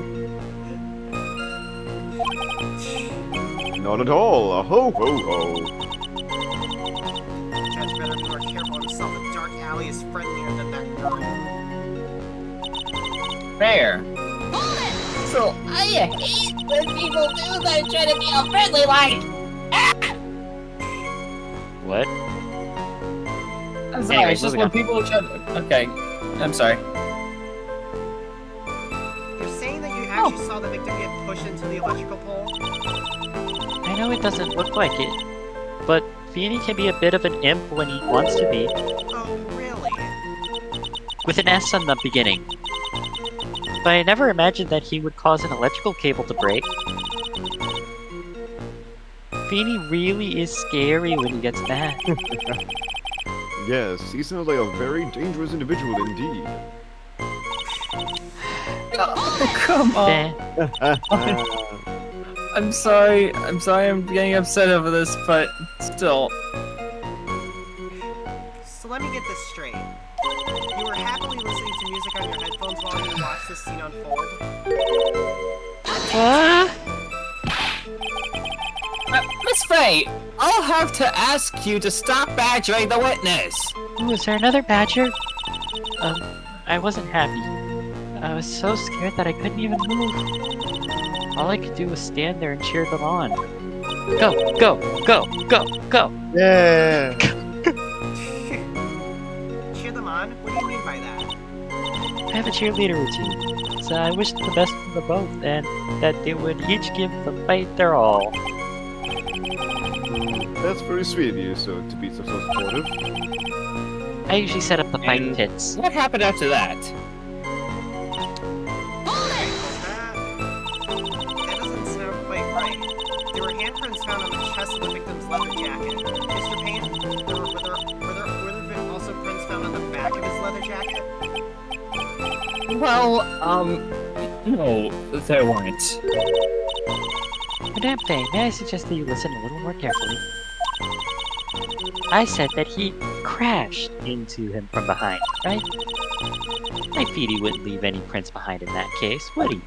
[SPEAKER 4] Not at all. A ho ho ho.
[SPEAKER 2] Judge better be more careful himself. A dark alley is friendlier than that girl.
[SPEAKER 3] Fair.
[SPEAKER 6] So I hate when people do that try to be all friendly like.
[SPEAKER 1] What?
[SPEAKER 3] I'm sorry,
[SPEAKER 1] Anyways,
[SPEAKER 3] it's just
[SPEAKER 1] moving
[SPEAKER 3] when
[SPEAKER 1] on.
[SPEAKER 3] people try Okay. I'm sorry.
[SPEAKER 2] You're saying that you actually saw the victim get pushed into the electrical pole?
[SPEAKER 1] I know it doesn't look like it, but Feeny can be a bit of an imp when he wants to be,
[SPEAKER 2] Oh, really?
[SPEAKER 1] with an S on the beginning. But I never imagined that he would cause an electrical cable to break. Feeny really is scary when he gets mad.
[SPEAKER 4] Yes, he sounds like a very dangerous individual indeed.
[SPEAKER 3] Come on.
[SPEAKER 1] Then,
[SPEAKER 3] I'm sorry I'm getting upset over this, but still.
[SPEAKER 2] So let me get this straight. You were happily listening to music on your headphones while you watched this scene unfold?
[SPEAKER 3] Miss Faye, I'll have to ask you to stop badgering the witness.
[SPEAKER 1] ooh, is there another badger? I wasn't happy. I was so scared that I couldn't even move. All I could do was stand there and cheer them on. Go, go, go, go, go!
[SPEAKER 5] Yeah.
[SPEAKER 2] Cheer them on? What do you mean by that?
[SPEAKER 1] I have a cheerleader routine, so I wished the best for the both, and that they would each give the fight their all.
[SPEAKER 4] That's very sweet of you, so to be so supportive.
[SPEAKER 1] I usually set up the fight
[SPEAKER 3] And-
[SPEAKER 1] pits.
[SPEAKER 3] What happened after that?
[SPEAKER 2] That doesn't sound quite right. There were handprints found on the chest of the victim's leather jacket. Mr. Payne, were there also prints found on the back of his leather jacket?
[SPEAKER 3] Well, no, there weren't.
[SPEAKER 1] Madame Faye, may I suggest that you listen a little more carefully? I said that he crashed into him from behind, right? My Feety wouldn't leave any prints behind in that case, would he?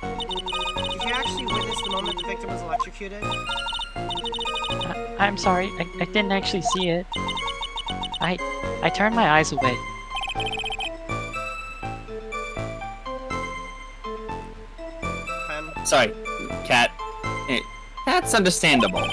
[SPEAKER 2] Did you actually witness the moment the victim was electrocuted?
[SPEAKER 1] I'm sorry, I didn't actually see it. I turned my eyes away.
[SPEAKER 2] Pen?
[SPEAKER 3] Sorry, Cat. That's understandable.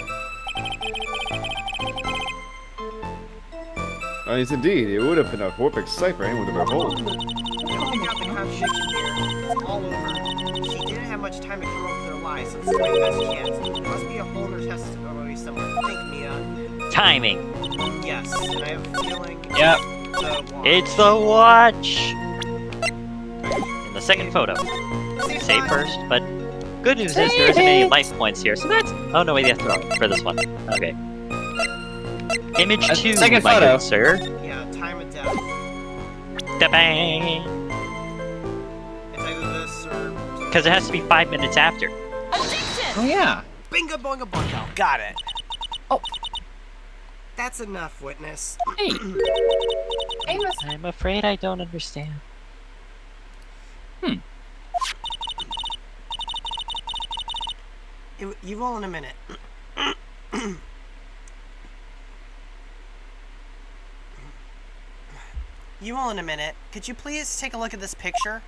[SPEAKER 4] Yes, indeed. It would have been a horrific sight for anyone to behold.
[SPEAKER 2] You don't pick out the contradiction here. It's all over. She didn't have much time to come up with her lie, so this is my best chance. There must be a hole in her testimony somewhere. Think, Mia.
[SPEAKER 1] Timing!
[SPEAKER 2] Yes, and I have a feeling
[SPEAKER 3] Yep.
[SPEAKER 2] the watch.
[SPEAKER 1] It's the watch! In the second photo. Save first, but good news is there isn't any life points here, so that's... Oh no, wait, that's wrong for this one. Okay. Image 2,
[SPEAKER 3] second
[SPEAKER 1] my
[SPEAKER 3] photo.
[SPEAKER 1] good sir.
[SPEAKER 2] Yeah, time of death.
[SPEAKER 1] Da-bang!
[SPEAKER 2] It's either this or...
[SPEAKER 1] Because it has to be 5 minutes after.
[SPEAKER 3] Oh yeah.
[SPEAKER 2] Bingo bonga bungo. Got it.
[SPEAKER 3] Oh.
[SPEAKER 2] That's enough, witness.
[SPEAKER 3] Hey.
[SPEAKER 6] Amos,
[SPEAKER 1] I'm afraid I don't understand.
[SPEAKER 2] You will in a minute. You will in a minute. Could you please take a look at this picture?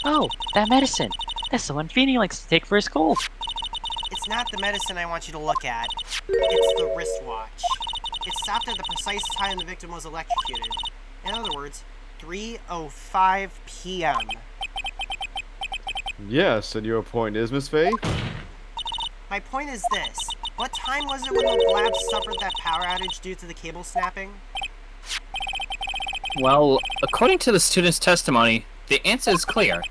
[SPEAKER 1] Oh, that medicine! That's the one Feeny likes to take for his cold.
[SPEAKER 2] It's not the medicine I want you to look at. It's the wristwatch. it stopped at the precise time the victim was electrocuted. In other words, 3:05 p.m.
[SPEAKER 4] Yes, and your point is, Miss Faye?
[SPEAKER 2] My point is this. What time was it when the lab suffered that power outage due to the cable snapping?
[SPEAKER 3] Well, according to the student's testimony, the answer is clear.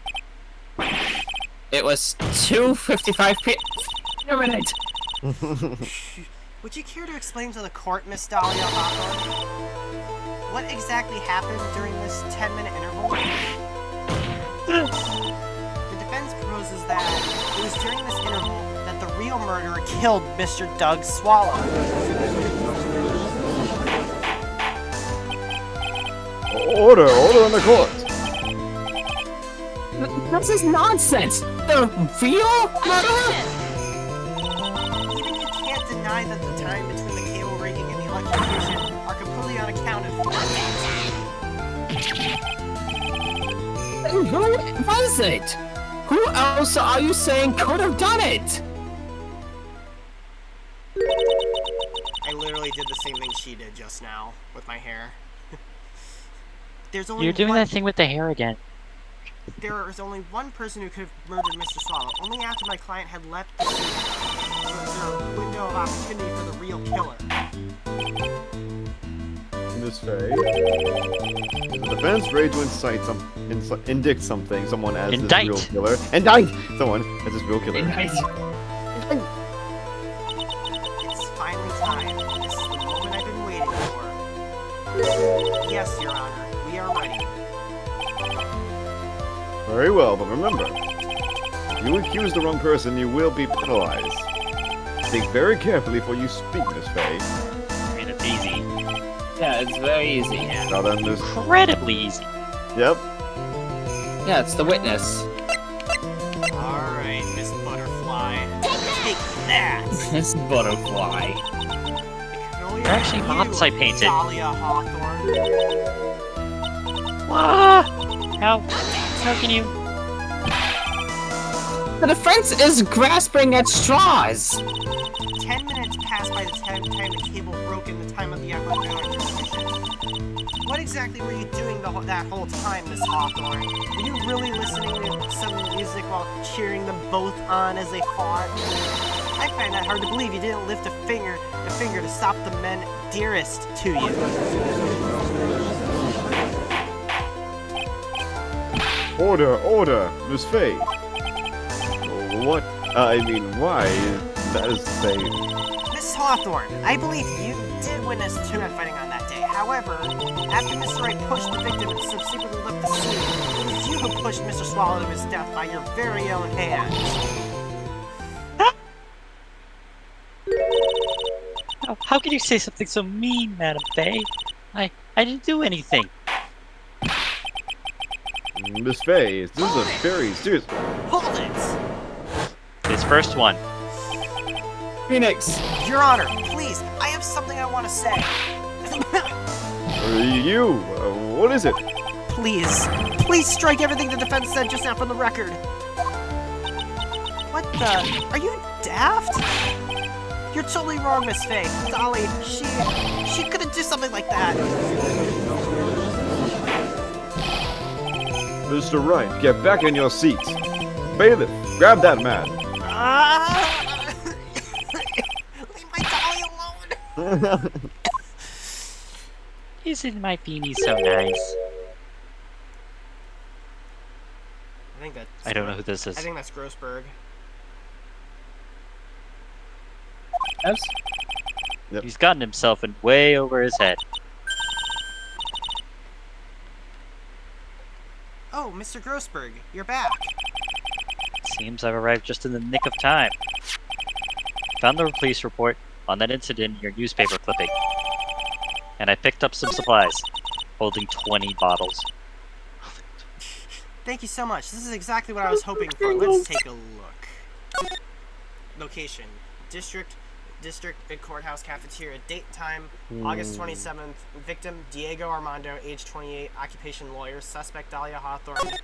[SPEAKER 3] It was 2:55 p.m. minute.
[SPEAKER 2] Would you care to explain to the court, Miss Dahlia Hawthorne, what exactly happened during this 10-minute interval? The defense proposes that it was during this interval that the real murderer killed Mr. Doug Swallow.
[SPEAKER 4] Order in the court.
[SPEAKER 3] This is nonsense. The real murderer?
[SPEAKER 2] Even you can't deny that the time between the cable ringing and the electrocution are completely unaccounted for.
[SPEAKER 3] And who was it? Who else are you saying could have done it?
[SPEAKER 2] I literally did the same thing she did just now with my hair. There's only
[SPEAKER 1] You're doing
[SPEAKER 2] one,
[SPEAKER 1] that thing with the hair again.
[SPEAKER 2] There is only one person who could have murdered Mr. Swallow. Only after my client had left the scene was there a window of opportunity for the real killer.
[SPEAKER 4] Miss Faye. The defense ready to indict someone as
[SPEAKER 1] Indict.
[SPEAKER 4] this real killer. Indict someone as this real killer.
[SPEAKER 2] It's finally time. This is the moment I've been waiting for. Yes, Your Honor, we are ready.
[SPEAKER 4] Very well, but remember, if you accuse the wrong person, you will be penalized. Think very carefully before you speak, Miss Faye.
[SPEAKER 1] I mean, it's easy.
[SPEAKER 3] Yeah, it's very easy.
[SPEAKER 4] Now then, Miss...
[SPEAKER 1] Incredibly easy.
[SPEAKER 4] Yep.
[SPEAKER 3] Yeah, it's the witness.
[SPEAKER 2] Alright, Miss Butterfly. Take that!
[SPEAKER 3] It's butterfly.
[SPEAKER 2] They're
[SPEAKER 1] actually mops I painted.
[SPEAKER 2] Dahlia Hawthorne.
[SPEAKER 1] Ah! How can you?
[SPEAKER 3] The defense is grasping at straws.
[SPEAKER 2] 10 minutes passed by the time the cable broke in the time of the electrocution. What exactly were you doing that whole time, Miss Hawthorne? Were you really listening to some music while cheering them both on as they fought? I find that hard to believe you didn't lift a finger to stop the men dearest to you.
[SPEAKER 4] Order, Miss Faye. What? Why? That is to say...
[SPEAKER 2] Miss Hawthorne, I believe you did witness two men fighting on that day. However, after Mr. Wright pushed the victim and subsequently left the scene, it was you who pushed Mr. Swallow to his death by your very own hands.
[SPEAKER 1] How can you say something so mean, Madam Faye? I didn't do anything.
[SPEAKER 4] Miss Faye, this is a very serious...
[SPEAKER 2] Hold it!
[SPEAKER 1] His first one.
[SPEAKER 3] Phoenix.
[SPEAKER 2] Your Honor, please, I have something I want to say.
[SPEAKER 4] What is it?
[SPEAKER 2] Please strike everything the defense said just now from the record. What the? Are you daft? You're totally wrong, Miss Faye. Dolly, she couldn't do something like that.
[SPEAKER 4] Mr. Wright, get back in your seat. Bailiff, grab that man.
[SPEAKER 2] Leave my Dolly alone.
[SPEAKER 1] Isn't my beanie so nice? I don't know who this is.
[SPEAKER 2] I think that's Grossberg.
[SPEAKER 3] Yes?
[SPEAKER 4] Yep.
[SPEAKER 1] He's gotten himself in way over his head.
[SPEAKER 2] Oh, Mr. Grossberg, you're back.
[SPEAKER 1] Seems I've arrived just in the nick of time. Found the police report on that incident in your newspaper clipping. And I picked up some supplies, holding 20 bottles.
[SPEAKER 2] Thank you so much. This is exactly what I was hoping for. Let's take a look. Location: District Courthouse Cafeteria. Date and time: August 27th. Victim: Diego Armando, age 28. Occupation: lawyer. Suspect: Dahlia Hawthorne.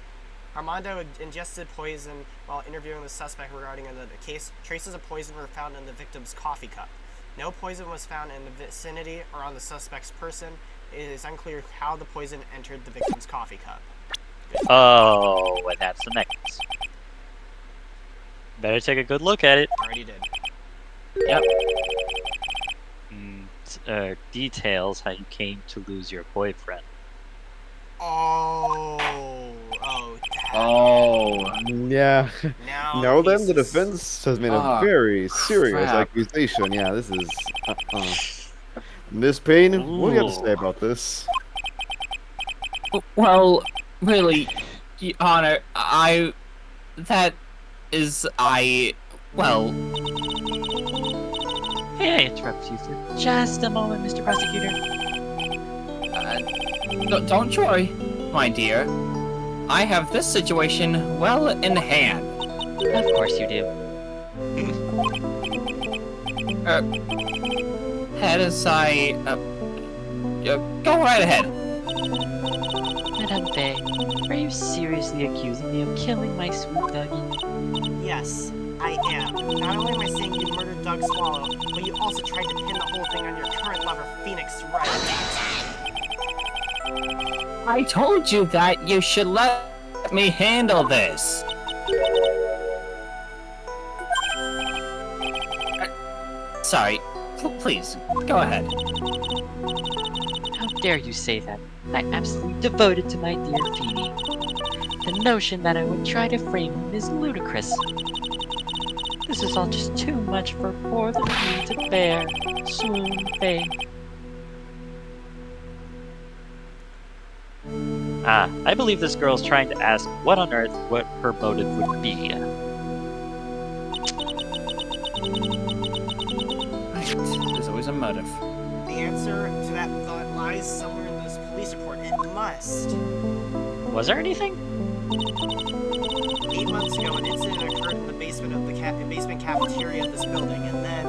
[SPEAKER 2] Armando ingested poison while interviewing the suspect regarding the case. Traces of poison were found in the victim's coffee cup. No poison was found in the vicinity or on the suspect's person. It is unclear how the poison entered the victim's coffee cup.
[SPEAKER 1] Oh, and that's the necklace. Better take a good look at it.
[SPEAKER 2] Already did.
[SPEAKER 1] Yep. Details how you came to lose your boyfriend.
[SPEAKER 2] Oh, that.
[SPEAKER 3] Oh.
[SPEAKER 4] Yeah.
[SPEAKER 2] Now
[SPEAKER 4] Now then, the
[SPEAKER 2] pieces.
[SPEAKER 4] defense has made a
[SPEAKER 3] Ah,
[SPEAKER 4] very serious
[SPEAKER 3] crap.
[SPEAKER 4] accusation. Yeah, this is. Miss Payne, what do you have to say
[SPEAKER 1] Ooh.
[SPEAKER 4] about this?
[SPEAKER 3] Well, really, Your Honor, well,
[SPEAKER 1] May I interrupt you for just a moment, Mr. Prosecutor?
[SPEAKER 3] don't worry, my dear. I have this situation well in hand.
[SPEAKER 1] Of course you do.
[SPEAKER 3] Head aside, go right ahead.
[SPEAKER 1] Madame Faye, are you seriously accusing me of killing my sweet Dougie?
[SPEAKER 2] Yes, I am. Not only am I saying you murdered Doug Swallow, but you also tried to pin the whole thing on your current lover, Phoenix Wright.
[SPEAKER 3] I told you that you should let me handle this. Sorry, please, go ahead.
[SPEAKER 1] How dare you say that? I'm absolutely devoted to my dear Phoebe. The notion that I would try to frame him is ludicrous. This is all just too much for poor little me to bear. Swoon Faye. I believe this girl's trying to ask what on earth what her motive would be.
[SPEAKER 3] Right, there's always a motive.
[SPEAKER 2] The answer to that thought lies somewhere in this police report. It must.
[SPEAKER 1] Was there anything?
[SPEAKER 2] 8 months ago, an incident occurred in the basement of the basement cafeteria of this building, and then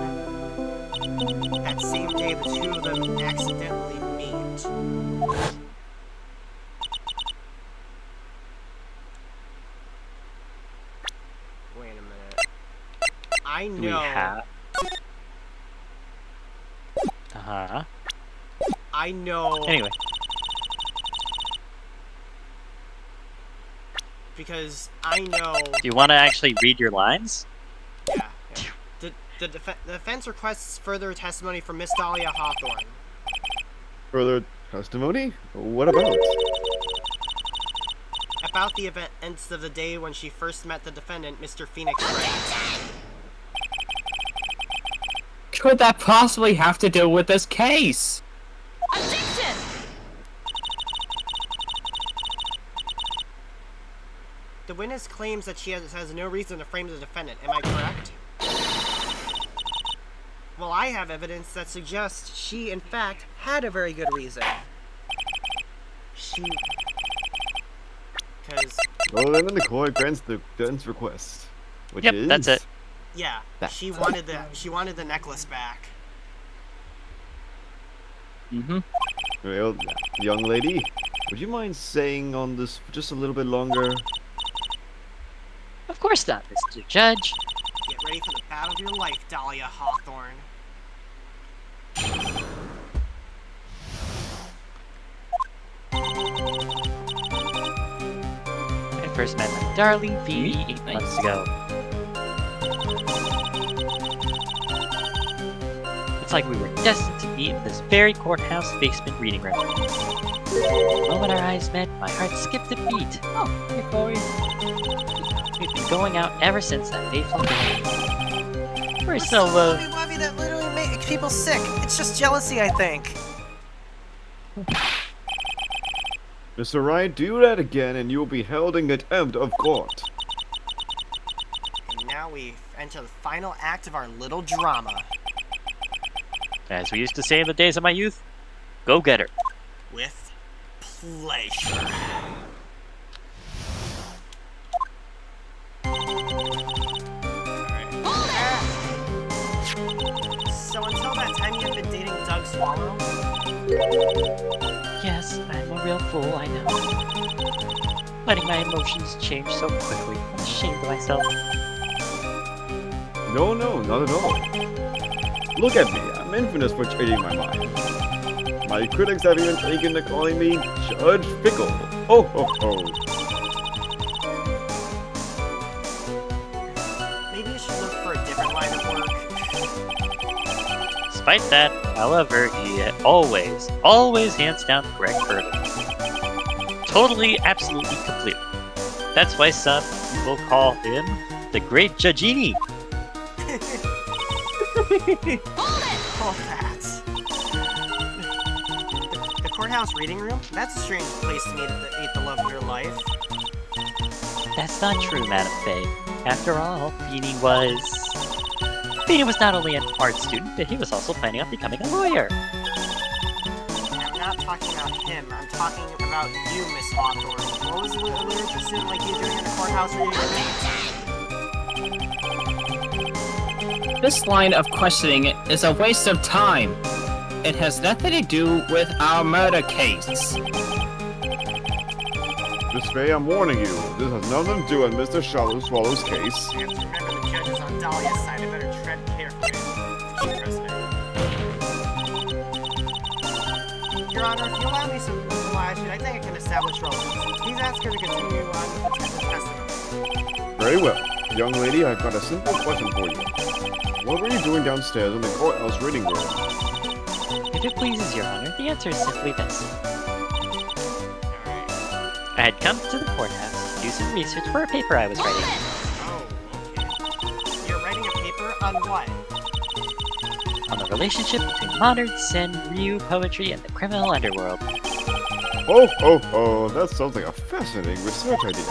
[SPEAKER 2] that same day, the two of them accidentally meet. Wait a minute. I
[SPEAKER 1] Do we
[SPEAKER 2] know.
[SPEAKER 1] have? Uh-huh.
[SPEAKER 2] I know.
[SPEAKER 1] Anyway.
[SPEAKER 2] Because I know.
[SPEAKER 1] Do you want to actually read your lines?
[SPEAKER 2] Yeah. The defense requests further testimony from Miss Dahlia Hawthorne.
[SPEAKER 4] Further testimony? What about?
[SPEAKER 2] About the events of the day when she first met the defendant, Mr. Phoenix Wright.
[SPEAKER 3] Could that possibly have to do with this case?
[SPEAKER 6] Objection!
[SPEAKER 2] The witness claims that she has no reason to frame the defendant. Am I correct? Well, I have evidence that suggests she, in fact, had a very good reason. Because,
[SPEAKER 4] Well, then the court grants the defense request, which
[SPEAKER 1] Yep,
[SPEAKER 4] is.
[SPEAKER 1] that's it.
[SPEAKER 2] yeah, she wanted the necklace back.
[SPEAKER 3] Mm-hmm.
[SPEAKER 4] Well, young lady, would you mind staying on this for just a little bit longer?
[SPEAKER 1] Of course not, Mr. Judge.
[SPEAKER 2] Get ready for the battle of your life, Dahlia Hawthorne.
[SPEAKER 1] I first met my darling Phoebe 8 months ago. It's like we were destined to meet in this very courthouse basement reading room. The moment our eyes met, my heart skipped a beat. Oh, hey Chloe. We've been going out ever since that fateful day. We're so,
[SPEAKER 2] lovey-wovey that literally makes people sick. It's just jealousy, I think.
[SPEAKER 4] Mr. Wright, do that again and you will be held in contempt of court.
[SPEAKER 2] And now we enter the final act of our little drama.
[SPEAKER 1] as we used to say in the days of my youth, go get her.
[SPEAKER 2] With pleasure. So until that time you have been dating Doug Swallow?
[SPEAKER 1] Yes, I'm a real fool, I know. Letting my emotions change so quickly. I'm ashamed of myself.
[SPEAKER 4] No, not at all. Look at me. I'm infamous for changing my mind. My critics have even taken to calling me Judge Fickle. Ho ho ho.
[SPEAKER 2] Maybe you should look for a different line of work.
[SPEAKER 1] Despite that, however, he always hands down the correct verdict. Totally, absolutely, completely. That's why some people call him the Great Judgini.
[SPEAKER 2] Oh, that. The courthouse reading room? That's a strange place to meet the love of your life.
[SPEAKER 1] That's not true, Madam Faye. After all, Beanie was not only an art student, but he was also planning on becoming a lawyer.
[SPEAKER 2] I'm not talking about him. I'm talking about you, Miss Hawthorne. What was a literature student like you doing in the courthouse reading room?
[SPEAKER 3] This line of questioning is a waste of time. It has nothing to do with our murder case.
[SPEAKER 4] Miss Faye, I'm warning you. This has nothing to do with Mr. Shallow Swallow's case.
[SPEAKER 2] You have to remember the judge is on Dahlia's side. I better tread carefully. Keep precedent. Your Honor, if you allow me some latitude, I think I can establish relevance. Please ask her to continue on with the testimony.
[SPEAKER 4] Very well. Young lady, I've got a simple question for you. What were you doing downstairs in the courthouse reading room?
[SPEAKER 1] If it pleases your honor, the answer is simply this.
[SPEAKER 2] Alright.
[SPEAKER 1] I had come to the courthouse to do some research for a paper I was writing.
[SPEAKER 2] Oh, okay. You're writing a paper on what?
[SPEAKER 1] On the relationship between modern Senryu poetry and the criminal underworld.
[SPEAKER 4] Oh, ho, ho. That sounds like a fascinating research idea.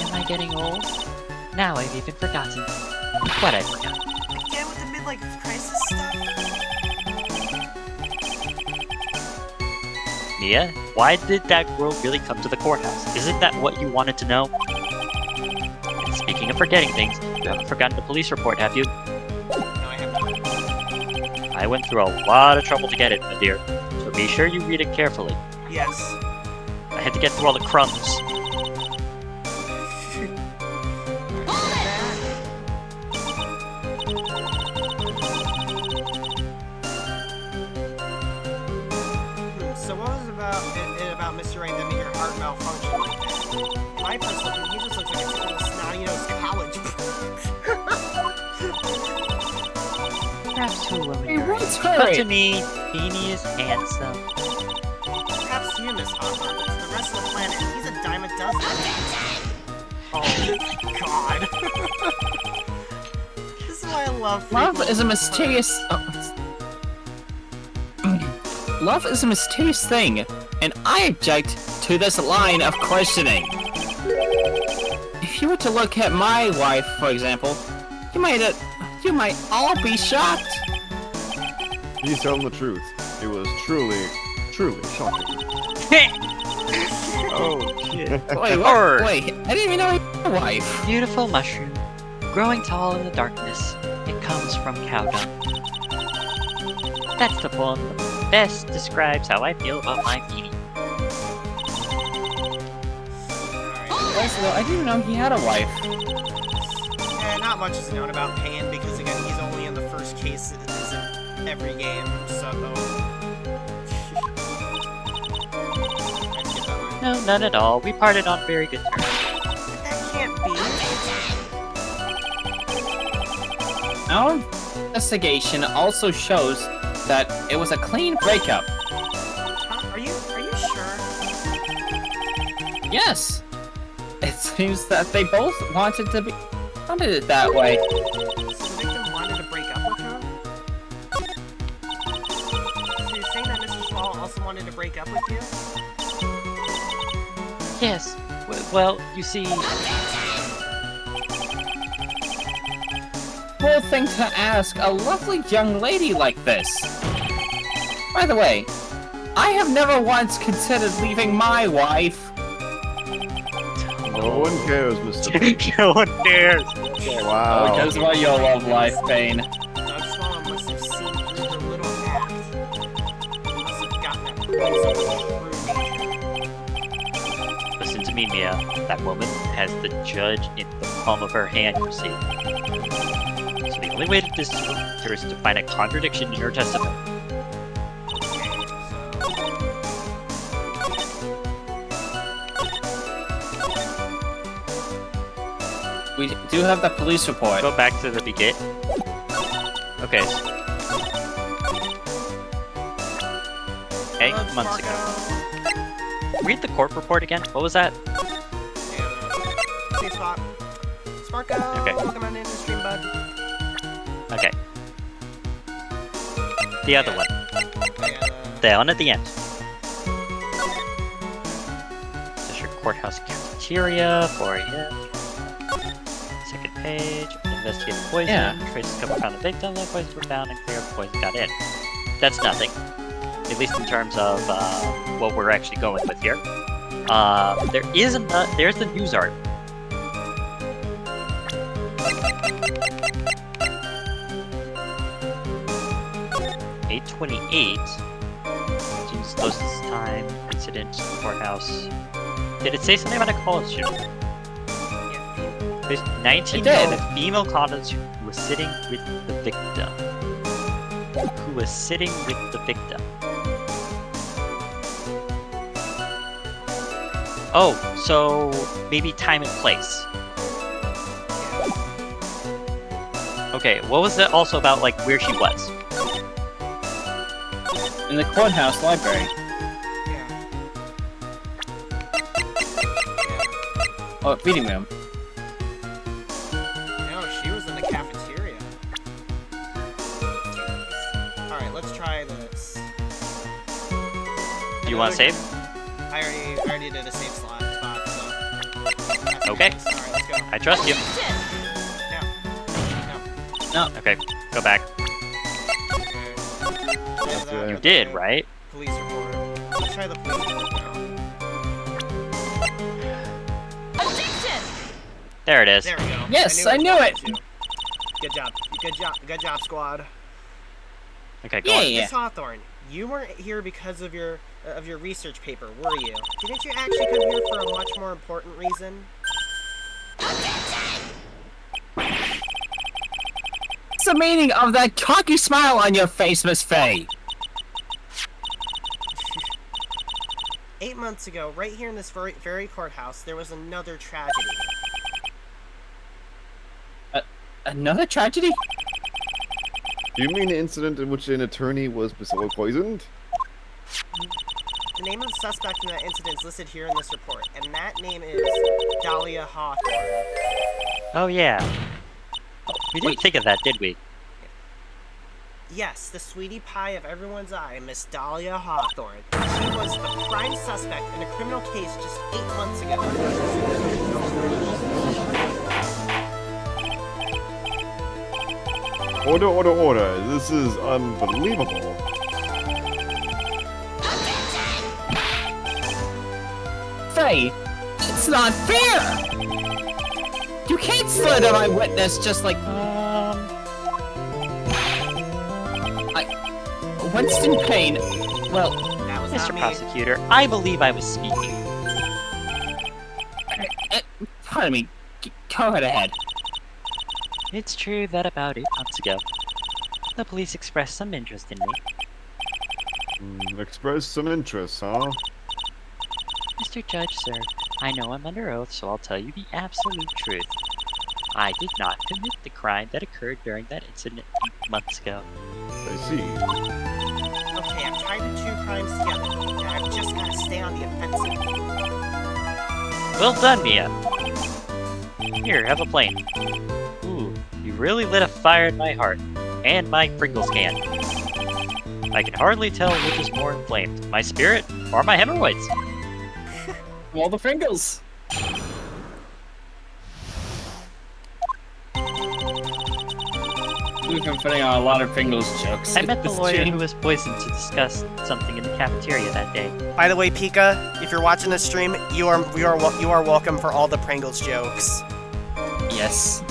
[SPEAKER 1] Am I getting old? Now I've even forgotten what I forgot.
[SPEAKER 2] Again with the midlife crisis stuff?
[SPEAKER 1] Mia, why did that girl really come to the courthouse? Isn't that what you wanted to know? And speaking of forgetting things, you haven't forgotten the police report, have you?
[SPEAKER 2] No, I have not.
[SPEAKER 1] I went through a lot of trouble to get it, my dear, so be sure you read it carefully.
[SPEAKER 2] Yes.
[SPEAKER 1] I had to get through all the crumbs.
[SPEAKER 2] So what was about Mr. Wright that made your heart malfunction like that? In my personal opinion, he just looks like a typical snotty-nosed college
[SPEAKER 1] Perhaps to a woman
[SPEAKER 3] Hey,
[SPEAKER 1] your
[SPEAKER 3] what's
[SPEAKER 1] age. But
[SPEAKER 3] hurry?
[SPEAKER 1] to me, Beanie is handsome.
[SPEAKER 2] Perhaps you, Miss Hawthorne, but to the rest of the planet, he's a dime a dozen. Oh, God. This is why I love
[SPEAKER 3] Love
[SPEAKER 2] frequent-
[SPEAKER 3] is a mysterious... Love is a mysterious thing, and I object to this line of questioning. If you were to look at my wife, for example, you might all be shocked.
[SPEAKER 4] He's telling the truth. It was truly shocking.
[SPEAKER 1] Oh, shit.
[SPEAKER 3] Wait,
[SPEAKER 1] Horror.
[SPEAKER 3] what? Wait, I didn't even know he had a wife.
[SPEAKER 1] Beautiful mushroom, growing tall in the darkness. It comes from cow dung. That's the poem that best describes how I feel about my Beanie.
[SPEAKER 3] Also, I didn't even know he had a wife.
[SPEAKER 2] Not much is known about Pan because, again, he's only in the first case. It isn't every game, so...
[SPEAKER 1] No, none at all. We parted on very good terms.
[SPEAKER 2] That can't be.
[SPEAKER 3] Our investigation also shows that it was a clean breakup.
[SPEAKER 2] Huh? Are you sure?
[SPEAKER 3] Yes! It seems that they both wanted it that way.
[SPEAKER 2] So the victim wanted to break up with her? So you're saying that Mr. Swallow also wanted to break up with you?
[SPEAKER 1] Yes. Well, you see...
[SPEAKER 3] Cool thing to ask a lovely young lady like this. By the way, I have never once considered leaving my wife.
[SPEAKER 4] No one cares, Mr.
[SPEAKER 1] No one cares.
[SPEAKER 4] Wow.
[SPEAKER 3] Because of your love life, Bane.
[SPEAKER 2] Doug Swallow must have seen through her little act. He must have gotten that glimpse of her true nature.
[SPEAKER 1] Listen to me, Mia. That woman has the judge in the palm of her hand, you see. So the only way to disprove her is to find a contradiction in her testimony.
[SPEAKER 3] We do have the police report.
[SPEAKER 1] Go back to the beginning. Okay. 8 months ago. Read the court report again. What was that?
[SPEAKER 2] Safe spot. Sparko,
[SPEAKER 1] Okay.
[SPEAKER 2] welcome on in the stream, bud.
[SPEAKER 1] Okay. The other one.
[SPEAKER 2] Yeah,
[SPEAKER 1] The one at the end. District Courthouse Cafeteria, 4 a.m. Second page. Investigate the poison.
[SPEAKER 3] Yeah.
[SPEAKER 1] Traces cover found the victim. No poisons were found and clear poison got in. That's nothing. At least in terms of what we're actually going with here. There's the news art. .28. Seems closest time. Incident. Courthouse. Did it say something about a college student? There's 19-year-old female college who was sitting with the victim. Oh, so maybe time and place. Okay, what was it also about, like, where she was?
[SPEAKER 3] In the courthouse library.
[SPEAKER 2] yeah.
[SPEAKER 3] Oh, reading room.
[SPEAKER 2] No, she was in the cafeteria. Alright, let's try this.
[SPEAKER 1] Do you want to save?
[SPEAKER 2] I already did a safe spot, so...
[SPEAKER 1] Okay.
[SPEAKER 2] Alright, let's go.
[SPEAKER 1] I trust you.
[SPEAKER 2] No.
[SPEAKER 1] Okay, go back.
[SPEAKER 2] Okay.
[SPEAKER 1] You did, right?
[SPEAKER 2] Police report. Let's try the police report now.
[SPEAKER 1] There it is.
[SPEAKER 2] There we go.
[SPEAKER 3] Yes, I
[SPEAKER 2] it was
[SPEAKER 3] knew it.
[SPEAKER 2] 1 and 2. Good job, squad.
[SPEAKER 1] Okay, go
[SPEAKER 3] Yeah,
[SPEAKER 1] on.
[SPEAKER 3] yeah.
[SPEAKER 2] Miss Hawthorne, you weren't here because of your research paper, were you? Didn't you actually come here for a much more important reason?
[SPEAKER 3] What's the meaning of that cocky smile on your face, Miss Faye?
[SPEAKER 2] 8 months ago, right here in this very courthouse, there was another tragedy.
[SPEAKER 3] Another tragedy?
[SPEAKER 4] Do you mean the incident in which an attorney was poisoned?
[SPEAKER 2] The name of the suspect in that incident is listed here in this report, and that name is Dahlia Hawthorne.
[SPEAKER 1] Oh, yeah. We didn't think of that, did we?
[SPEAKER 2] Yes, the sweetie pie of everyone's eye, Miss Dahlia Hawthorne. She was the prime suspect in a criminal case just 8 months ago.
[SPEAKER 4] Order, order, order. This is unbelievable.
[SPEAKER 3] Faye, it's not fair! You can't slaughter my witness just like... Winston Payne, well...
[SPEAKER 2] That was
[SPEAKER 1] Mr.
[SPEAKER 2] not me.
[SPEAKER 1] Prosecutor, I believe I was speaking.
[SPEAKER 3] Pardon me, go right ahead.
[SPEAKER 1] It's true that about 8 months ago, the police expressed some interest in me.
[SPEAKER 4] Express some interest, huh?
[SPEAKER 1] Mr. Judge, sir, I know I'm under oath, so I'll tell you the absolute truth. I did not commit the crime that occurred during that incident 8 months ago.
[SPEAKER 4] I see.
[SPEAKER 2] Okay, I've tried the two crimes together, and I've just got to stay on the offensive.
[SPEAKER 1] Well done, Mia. Here, have a plane. Ooh, you really lit a fire in my heart, and my Pringles can. I can hardly tell which is more inflamed, my spirit or my hemorrhoids.
[SPEAKER 3] All the fingers. We've been putting on a lot of Pringles jokes.
[SPEAKER 1] I met the lawyer who was poisoned to discuss something in the cafeteria that day.
[SPEAKER 2] By the way, Pika, if you're watching this stream, you are welcome for all the Pringles jokes.
[SPEAKER 3] Yes.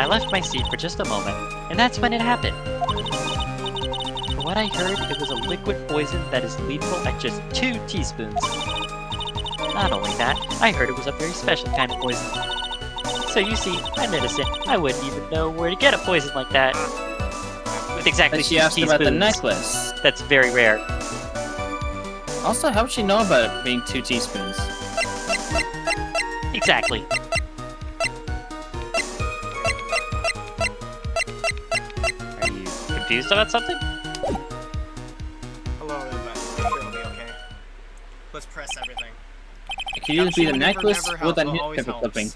[SPEAKER 1] I left my seat for just a moment, and that's when it happened. For what I heard, it was a liquid poison that is lethal at just 2 teaspoons. Not only that, I heard it was a very special kind of poison. So you see, I'm innocent. I wouldn't even know where to get a poison like that. With exactly
[SPEAKER 3] But
[SPEAKER 1] 2
[SPEAKER 3] she asked
[SPEAKER 1] teaspoons.
[SPEAKER 3] about the necklace.
[SPEAKER 1] That's very rare.
[SPEAKER 3] Also, how would she know about it being 2 teaspoons?
[SPEAKER 1] Exactly. Are you confused about something?
[SPEAKER 2] Hello, but I'm sure it'll be okay. Let's press everything.
[SPEAKER 3] It could either be the necklace or the
[SPEAKER 2] always
[SPEAKER 3] newspaper
[SPEAKER 2] helps.
[SPEAKER 3] clipping.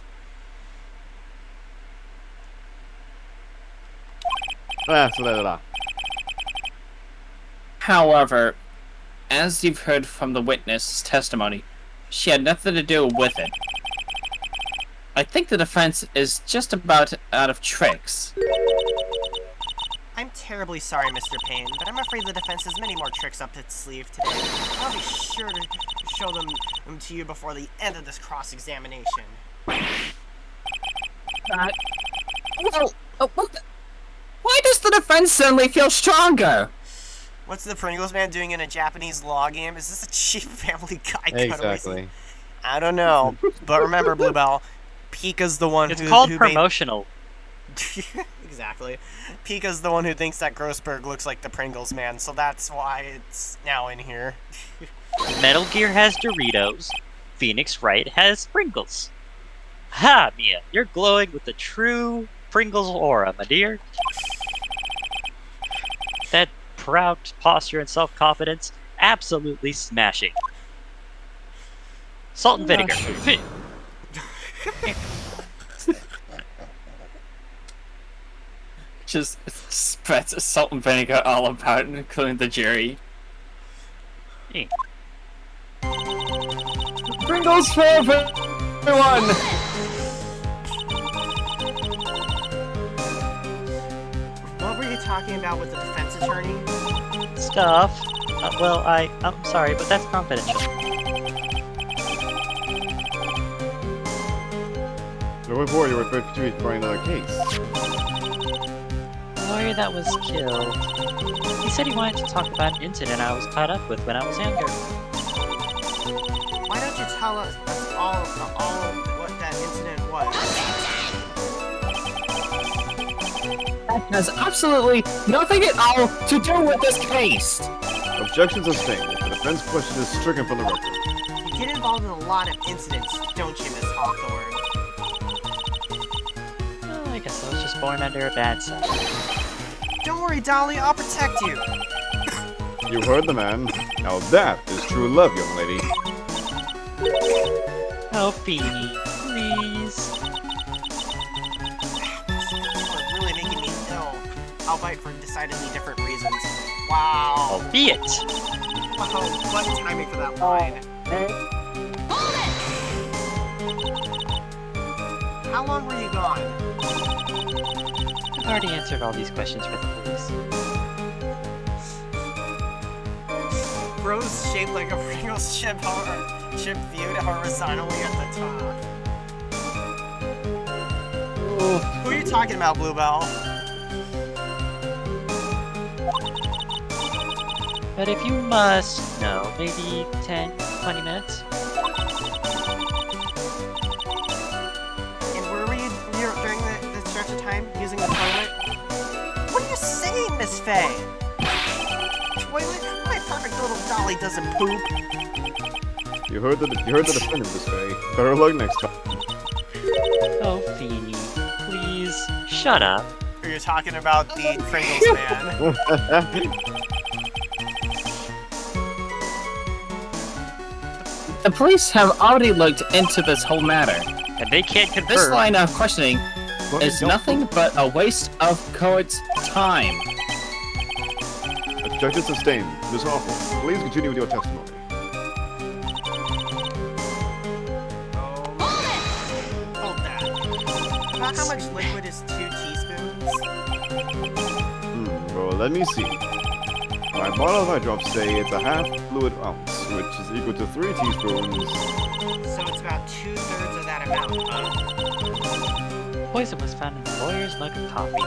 [SPEAKER 4] So
[SPEAKER 3] However, as you've heard from the witness testimony, she had nothing to do with it. I think the defense is just about out of tricks.
[SPEAKER 2] I'm terribly sorry, Mr. Payne, but I'm afraid the defense has many more tricks up its sleeve today. I'll be sure to show them to you before the end of this cross-examination.
[SPEAKER 3] Why does the defense suddenly feel stronger?
[SPEAKER 2] What's the Pringles man doing in a Japanese law game? Is this a cheap Family Guy cutaway
[SPEAKER 4] exactly.
[SPEAKER 2] scene? I don't know, but remember, Bluebell, Pika's the one
[SPEAKER 1] It's
[SPEAKER 2] who
[SPEAKER 1] called
[SPEAKER 2] made-
[SPEAKER 1] promotional.
[SPEAKER 2] Exactly. Pika's the one who thinks that Grossberg looks like the Pringles man, so that's why it's now in here.
[SPEAKER 1] Metal Gear has Doritos. Phoenix Wright has Pringles. Ha, Mia, you're glowing with the true Pringles aura, my dear. That proud posture and self-confidence, absolutely smashing. Salt and vinegar.
[SPEAKER 3] Just spreads salt and vinegar all about, including the jury.
[SPEAKER 1] Eh.
[SPEAKER 3] Pringles for everyone!
[SPEAKER 2] What were you talking about with the defense attorney?
[SPEAKER 1] Stuff. Well, I'm sorry, but that's confidential.
[SPEAKER 4] So before you referred to it for another case.
[SPEAKER 1] The lawyer that was killed. He said he wanted to talk about an incident I was caught up with when I was younger.
[SPEAKER 2] Why don't you tell us all what that incident was?
[SPEAKER 3] That has absolutely nothing at all to do with this case!
[SPEAKER 4] Objection sustained. The defense question is stricken from the record.
[SPEAKER 2] You get involved in a lot of incidents, don't you, Miss Hawthorne?
[SPEAKER 1] Well, I guess I was just born under a bad sign.
[SPEAKER 2] Don't worry, Dolly, I'll protect you.
[SPEAKER 4] You heard the man. Now that is true love, young lady.
[SPEAKER 1] Oh, Feeny, please.
[SPEAKER 2] You're really making me ill, albeit for decidedly different reasons. Wow.
[SPEAKER 1] Albeit.
[SPEAKER 2] Wow, what timing for that line. How long were you gone?
[SPEAKER 1] I've already answered all these questions for the police.
[SPEAKER 2] Bro's shaped like a Pringles chip viewed horizontally at the top. Who are you talking about, Bluebell?
[SPEAKER 1] But if you must know, maybe 10, 20 minutes?
[SPEAKER 2] And where were you during the stretch of time using the toilet? What are you saying, Miss Faye? Toilet? My perfect little Dolly doesn't poop.
[SPEAKER 4] You heard the defendant this way. Better luck next time.
[SPEAKER 1] Oh, Feeny, please, shut up.
[SPEAKER 2] Are you talking about the Pringles man?
[SPEAKER 3] The police have already looked into this whole matter.
[SPEAKER 1] And they can't
[SPEAKER 3] This
[SPEAKER 1] confirm.
[SPEAKER 3] line of questioning is nothing but a waste of court's time.
[SPEAKER 4] Objection sustained. Ms. Hawthorne, please continue with your testimony.
[SPEAKER 2] Hold that. About how much liquid is 2 teaspoons?
[SPEAKER 4] Well, let me see. My bottle of eye drops say it's a half fluid ounce, which is equal to 3 teaspoons.
[SPEAKER 2] So it's about 2/3 of that amount, huh?
[SPEAKER 1] Poison was found in the lawyer's mug of coffee.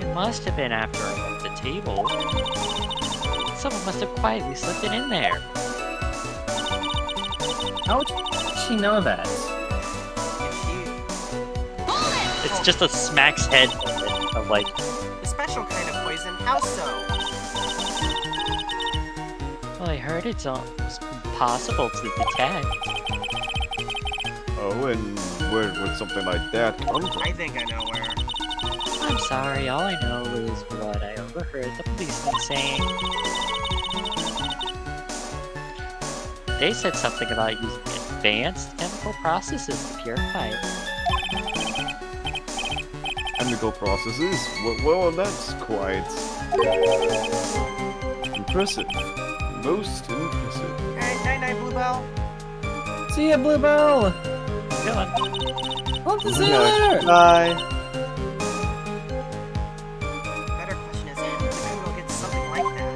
[SPEAKER 1] It must have been after I went to table. Someone must have quietly slipped it in there.
[SPEAKER 3] How would she know that?
[SPEAKER 1] It's just a smacks head moment of like,
[SPEAKER 2] A special kind of poison. How so?
[SPEAKER 1] well, I heard it's almost impossible to detect.
[SPEAKER 4] Oh, and where would something like that come from?
[SPEAKER 2] I think I know where.
[SPEAKER 1] I'm sorry, all I know is what I overheard the policeman saying. They said something about using advanced chemical processes to purify it.
[SPEAKER 4] Chemical processes? Well, that's quite impressive. Most impressive.
[SPEAKER 2] Alright, night-night, Bluebell.
[SPEAKER 3] See ya, Bluebell!
[SPEAKER 1] Go on.
[SPEAKER 3] Hope to see you later!
[SPEAKER 5] Bye.
[SPEAKER 2] Better question is, how did the criminal get something like that?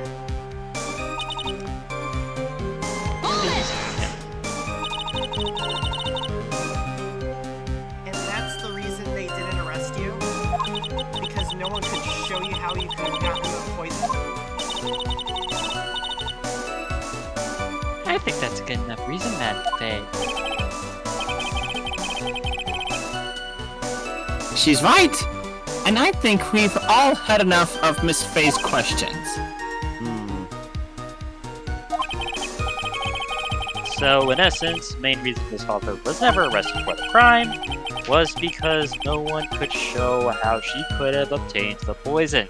[SPEAKER 2] And that's the reason they didn't arrest you? Because no one could show you how you could have gotten the poison?
[SPEAKER 1] I think that's a good enough reason, Madam Faye.
[SPEAKER 3] She's right! And I think we've all had enough of Miss Faye's questions.
[SPEAKER 1] So, in essence, the main reason Miss Hawthorne was never arrested for the crime was because no one could show how she could have obtained the poison.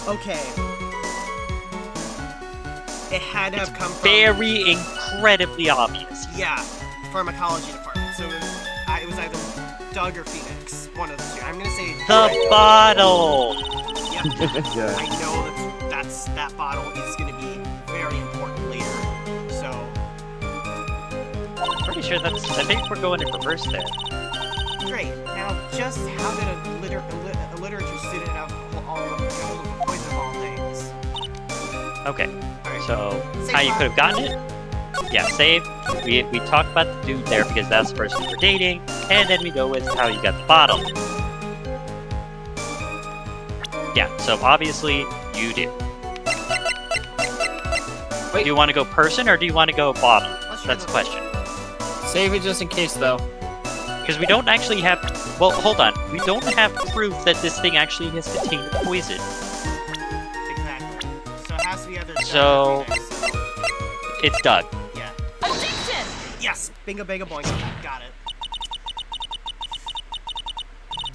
[SPEAKER 2] Okay. It had to have come from...
[SPEAKER 1] Very incredibly obvious.
[SPEAKER 2] Yeah, pharmacology department. So it was either Doug or Phoenix. One of the two. I'm gonna say...
[SPEAKER 1] The bottle!
[SPEAKER 2] Yep.
[SPEAKER 4] Yeah.
[SPEAKER 2] I know that bottle is gonna be very important later. So...
[SPEAKER 1] I'm pretty sure that's... I think we're going in reverse there.
[SPEAKER 2] Great. Now, just how did a literature student have hold of the poison of all things?
[SPEAKER 1] Okay,
[SPEAKER 2] Alright.
[SPEAKER 1] so
[SPEAKER 2] Save
[SPEAKER 1] how you
[SPEAKER 2] file.
[SPEAKER 1] could have gotten it? Yeah, save. We talked about the dude there because that's the person we're dating, and then we go with how you got the bottle. Yeah, so obviously you do.
[SPEAKER 3] Wait.
[SPEAKER 1] Do you want to go person or do you want to go bottle?
[SPEAKER 2] Let's try
[SPEAKER 1] That's the
[SPEAKER 2] the-
[SPEAKER 1] question.
[SPEAKER 3] Save it just in case, though.
[SPEAKER 1] Because we don't actually have. Well, hold on. We don't have proof that this thing actually has contained poison.
[SPEAKER 2] Exactly. So it has to be either Doug
[SPEAKER 1] So-
[SPEAKER 2] or Phoenix.
[SPEAKER 1] It's Doug.
[SPEAKER 2] Yeah.
[SPEAKER 6] Objection!
[SPEAKER 2] Yes! Bingo, bingo, boing. Got it.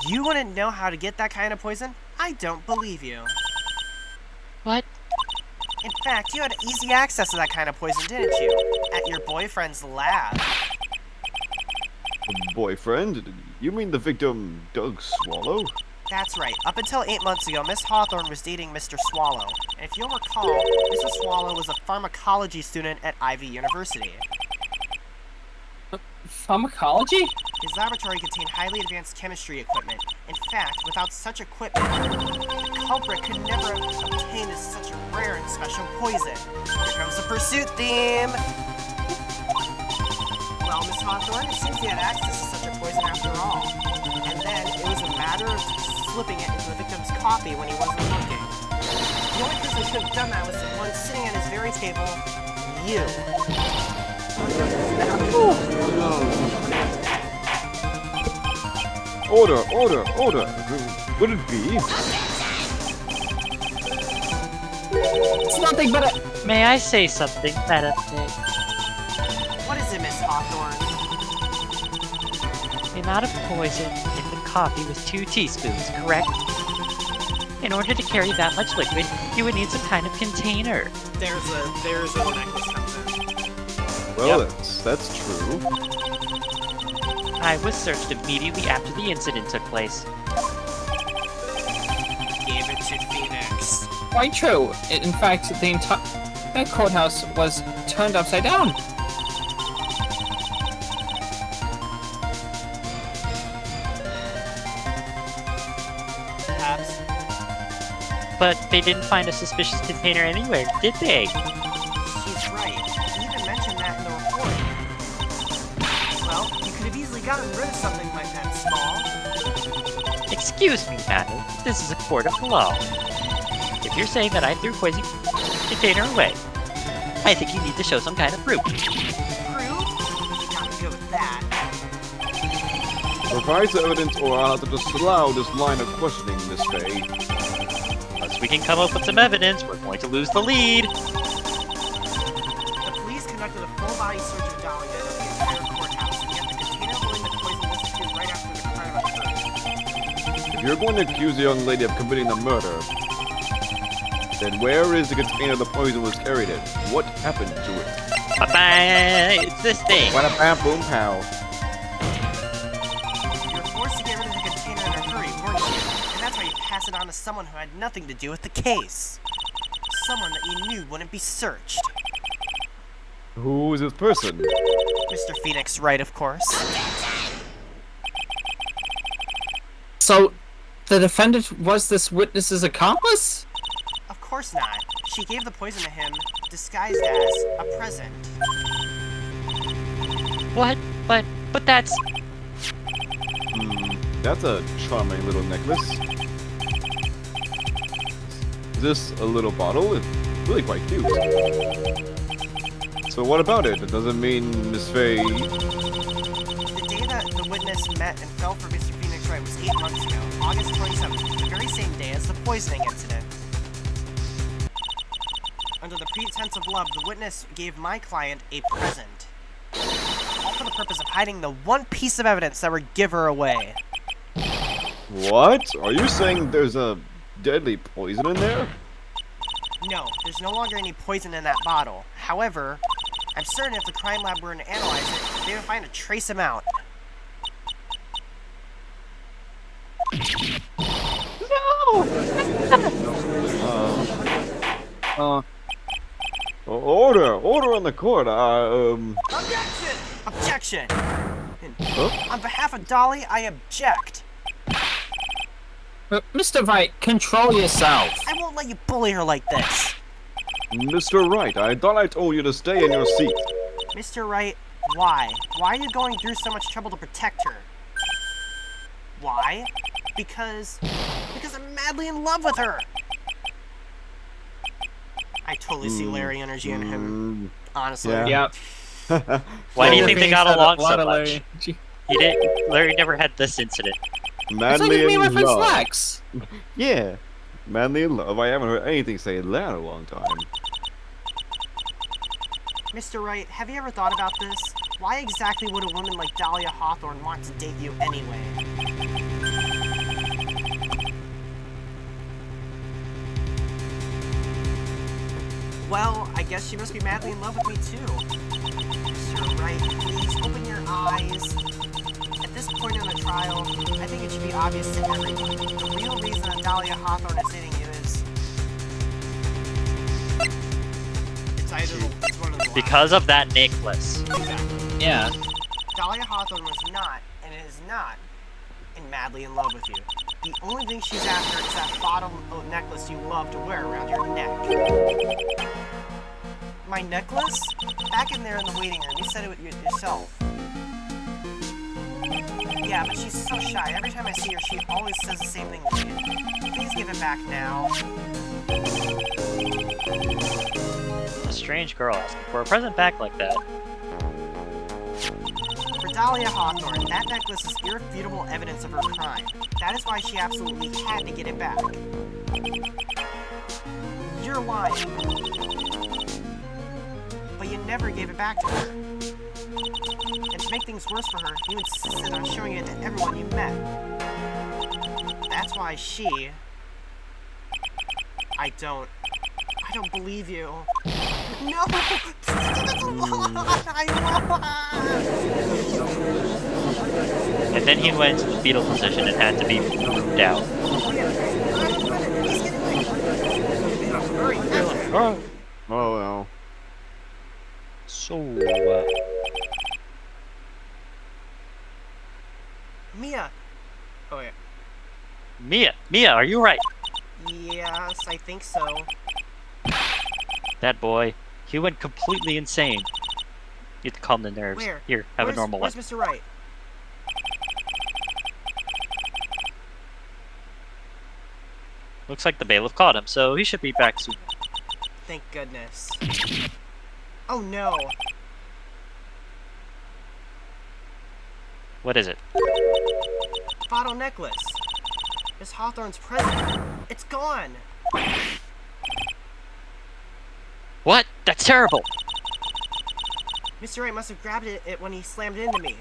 [SPEAKER 2] You wouldn't know how to get that kind of poison? I don't believe you.
[SPEAKER 1] What?
[SPEAKER 2] In fact, you had easy access to that kind of poison, didn't you? At your boyfriend's lab.
[SPEAKER 4] Boyfriend? You mean the victim, Doug Swallow?
[SPEAKER 2] That's right. Up until 8 months ago, Miss Hawthorne was dating Mr. Swallow. And if you'll recall, Mr. Swallow was a pharmacology student at Ivy University.
[SPEAKER 3] Pharmacology?
[SPEAKER 2] His laboratory contained highly advanced chemistry equipment. In fact, without such equipment, the culprit could never have obtained such a rare and special poison. Here comes the pursuit theme! Well, Miss Hawthorne, it seems he had access to such a poison after all. And then, it was a matter of slipping it into the victim's coffee when he wasn't looking. The only person who could have done that was the one sitting at his very table, you.
[SPEAKER 4] Order! Would it be?
[SPEAKER 3] It's nothing but a...
[SPEAKER 1] May I say something, Madam Faye?
[SPEAKER 2] What is it, Miss Hawthorne?
[SPEAKER 1] The amount of poison in the coffee was 2 teaspoons, correct? In order to carry that much liquid, you would need some kind of container.
[SPEAKER 2] There's a necklace comes in.
[SPEAKER 4] Well,
[SPEAKER 1] Yep.
[SPEAKER 4] that's true.
[SPEAKER 1] I was searched immediately after the incident took place.
[SPEAKER 2] Gave it to Phoenix.
[SPEAKER 3] Quite true. In fact, the entire courthouse was turned upside down.
[SPEAKER 2] Perhaps.
[SPEAKER 1] But they didn't find a suspicious container anywhere, did they?
[SPEAKER 2] She's right. He even mentioned that in the report. Well, you could have easily gotten rid of something like that small.
[SPEAKER 1] Excuse me, madam. This is a court of law. If if you're saying that I threw poison container away, I think you need to show some kind of proof.
[SPEAKER 2] Proof? Gotta go with that.
[SPEAKER 4] Provide the evidence or I'll have to disallow this line of questioning, Miss Faye.
[SPEAKER 1] Unless we can come up with some evidence, we're going to lose the lead.
[SPEAKER 2] The police conducted a full-body search of Dahlia at the entire courthouse, and yet the container holding the poison disappeared right after the crime occurred.
[SPEAKER 4] If you're going to accuse the young lady of committing the murder, then where is the container the poison was carried in? What happened to it?
[SPEAKER 1] Bye-bye! It's this thing!
[SPEAKER 5] What a bam boom pow.
[SPEAKER 2] You were forced to get rid of the container in a hurry, weren't you? And that's why you pass it on to someone who had nothing to do with the case. Someone that you knew wouldn't be searched.
[SPEAKER 4] Who is this person?
[SPEAKER 2] Mr. Phoenix Wright, of course.
[SPEAKER 3] So, the defendant was this witness's accomplice?
[SPEAKER 2] Of course not. She gave the poison to him, disguised as a present.
[SPEAKER 1] What? But that's...
[SPEAKER 4] That's a charming little necklace. Is this a little bottle? It's really quite cute. So what about it? It doesn't mean Miss Faye...
[SPEAKER 2] The day that the witness met and fell for Mr. Phoenix Wright was 8 months ago, August 27th, the very same day as the poisoning incident. Under the pretense of love, the witness gave my client a present. All for the purpose of hiding the one piece of evidence that would give her away.
[SPEAKER 4] What? Are you saying there's a deadly poison in there?
[SPEAKER 2] No, there's no longer any poison in that bottle. However, I'm certain if the crime lab were to analyze it, they would find a trace amount.
[SPEAKER 4] Order on the court.
[SPEAKER 2] Objection! Objection! On behalf of Dolly, I object.
[SPEAKER 3] Mr. Wright, control yourself.
[SPEAKER 2] I won't let you bully her like this.
[SPEAKER 4] Mr. Wright, I thought I told you to stay in your seat.
[SPEAKER 2] Mr. Wright, why? Why are you going through so much trouble to protect her? Why? Because I'm madly in love with her. I totally see Larry energy in him. Honestly.
[SPEAKER 4] Yeah.
[SPEAKER 3] Yep.
[SPEAKER 1] Why do you think they got along so much?
[SPEAKER 3] Larry.
[SPEAKER 1] He didn't... Larry never had this incident.
[SPEAKER 3] It's like
[SPEAKER 4] Madly
[SPEAKER 3] me
[SPEAKER 4] in
[SPEAKER 3] with
[SPEAKER 4] love.
[SPEAKER 3] Flex.
[SPEAKER 4] Yeah. Madly in love. I haven't heard anything say that in a long time.
[SPEAKER 2] Mr. Wright, have you ever thought about this? Why exactly would a woman like Dahlia Hawthorne want to date you anyway? Well, I guess she must be madly in love with me too. Mr. Wright, please open your eyes. At this point in the trial, I think it should be obvious to everyone. The real reason that Dahlia Hawthorne is dating you is... It's one of the lies.
[SPEAKER 1] Because of that necklace.
[SPEAKER 2] Exactly.
[SPEAKER 3] Yeah.
[SPEAKER 2] Dahlia Hawthorne was not, and is not, madly in love with you. The only thing she's after is that bottom of necklace you love to wear around your neck. My necklace? Back in there in the waiting room, you said it yourself. Yeah, but she's so shy. Every time I see her, she always says the same thing to me. Please give it back now.
[SPEAKER 1] A strange girl asking for a present back like that.
[SPEAKER 2] For Dahlia Hawthorne, that necklace is irrefutable evidence of her crime. That is why she absolutely had to get it back. You're lying. But you never gave it back to her. And to make things worse for her, you insisted on showing it to everyone you met. That's why she... I don't believe you. No! That's a lie!
[SPEAKER 1] And then he went into the fetal position and had to be moved out.
[SPEAKER 4] Oh well.
[SPEAKER 1] So,
[SPEAKER 2] Mia! Oh, yeah.
[SPEAKER 1] Mia, are you right?
[SPEAKER 2] Yes, I think so.
[SPEAKER 1] That boy, he went completely insane. You have to calm the nerves.
[SPEAKER 2] Where?
[SPEAKER 1] Here, have a normal
[SPEAKER 2] where's
[SPEAKER 1] one.
[SPEAKER 2] Mr. Wright?
[SPEAKER 1] Looks like the bailiff caught him, so he should be back soon.
[SPEAKER 2] Thank goodness. Oh no!
[SPEAKER 1] What is it?
[SPEAKER 2] Bottle necklace! Miss Hawthorne's present. It's gone!
[SPEAKER 1] What? That's terrible!
[SPEAKER 2] Mr. Wright must have grabbed it when he slammed into me.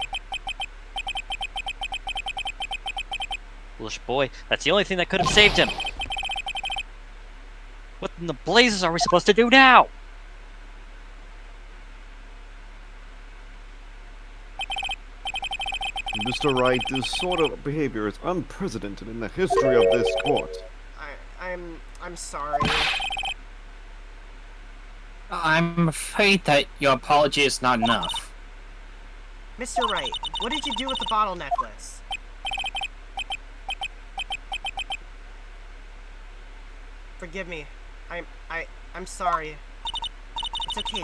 [SPEAKER 1] Foolish boy, that's the only thing that could have saved him. What in the blazes are we supposed to do now?
[SPEAKER 4] Mr. Wright, this sort of behavior is unprecedented in the history of this court.
[SPEAKER 2] I'm sorry.
[SPEAKER 3] I'm afraid that your apology is not enough.
[SPEAKER 2] Mr. Wright, what did you do with the bottle necklace? Forgive me. I'm sorry. It's okay,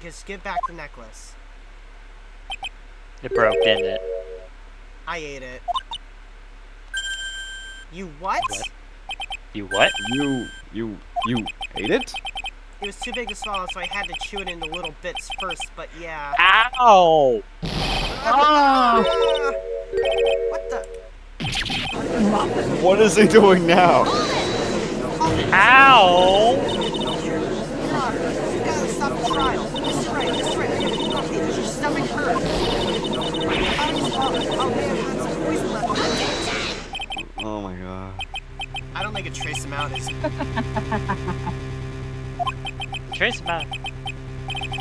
[SPEAKER 2] just give back the necklace.
[SPEAKER 1] It broke, didn't it?
[SPEAKER 2] I ate it. You what?
[SPEAKER 1] You what?
[SPEAKER 4] You ate it?
[SPEAKER 2] It was too big to swallow, so I had to chew it into little bits first, but yeah.
[SPEAKER 1] Ow!
[SPEAKER 2] Ah! What the?
[SPEAKER 4] What is he doing now?
[SPEAKER 1] Ow!
[SPEAKER 2] Your Honor, you gotta stop the trial. Mr. Wright, I gotta keep up here. Does your stomach hurt? Oh man, had some poison left.
[SPEAKER 4] Oh my god.
[SPEAKER 2] I don't think a trace amount is.
[SPEAKER 1] Trace him out.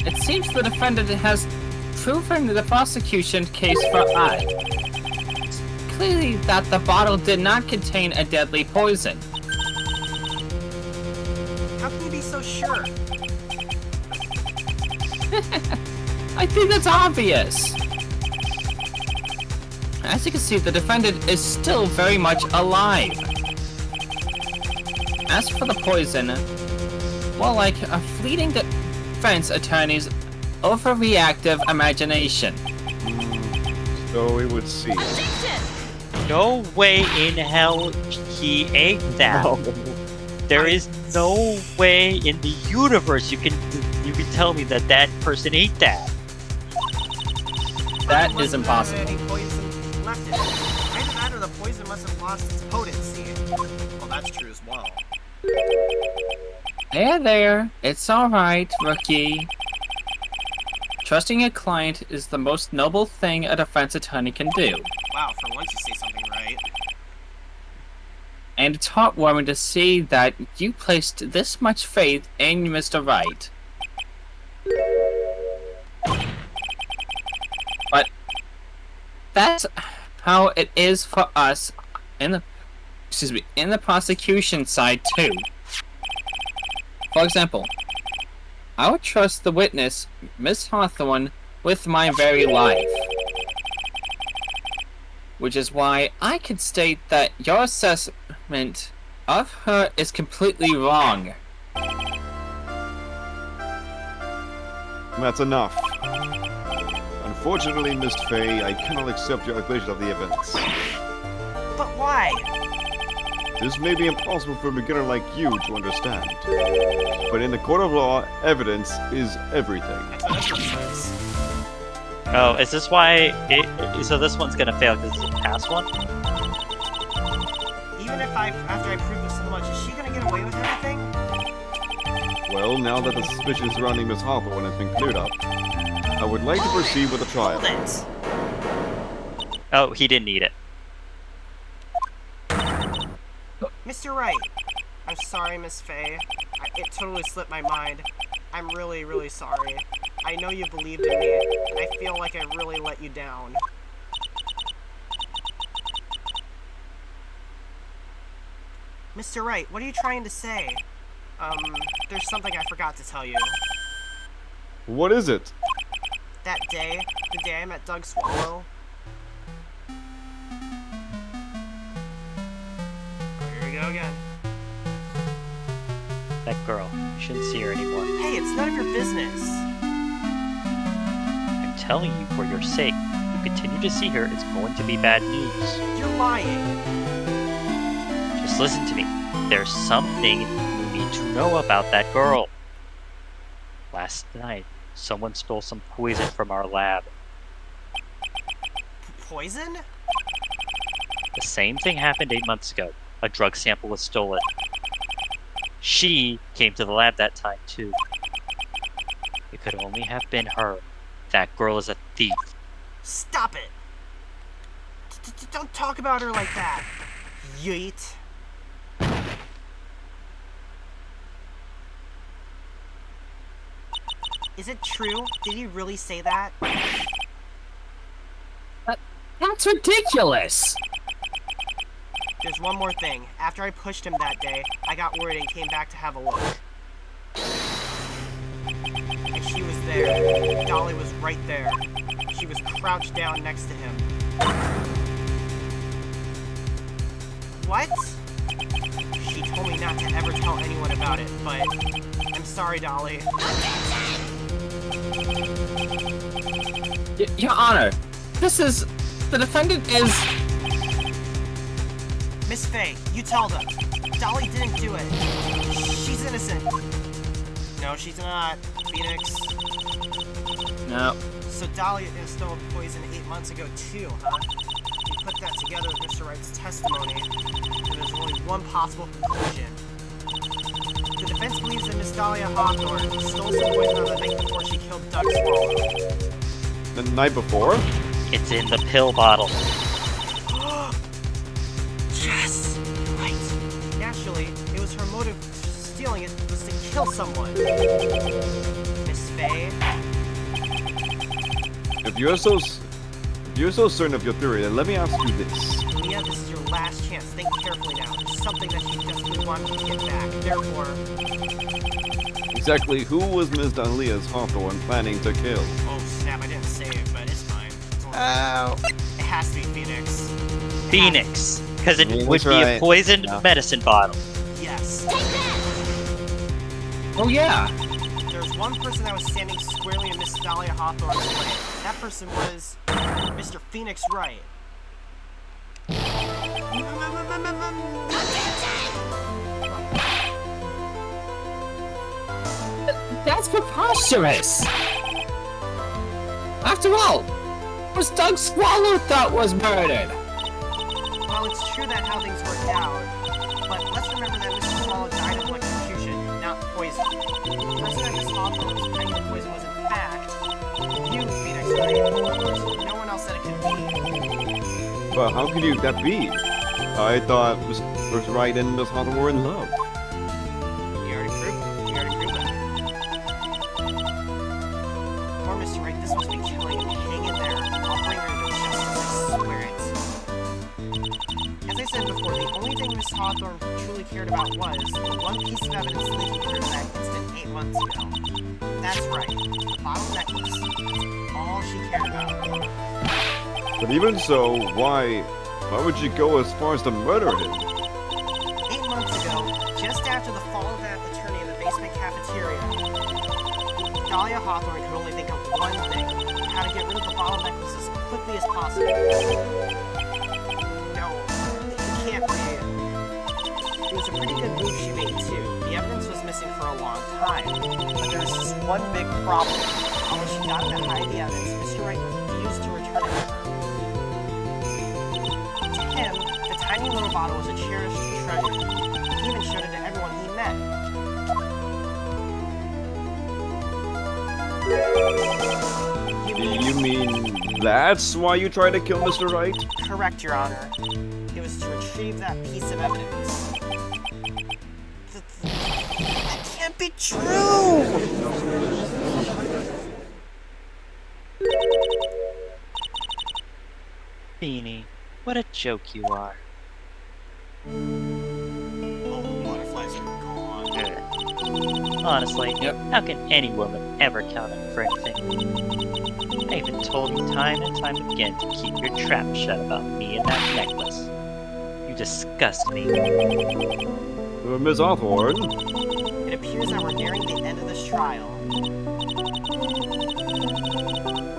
[SPEAKER 3] It seems the defendant has proven the prosecution case for I. It's clearly that the bottle did not contain a deadly poison.
[SPEAKER 2] How can you be so sure?
[SPEAKER 3] I think that's obvious. As you can see, the defendant is still very much alive. As for the poison, well, like a fleeting defense attorney's overreactive imagination.
[SPEAKER 4] So it would seem.
[SPEAKER 1] No way in hell he ate that.
[SPEAKER 4] No.
[SPEAKER 1] There is no way in the universe you can tell me that that person ate that.
[SPEAKER 3] That
[SPEAKER 2] Must
[SPEAKER 3] is
[SPEAKER 2] have
[SPEAKER 3] impossible.
[SPEAKER 2] Any poison left in it. Either that or the poison must have lost its potency. Well, that's true as well.
[SPEAKER 3] There. It's alright, rookie. Trusting a client is the most noble thing a defense attorney can do.
[SPEAKER 2] Wow, for once you say something right.
[SPEAKER 3] And it's heartwarming to see that you placed this much faith in Mr. Wright. But that's how it is for us in the prosecution side too. For example, I would trust the witness, Miss Hawthorne, with my very life. Which is why I can state that your assessment of her is completely wrong.
[SPEAKER 4] That's enough. Unfortunately, Miss Fay, I cannot accept your explanation of the events.
[SPEAKER 2] But why?
[SPEAKER 4] This may be impossible for a beginner like you to understand. But in the court of law, evidence is everything.
[SPEAKER 2] That's what it says.
[SPEAKER 1] Oh, is this why so this one's gonna fail because it's a past one?
[SPEAKER 2] Even if after I prove this so much, is she gonna get away with everything?
[SPEAKER 4] Well, now that the suspicion surrounding Miss Hawthorne has been cleared up, I would like to proceed with the trial.
[SPEAKER 2] Hold it!
[SPEAKER 1] Oh, he didn't eat it.
[SPEAKER 2] Mr. Wright, I'm sorry, Miss Fay. It totally slipped my mind. I'm really, really sorry. I know you believed in me, and I feel like I really let you down. Mr. Wright, what are you trying to say? There's something I forgot to tell you.
[SPEAKER 4] What is it?
[SPEAKER 2] That day, the day I met Doug Swallow. Here we go again.
[SPEAKER 1] That girl. You shouldn't see her anymore.
[SPEAKER 2] Hey, it's none of your business.
[SPEAKER 1] I'm telling you for your sake. If you continue to see her, it's going to be bad news.
[SPEAKER 2] You're lying.
[SPEAKER 1] Just listen to me. There's something you need to know about that girl. Last night, someone stole some poison from our lab.
[SPEAKER 2] Poison?
[SPEAKER 1] The same thing happened 8 months ago. A drug sample was stolen. She came to the lab that time, too. It could only have been her. That girl is a thief.
[SPEAKER 2] Stop it! Don't talk about her like that. Yeet. Is it true? Did he really say that?
[SPEAKER 3] That's ridiculous!
[SPEAKER 2] There's one more thing. After I pushed him that day, I got worried and came back to have a look. And she was there. Dolly was right there. She was crouched down next to him. What? She told me not to ever tell anyone about it, but I'm sorry, Dolly.
[SPEAKER 3] Your Honor, the defendant is...
[SPEAKER 2] Miss Faye, you tell them. Dolly didn't do it. She's innocent. No, she's not. Phoenix.
[SPEAKER 3] No.
[SPEAKER 2] So Dolly stole poison 8 months ago too, huh? You put that together with Mr. Wright's testimony, and there's only one possible conclusion. The defense believes that Miss Dahlia Hawthorne stole some poison on the night before she killed Doug Swallow.
[SPEAKER 4] The night before?
[SPEAKER 1] It's in the pill bottle.
[SPEAKER 2] Yes! Right. Naturally, it was her motive for stealing it was to kill someone. Miss Faye?
[SPEAKER 4] If you're so certain of your theory, then let me ask you this.
[SPEAKER 2] Mia, this is your last chance. Think carefully now. It's something that she desperately wanted to get back. Therefore...
[SPEAKER 4] Exactly who was Ms. Dahlia's Hawthorne planning to kill?
[SPEAKER 2] Oh, snap, I didn't say it, but it's fine.
[SPEAKER 5] Ow.
[SPEAKER 2] It has to be Phoenix.
[SPEAKER 1] Phoenix. Because it
[SPEAKER 5] Phoenix,
[SPEAKER 1] would be a
[SPEAKER 5] right.
[SPEAKER 1] poisoned
[SPEAKER 5] Yeah.
[SPEAKER 1] medicine bottle.
[SPEAKER 2] Yes.
[SPEAKER 3] Oh yeah.
[SPEAKER 2] There's one person that was standing squarely in Miss Dahlia Hawthorne's way. That person was Mr. Phoenix Wright.
[SPEAKER 3] That's preposterous! After all, it was Doug Swallow that was murdered!
[SPEAKER 2] Well, it's true that how things worked out, but let's remember that Mr. Swallow died of electrocution, not poison. The person that Miss Hawthorne was planning the poison was in fact you, Phoenix Wright. No one else said it could be.
[SPEAKER 4] But how could that be? I thought Ms. Wright and Miss Hawthorne were in love.
[SPEAKER 2] You already proved that. Poor Mr. Wright, this must be killing him. Hang in there. I'll bring her to justice, I swear it. As I said before, the only thing Miss Hawthorne truly cared about was the one piece of evidence linking her to that incident 8 months ago. That's right, the bottle necklace. That's all she cared about.
[SPEAKER 4] But even so, why would you go as far as to murder him?
[SPEAKER 2] 8 months ago, just after the fall of that attorney in the basement cafeteria, Dahlia Hawthorne could only think of one thing: how to get rid of the bottle necklace as quickly as possible. No, it can't be. It was a pretty good move she made too. The evidence was missing for a long time, but there was just one big problem. When she got to hide the evidence, Mr. Wright refused to return it to her. To him, the tiny little bottle was a cherished treasure. He even showed it to everyone he met.
[SPEAKER 4] You mean that's why you tried to kill Mr. Wright?
[SPEAKER 2] Correct, Your Honor. It was to retrieve that piece of evidence. That can't be true!
[SPEAKER 1] Beanie, what a joke you are.
[SPEAKER 2] Oh, butterflies are gone.
[SPEAKER 1] Honestly,
[SPEAKER 3] Yep.
[SPEAKER 1] how can any woman ever count on you for anything? I even told you time and time again to keep your trap shut about me and that necklace. You disgust me.
[SPEAKER 4] Miss Hawthorne?
[SPEAKER 2] It appears that we're nearing the end of this trial.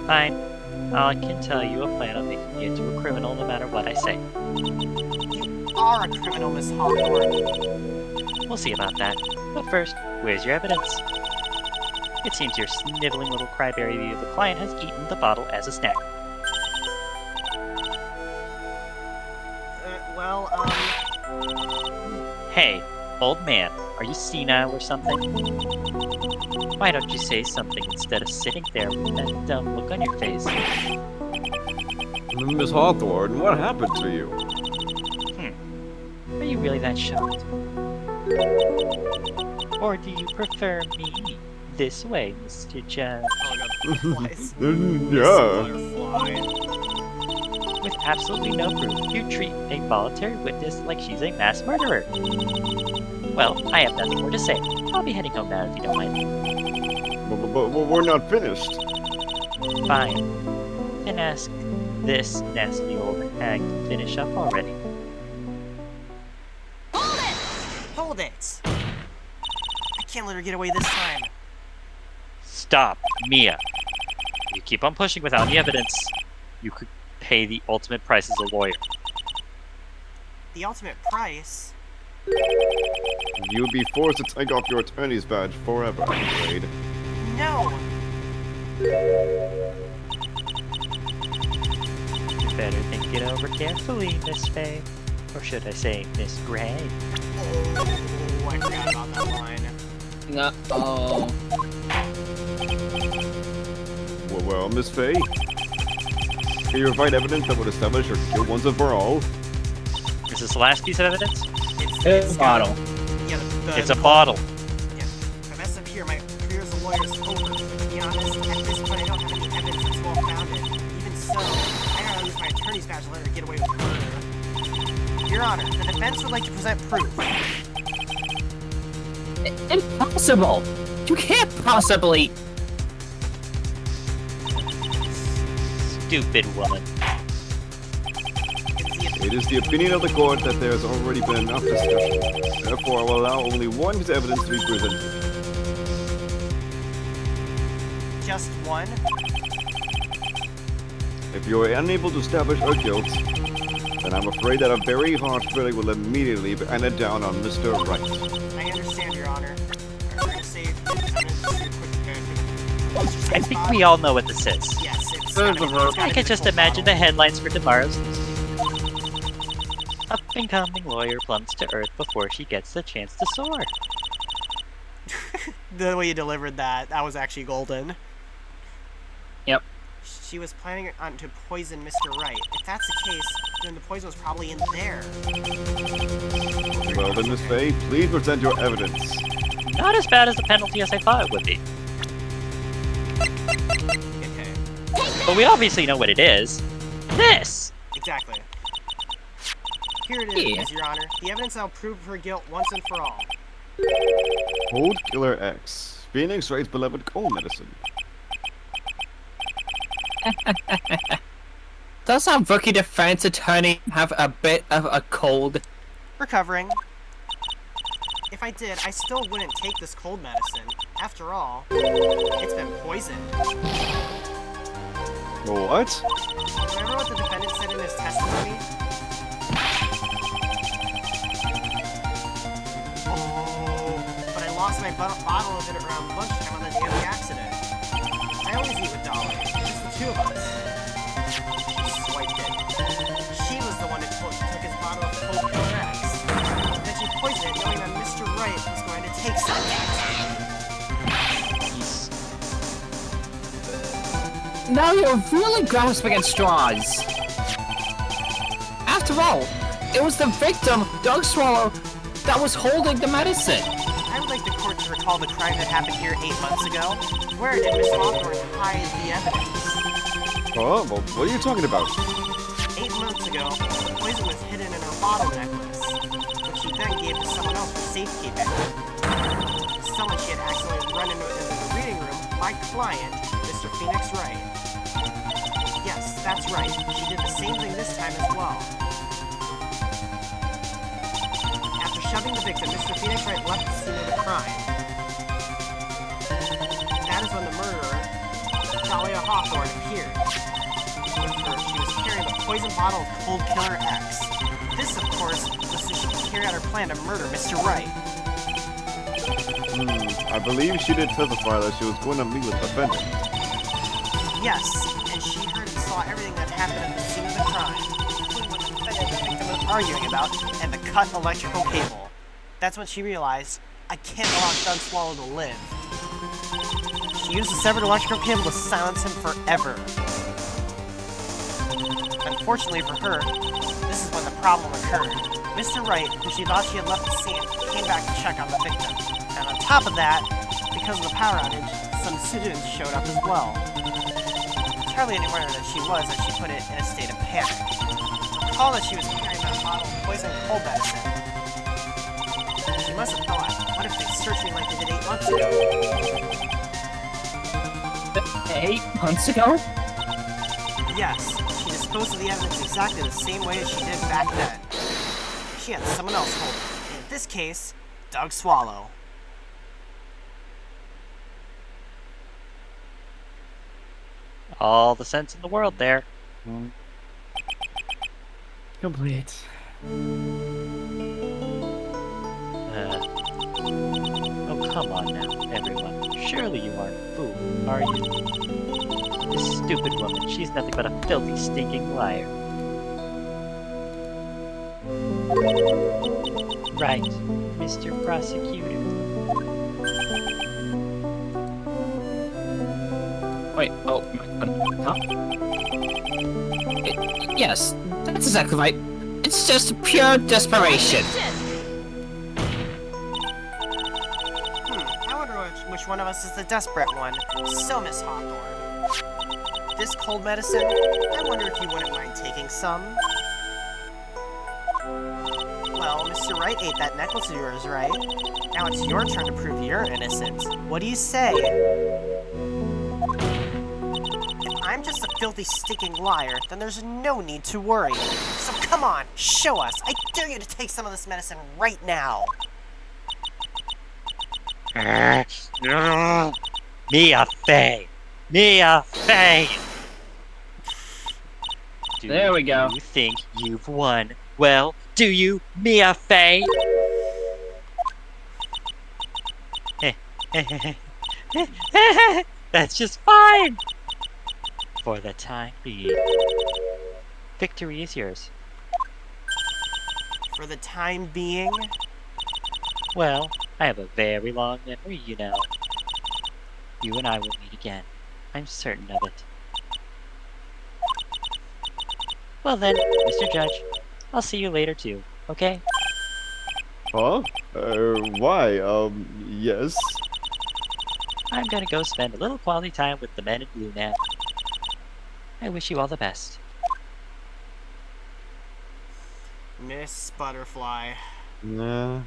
[SPEAKER 1] Fine. I can tell you a plan on making you into a criminal no matter what I say.
[SPEAKER 2] You are a criminal, Miss Hawthorne.
[SPEAKER 1] We'll see about that. But first, where's your evidence? It seems your sniveling little cryberry view of the client has eaten the bottle as a snack. Hey, old man, are you senile or something? Why don't you say something instead of sitting there with that dumb look on your face?
[SPEAKER 4] Miss Hawthorne, what happened to you?
[SPEAKER 1] Are you really that shocked? Or do you prefer me this way, Mr. Judge?
[SPEAKER 2] Oh, no, flies.
[SPEAKER 4] Yeah.
[SPEAKER 1] With absolutely no proof, you treat a voluntary witness like she's a mass murderer. Well, I have nothing more to say. I'll be heading home now if you don't mind.
[SPEAKER 4] But we're not finished.
[SPEAKER 1] Fine. Then ask this nasty old hag to finish up already.
[SPEAKER 2] Hold it! I can't let her get away this time.
[SPEAKER 1] Stop, Mia. If you keep on pushing without any evidence, you could pay the ultimate price as a lawyer.
[SPEAKER 2] The ultimate price?
[SPEAKER 4] You would be forced to take off your attorney's badge forever, I'm afraid.
[SPEAKER 2] No!
[SPEAKER 1] You better think it over carefully, Miss Faye. Or should I say, Miss Gray?
[SPEAKER 2] Oh, I forgot about that line.
[SPEAKER 3] No.
[SPEAKER 4] Well, Miss Faye, can you provide evidence that would establish your guilt once and for all?
[SPEAKER 1] Is this the last piece of evidence?
[SPEAKER 3] It's a bottle.
[SPEAKER 2] Yeah,
[SPEAKER 1] It's a bottle.
[SPEAKER 2] Yeah. If I mess up here, my career as a lawyer is over. To be honest, at this point, I don't have any evidence that's well-founded. Even so, I gotta use my attorney's badge to let her get away with murder. Your Honor, the defense would like to present proof.
[SPEAKER 3] Impossible! You can't possibly...
[SPEAKER 1] Stupid woman.
[SPEAKER 4] It is the opinion of the court that there has already been enough discussion. Therefore, I will allow only one piece of evidence to be presented.
[SPEAKER 2] Just one?
[SPEAKER 4] If you are unable to establish her guilt, then I'm afraid that a very harsh verdict will immediately be handed down on Mr. Wright.
[SPEAKER 2] I understand, Your Honor. I'm gonna say
[SPEAKER 1] I think we all know what this is.
[SPEAKER 2] Yes, it's
[SPEAKER 1] I can just imagine the headlines for tomorrow's news. Up-and-coming lawyer plummets to earth before she gets the chance to soar.
[SPEAKER 2] The way you delivered that, that was actually golden.
[SPEAKER 3] Yep.
[SPEAKER 2] She was planning on to poison Mr. Wright. If that's the case, then the poison was probably in there.
[SPEAKER 4] Well then, Miss Faye, please present your evidence.
[SPEAKER 1] Not as bad as the penalty as I thought it would be.
[SPEAKER 2] Okay,
[SPEAKER 1] But we obviously know what it is. This!
[SPEAKER 2] exactly. Here it is, Your Honor. The evidence now proved her guilt once and for all.
[SPEAKER 4] Cold Killer X, Phoenix Wright's beloved cold medicine.
[SPEAKER 3] Does our rookie defense attorney have a bit of a cold?
[SPEAKER 2] Recovering. If I did, I still wouldn't take this cold medicine. After all, it's been poisoned.
[SPEAKER 4] What?
[SPEAKER 2] Remember what the defendant said in his testimony? Oh, but I lost my bottle of it around lunchtime on the day of the accident. I always eat with Dolly, just the two of us. She swiped it. She was the one who took his bottle of Cold Killer X. Then she poisoned it, knowing that Mr. Wright was going to take some.
[SPEAKER 3] Now you're really grasping at straws. After all, it was the victim, Dog Swallow, that was holding the medicine.
[SPEAKER 2] I would like the court to recall the crime that happened here 8 months ago. Where did Miss Hawthorne hide the evidence?
[SPEAKER 4] Oh, well, what are you talking about?
[SPEAKER 2] 8 months ago, the poison was hidden in her bottle necklace, which she then gave to someone else for safekeeping. Someone she had accidentally run into the reading room, my client, Mr. Phoenix Wright. Yes, that's right. She did the same thing this time as well. After shoving the victim, Mr. Phoenix Wright left the scene of the crime. That is when the murderer, Dahlia Hawthorne, appeared. poison bottle of Cold Killer X. This, of course, was so she could carry out her plan to murder Mr. Wright.
[SPEAKER 4] I believe she did testify that she was going to meet with the defendant.
[SPEAKER 2] Yes, and she heard and saw everything that happened at the scene of the crime, including what the defendant and the victim were arguing about, and the cut electrical cable. That's when she realized, I can't allow Doug Swallow to live. She used the severed electrical cable to silence him forever. Unfortunately for her, this is when the problem occurred. Mr. Wright, who she thought she had left the scene, came back to check on the victim. And on top of that, because of the power outage, some students showed up as well. It's hardly any wonder that she was, as she put it, in a state of panic. Recall that she was carrying that bottle of poison cold medicine. She must have thought, what if they searched me like they did 8 months ago?
[SPEAKER 3] 8 months ago?
[SPEAKER 2] Yes, she disposed of the evidence exactly the same way as she did back then. She had someone else hold it. In this case, Doug Swallow.
[SPEAKER 1] All the sense in the world there.
[SPEAKER 5] Complete.
[SPEAKER 1] Oh, come on now, everyone. Surely you aren't a fool, are you? This stupid woman, she's nothing but a filthy, stinking liar. Right, Mr. Prosecutor.
[SPEAKER 3] Wait, oh, huh? Yes, that's exactly right. It's just pure desperation.
[SPEAKER 2] I wonder which one of us is the desperate one. So, Miss Hawthorne. This cold medicine, I wonder if you wouldn't mind taking some. Well, Mr. Wright ate that necklace of yours, right? Now it's your turn to prove you're innocent. What do you say? If I'm just a filthy, stinking liar, then there's no need to worry. So come on, show us. I dare you to take some of this medicine right now.
[SPEAKER 1] Mia Fey! Mia Fey!
[SPEAKER 3] There we go.
[SPEAKER 1] Do you think you've won? Well, do you, Mia Fey? That's just fine! For the time being. Victory is yours.
[SPEAKER 2] For the time being?
[SPEAKER 1] Well, I have a very long memory, you know. You and I will meet again. I'm certain of it. Well then, Mr. Judge, I'll see you later too, okay?
[SPEAKER 4] Huh? Why? Yes.
[SPEAKER 1] I'm gonna go spend a little quality time with the men in blue now. I wish you all the best.
[SPEAKER 2] Miss Butterfly.
[SPEAKER 4] Nah.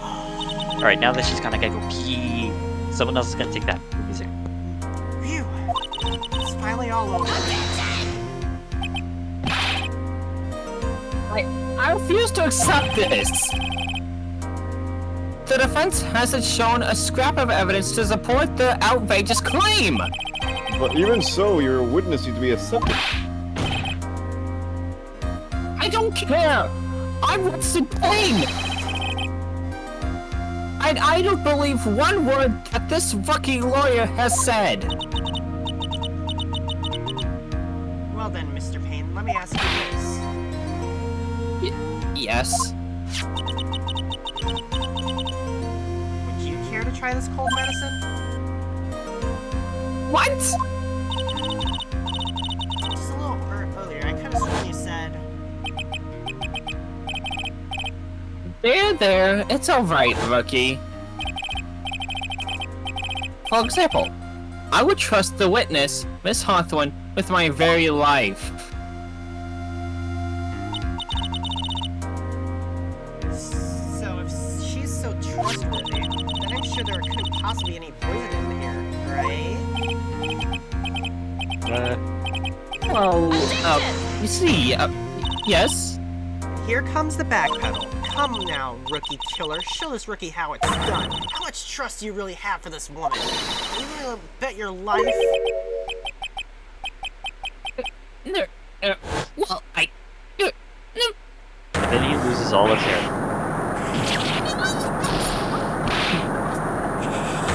[SPEAKER 1] Alright, now that she's gonna go pee, someone else is gonna take that music.
[SPEAKER 2] Phew! It's finally all over.
[SPEAKER 3] I refuse to accept this! The defense hasn't shown a scrap of evidence to support the outrageous claim!
[SPEAKER 4] But even so, your witness needs to be accepted.
[SPEAKER 3] I don't care! I'm what's in pain! I don't believe one word that this rookie lawyer has said!
[SPEAKER 2] Well then, Mr. Payne, let me ask you this.
[SPEAKER 3] Yes?
[SPEAKER 2] Would you care to try this cold medicine?
[SPEAKER 3] What?
[SPEAKER 2] Just a little earlier, I could have sworn you said...
[SPEAKER 3] There, it's alright, rookie. For example, I would trust the witness, Miss Hawthorne, with my very life.
[SPEAKER 2] So if she's so trustworthy, then I'm sure there couldn't possibly be any poison in here, right?
[SPEAKER 3] Well, you see, yes?
[SPEAKER 2] Here comes the backpedal. Come now, rookie killer. Show this rookie how it's done. How much trust do you really have for this woman? Are you really bet your life?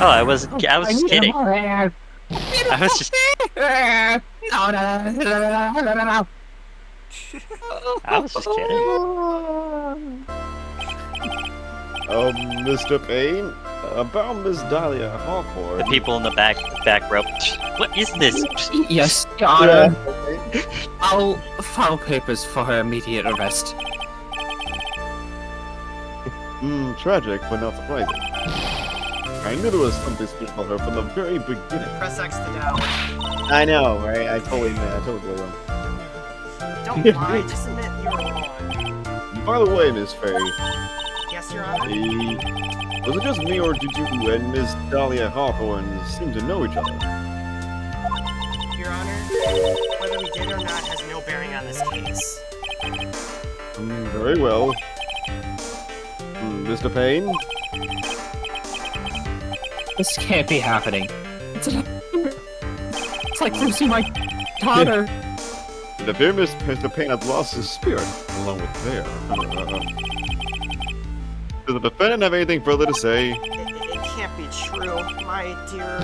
[SPEAKER 1] Oh, I was kidding.
[SPEAKER 6] I
[SPEAKER 1] I was just
[SPEAKER 6] No, no.
[SPEAKER 1] I was just kidding.
[SPEAKER 4] Mr. Payne, about Miss Dahlia Hawthorne.
[SPEAKER 1] The people in the back row. What is this?
[SPEAKER 3] Yes, Your Honor. I'll file papers for her immediate arrest.
[SPEAKER 4] Tragic, but not surprising. I knew there was something special about her from the very beginning.
[SPEAKER 2] Press X to doubt.
[SPEAKER 5] I know, right? I totally believe him.
[SPEAKER 2] Don't lie, just admit you were wrong.
[SPEAKER 4] By the way, Miss Faye,
[SPEAKER 2] Yes, Your Honor?
[SPEAKER 4] was it just me or did you and Miss Dahlia Hawthorne seem to know each other?
[SPEAKER 2] Your Honor, whether we did or not has no bearing on this case.
[SPEAKER 4] Very well. Mr. Payne?
[SPEAKER 3] This can't be happening. It's like losing my daughter.
[SPEAKER 4] It appears Mr. Payne has lost his spirit, along with Fair. Does the defendant have anything further to say?
[SPEAKER 2] It can't be true, my dear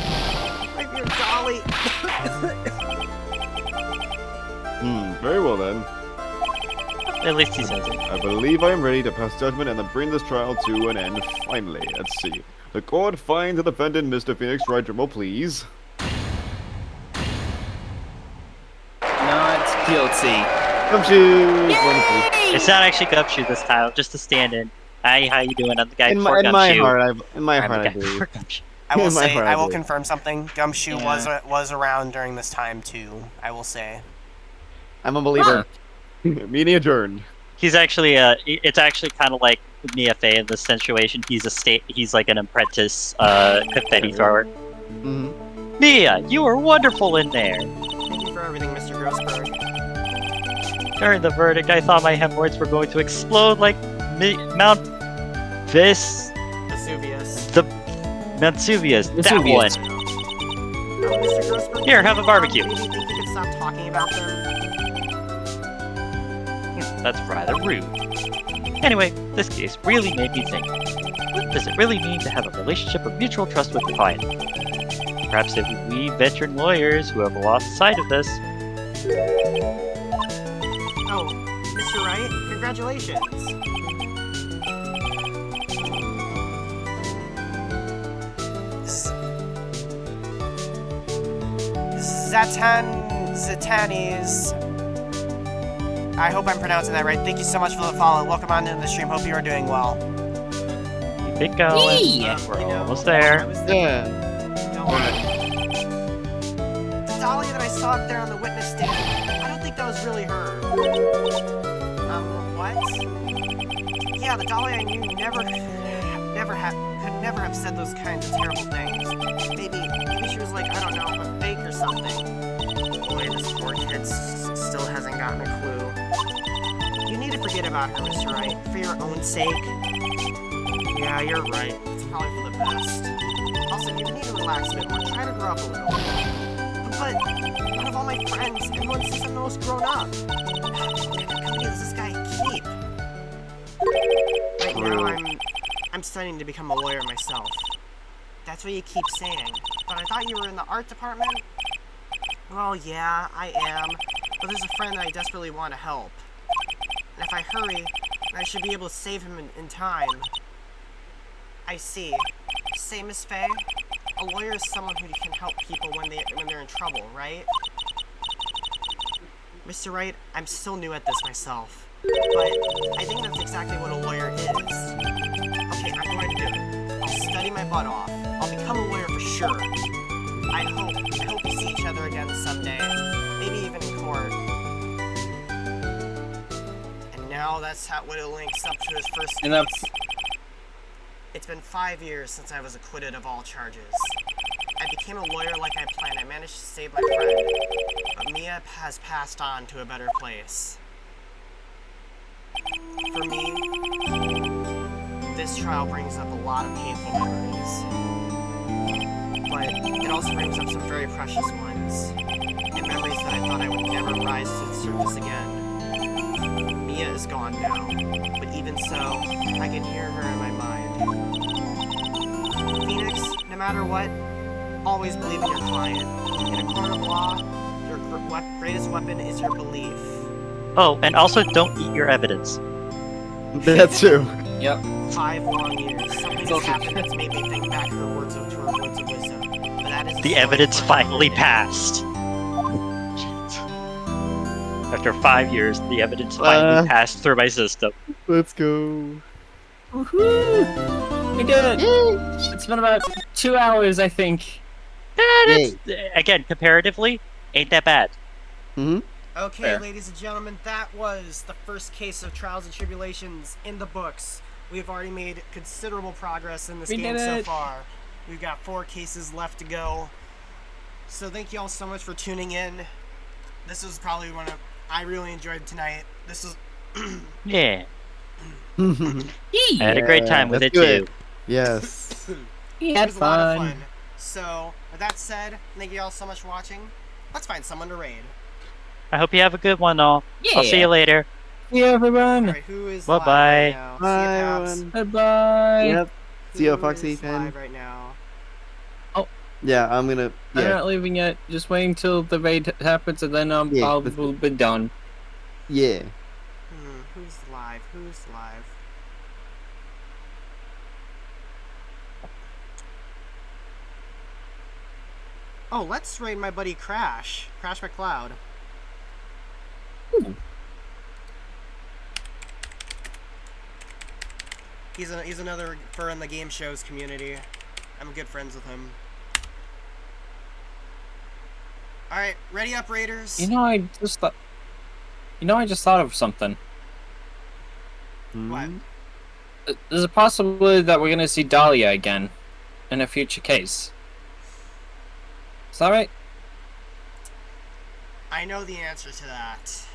[SPEAKER 2] Dolly.
[SPEAKER 4] Very well then.
[SPEAKER 1] At least he says it.
[SPEAKER 4] I believe I am ready to pass judgment and then bring this trial to an end finally. Let's see. The court finds the defendant, Mr. Phoenix Wright, drum please.
[SPEAKER 3] Not guilty.
[SPEAKER 4] Gumshoe! Wonderful.
[SPEAKER 1] It's not actually Gumshoe this time, just a stand-in. Hi, how you doing? I'm the guy
[SPEAKER 5] In
[SPEAKER 1] before
[SPEAKER 5] my
[SPEAKER 1] Gumshoe.
[SPEAKER 5] heart, I
[SPEAKER 1] I'm the guy
[SPEAKER 5] believe.
[SPEAKER 1] before Gumshoe.
[SPEAKER 2] I will
[SPEAKER 5] In my
[SPEAKER 2] say,
[SPEAKER 5] heart,
[SPEAKER 2] I
[SPEAKER 5] I
[SPEAKER 2] will
[SPEAKER 5] believe.
[SPEAKER 2] confirm something. Gumshoe
[SPEAKER 3] Yeah.
[SPEAKER 2] was around during this time too. I will say.
[SPEAKER 5] I'm a believer.
[SPEAKER 4] Meeting adjourned.
[SPEAKER 1] He's actually it's actually kind of like Mia Fey in this situation. He's like an apprentice confetti thrower.
[SPEAKER 5] Mhm.
[SPEAKER 1] Mia, you were wonderful in there.
[SPEAKER 2] Thank you for everything, Mr. Grossberg.
[SPEAKER 1] During the verdict, I thought my hemorrhoids were going to explode like Mount Vesuvius. That
[SPEAKER 3] Vesuvius.
[SPEAKER 1] one.
[SPEAKER 2] Mr. Grossberg,
[SPEAKER 1] Here, have a barbecue.
[SPEAKER 2] Maybe you think you could stop talking about them?
[SPEAKER 1] That's rather rude. Anyway, this case really made me think. What does it really mean to have a relationship of mutual trust with the client? Perhaps if we veteran lawyers who have lost sight of this.
[SPEAKER 2] Oh, Mr. Wright, congratulations. Zatanis. I hope I'm pronouncing that right. Thank you so much for the follow. Welcome on into the stream. Hope you are doing well.
[SPEAKER 1] Keep it going.
[SPEAKER 3] Yeah.
[SPEAKER 1] We're
[SPEAKER 2] You know,
[SPEAKER 1] almost
[SPEAKER 2] I
[SPEAKER 1] there.
[SPEAKER 2] was there.
[SPEAKER 5] Yeah.
[SPEAKER 2] Don't worry. The Dolly that I saw up there on the witness stand, I don't think that was really her. What? Yeah, the Dolly I knew could never have said those kinds of terrible things. Maybe she was like, I don't know, a fake or something. Boy, this poor kid still hasn't gotten a clue. You need to forget about her, Mr. Wright, for your own sake. Yeah, you're right. It's probably for the best. Also, you need to relax a bit more. Try to grow up a little. But out of all my friends, everyone says I'm the most grown up. What kind of company does this guy keep? Right now, I'm studying to become a lawyer myself. That's what you keep saying. But I thought you were in the art department? Well, yeah, I am. But there's a friend that I desperately want to help. And if I hurry, I should be able to save him in time. I see. Say, Miss Faye, a lawyer is someone who can help people when they're in trouble, right? Mr. Wright, I'm still new at this myself. But I think that's exactly what a lawyer is. Okay, I'm going to do it. I'll study my butt off. I'll become a lawyer for sure. I hope we see each other again someday. Maybe even in court. And now that's what it links up to his first case. It's been 5 years since I was acquitted of all charges. I became a lawyer like I planned. I managed to save my friend. But Mia has passed on to a better place. For me, this trial brings up a lot of painful memories. But it also brings up some very precious ones. And memories that I thought I would never rise to the surface again. Mia is gone now. But even so, I can hear her in my mind. Phoenix, no matter what, always believe in your client. In a court of law, your greatest weapon is your belief.
[SPEAKER 1] Oh, and also don't eat your evidence.
[SPEAKER 5] That's true.
[SPEAKER 3] Yep.
[SPEAKER 2] 5 long years. Something has happened that's made me think back to her words of wisdom. But that is a
[SPEAKER 1] The
[SPEAKER 2] story
[SPEAKER 1] evidence
[SPEAKER 2] for another
[SPEAKER 1] finally
[SPEAKER 2] day.
[SPEAKER 1] passed. After 5 years, the evidence finally passed through my system.
[SPEAKER 5] Let's go.
[SPEAKER 3] Woohoo! We did it! It's been about 2 hours, I think.
[SPEAKER 1] That's, again, comparatively, ain't that bad.
[SPEAKER 5] Mm-hmm.
[SPEAKER 2] Okay,
[SPEAKER 3] Fair.
[SPEAKER 2] ladies and gentlemen, that was the first case of Trials and Tribulations in the books. We've already made considerable progress in this
[SPEAKER 3] We
[SPEAKER 2] game
[SPEAKER 3] did
[SPEAKER 2] so
[SPEAKER 3] it.
[SPEAKER 2] far. We've got 4 cases left to go. So thank you all so much for tuning in. This was probably one of... I really enjoyed tonight. This is...
[SPEAKER 1] Yeah. I had a great time with it,
[SPEAKER 5] let's do
[SPEAKER 1] too.
[SPEAKER 5] it. Yes.
[SPEAKER 3] We
[SPEAKER 2] It
[SPEAKER 3] had
[SPEAKER 2] was a lot of
[SPEAKER 3] fun.
[SPEAKER 2] fun. So, with that said, thank you all so much for watching. Let's find someone to raid.
[SPEAKER 1] I hope you have a good one, all. I'll see
[SPEAKER 3] Yeah.
[SPEAKER 1] you later.
[SPEAKER 3] See you, everyone.
[SPEAKER 2] Alright, who is
[SPEAKER 1] Bye-bye.
[SPEAKER 2] live right now?
[SPEAKER 5] Bye,
[SPEAKER 2] See ya, Paps.
[SPEAKER 5] everyone.
[SPEAKER 3] Bye-bye.
[SPEAKER 5] Yep. See ya,
[SPEAKER 2] Who
[SPEAKER 5] Foxy
[SPEAKER 2] is
[SPEAKER 5] fan.
[SPEAKER 2] live right now?
[SPEAKER 5] Yeah, I'm gonna.
[SPEAKER 3] I'm
[SPEAKER 5] Yeah,
[SPEAKER 3] not leaving yet. Just waiting till the raid happens, and then
[SPEAKER 5] Yeah,
[SPEAKER 3] I'll
[SPEAKER 5] let's
[SPEAKER 3] will be done.
[SPEAKER 5] yeah.
[SPEAKER 2] Who's live? Who's live? Oh, let's raid my buddy Crash. Crash McCloud. He's another fur in the game shows community. I'm good friends with him. Alright, ready up, Raiders.
[SPEAKER 3] You know, I just thought. You know, I just thought of something.
[SPEAKER 2] What?
[SPEAKER 3] There's a possibility that we're gonna see Dahlia again in a future case. Is that right?
[SPEAKER 2] I know the answer to that.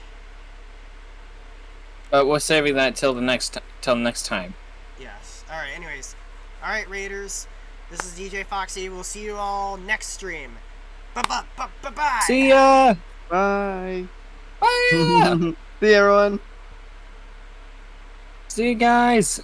[SPEAKER 3] But we're saving that till next time.
[SPEAKER 2] Yes. Alright, anyways. Alright, Raiders. This is DJ Foxy. We'll see you all next stream. Bye-bye.
[SPEAKER 3] See ya.
[SPEAKER 5] Bye.
[SPEAKER 3] Bye.
[SPEAKER 5] See you, everyone.
[SPEAKER 3] See you guys.